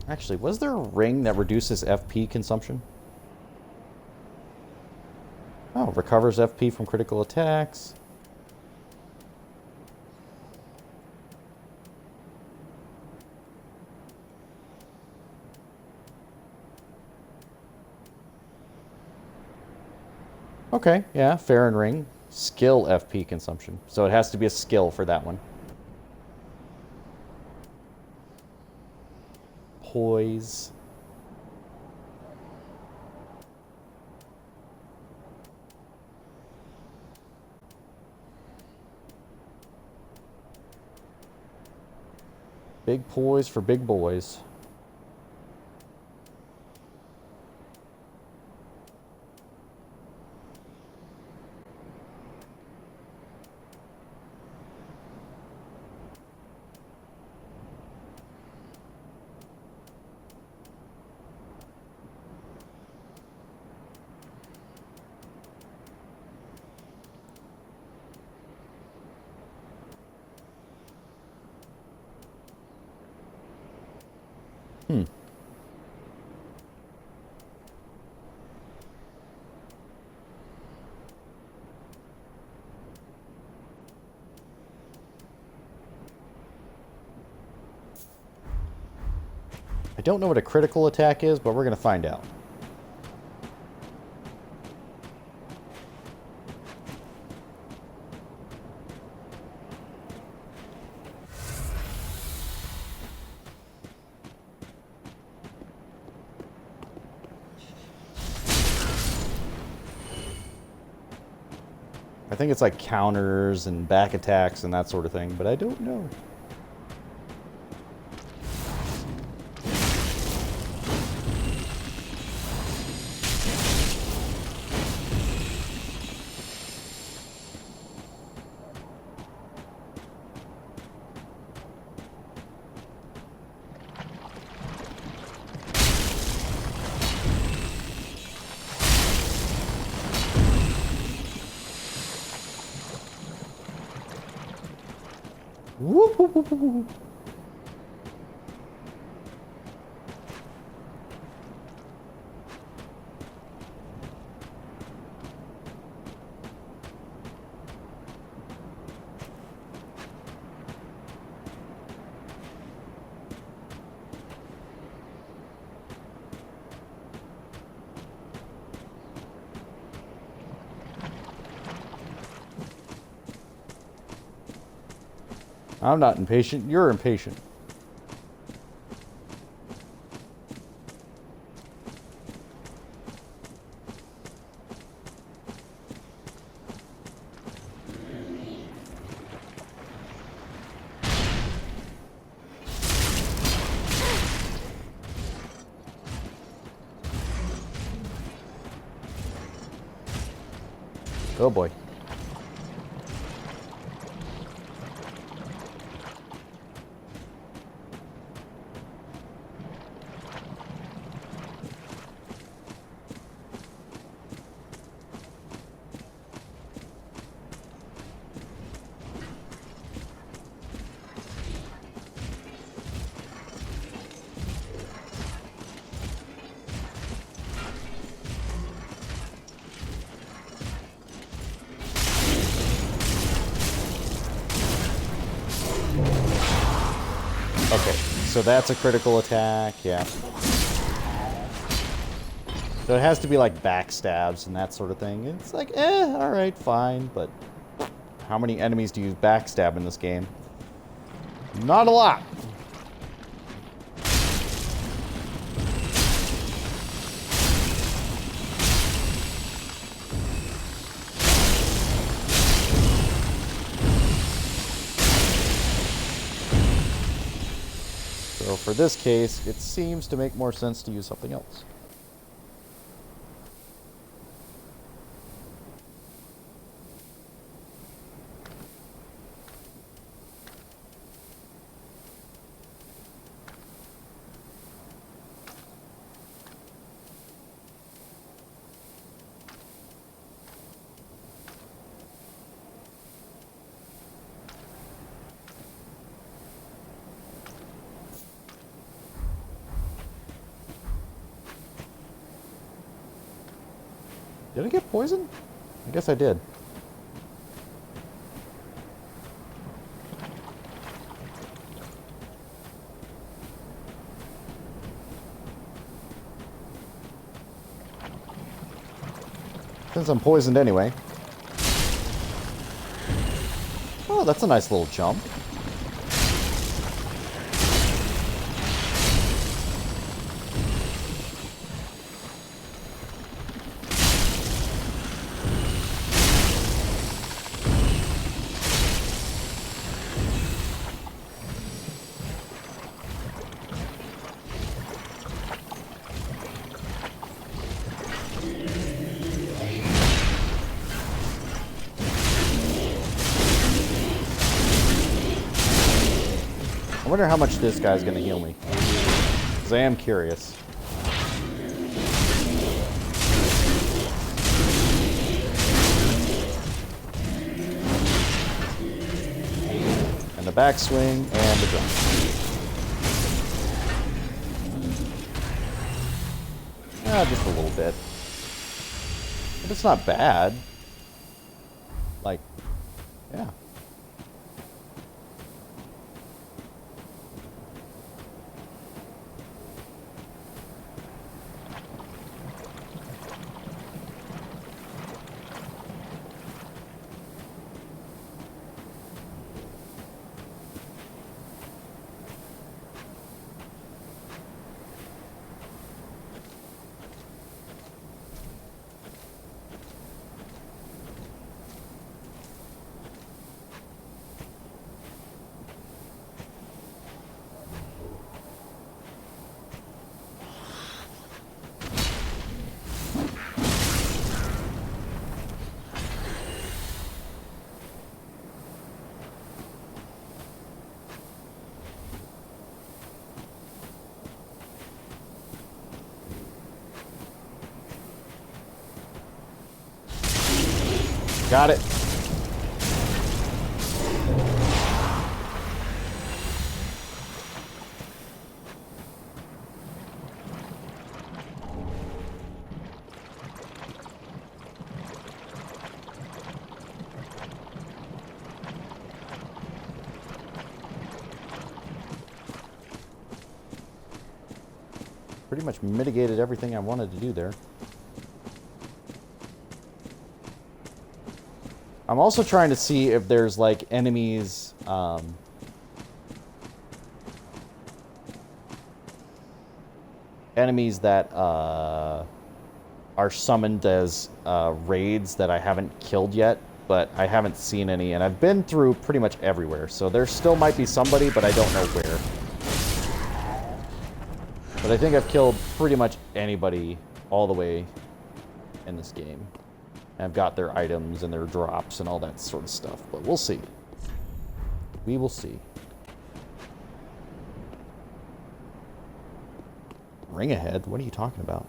Actually, was there a ring that reduces FP consumption? Oh, recovers FP from critical attacks. Okay, yeah, Farron ring. Skill FP consumption. So it has to be a skill for that one. Poise. Big poise for big boys. I don't know what a critical attack is, but we're going to find out. I think it's like counters and back attacks and that sort of thing, but I don't know. Whoop, whoop, whoop, whoop, whoop. I'm not impatient. You're impatient. Oh boy. Okay, so that's a critical attack, yeah. So it has to be like backstabs and that sort of thing. It's like, alright, fine, but how many enemies do you backstab in this game? Not a lot. So for this case, it seems to make more sense to use something else. Did I get poisoned? I guess I did. Since I'm poisoned anyway. Oh, that's a nice little jump. I wonder how much this guy's gonna heal me. Because I am curious. And the backswing and the jump. Ah, just a little bit. But it's not bad. Like, yeah. Got it. Pretty much mitigated everything I wanted to do there. I'm also trying to see if there's like enemies, enemies that are summoned as raids that I haven't killed yet, but I haven't seen any, and I've been through pretty much everywhere, so there still might be somebody, but I don't know where. But I think I've killed pretty much anybody all the way in this game. And I've got their items and their drops and all that sort of stuff, but we'll see. We will see. Ring ahead? What are you talking about?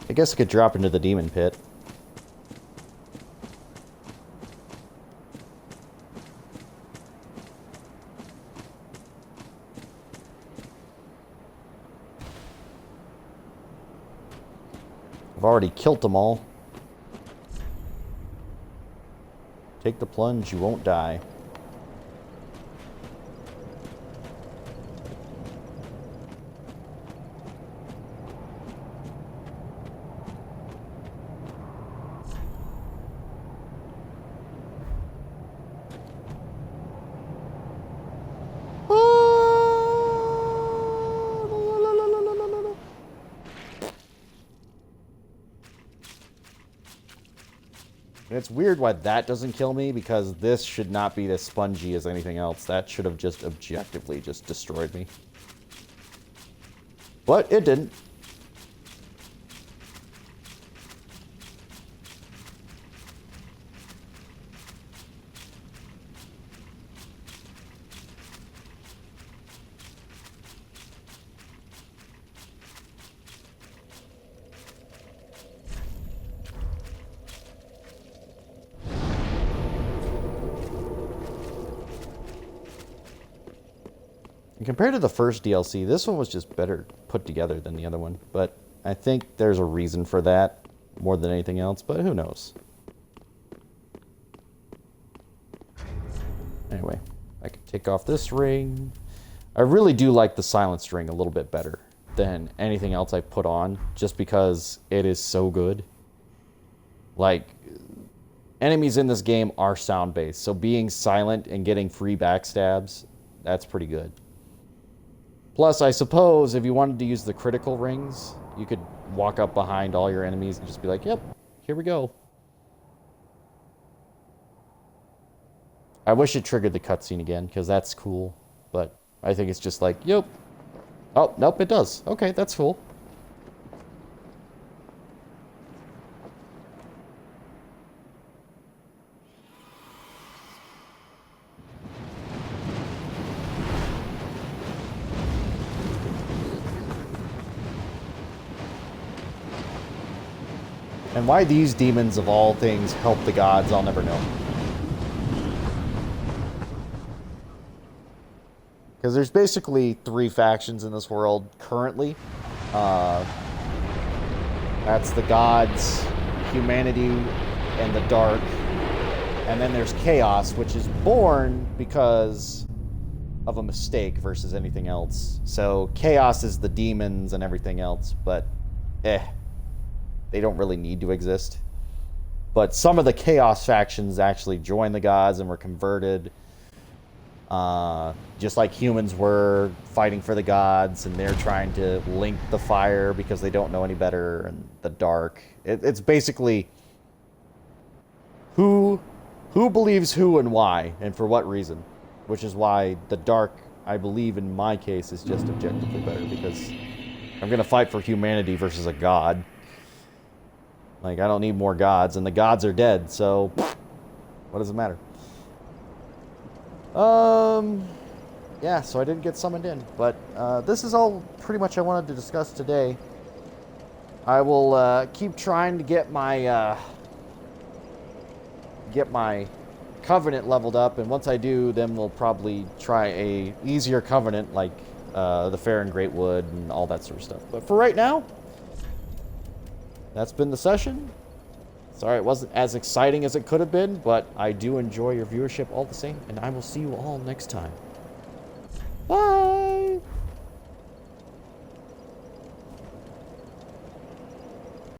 I guess I could drop into the demon pit. I've already killed them all. Take the plunge, you won't die. And it's weird why that doesn't kill me, because this should not be as spongy as anything else. That should have just objectively just destroyed me. But it didn't. Compared to the first DLC, this one was just better put together than the other one. But I think there's a reason for that more than anything else, but who knows. Anyway, I can take off this ring. I really do like the silenced ring a little bit better than anything else I put on, just because it is so good. Like, enemies in this game are sound-based, so being silent and getting free backstabs, that's pretty good. Plus, I suppose if you wanted to use the critical rings, you could walk up behind all your enemies and just be like, yep, here we go. I wish it triggered the cutscene again, because that's cool. But I think it's just like, yep. Oh, nope, it does. Okay, that's cool. And why these demons, of all things, help the gods, I'll never know. Because there's basically 3 factions in this world currently. That's the gods, humanity, and the dark. And then there's chaos, which is born because of a mistake versus anything else. So chaos is the demons and everything else, but they don't really need to exist. But some of the chaos factions actually joined the gods and were converted. Just like humans were fighting for the gods, and they're trying to link the fire because they don't know any better, and the dark. It's basically who believes who and why, and for what reason. Which is why the dark, I believe in my case, is just objectively better, because I'm going to fight for humanity versus a god. Like, I don't need more gods, and the gods are dead, so what does it matter? Yeah, so I didn't get summoned in, but this is all pretty much I wanted to discuss today. I will keep trying to get my covenant leveled up, and once I do, then we'll probably try a easier covenant like the Fair and Great Wood and all that sort of stuff. But for right now, that's been the session. Sorry it wasn't as exciting as it could have been, but I do enjoy your viewership all the same, and I will see you all next time. Bye!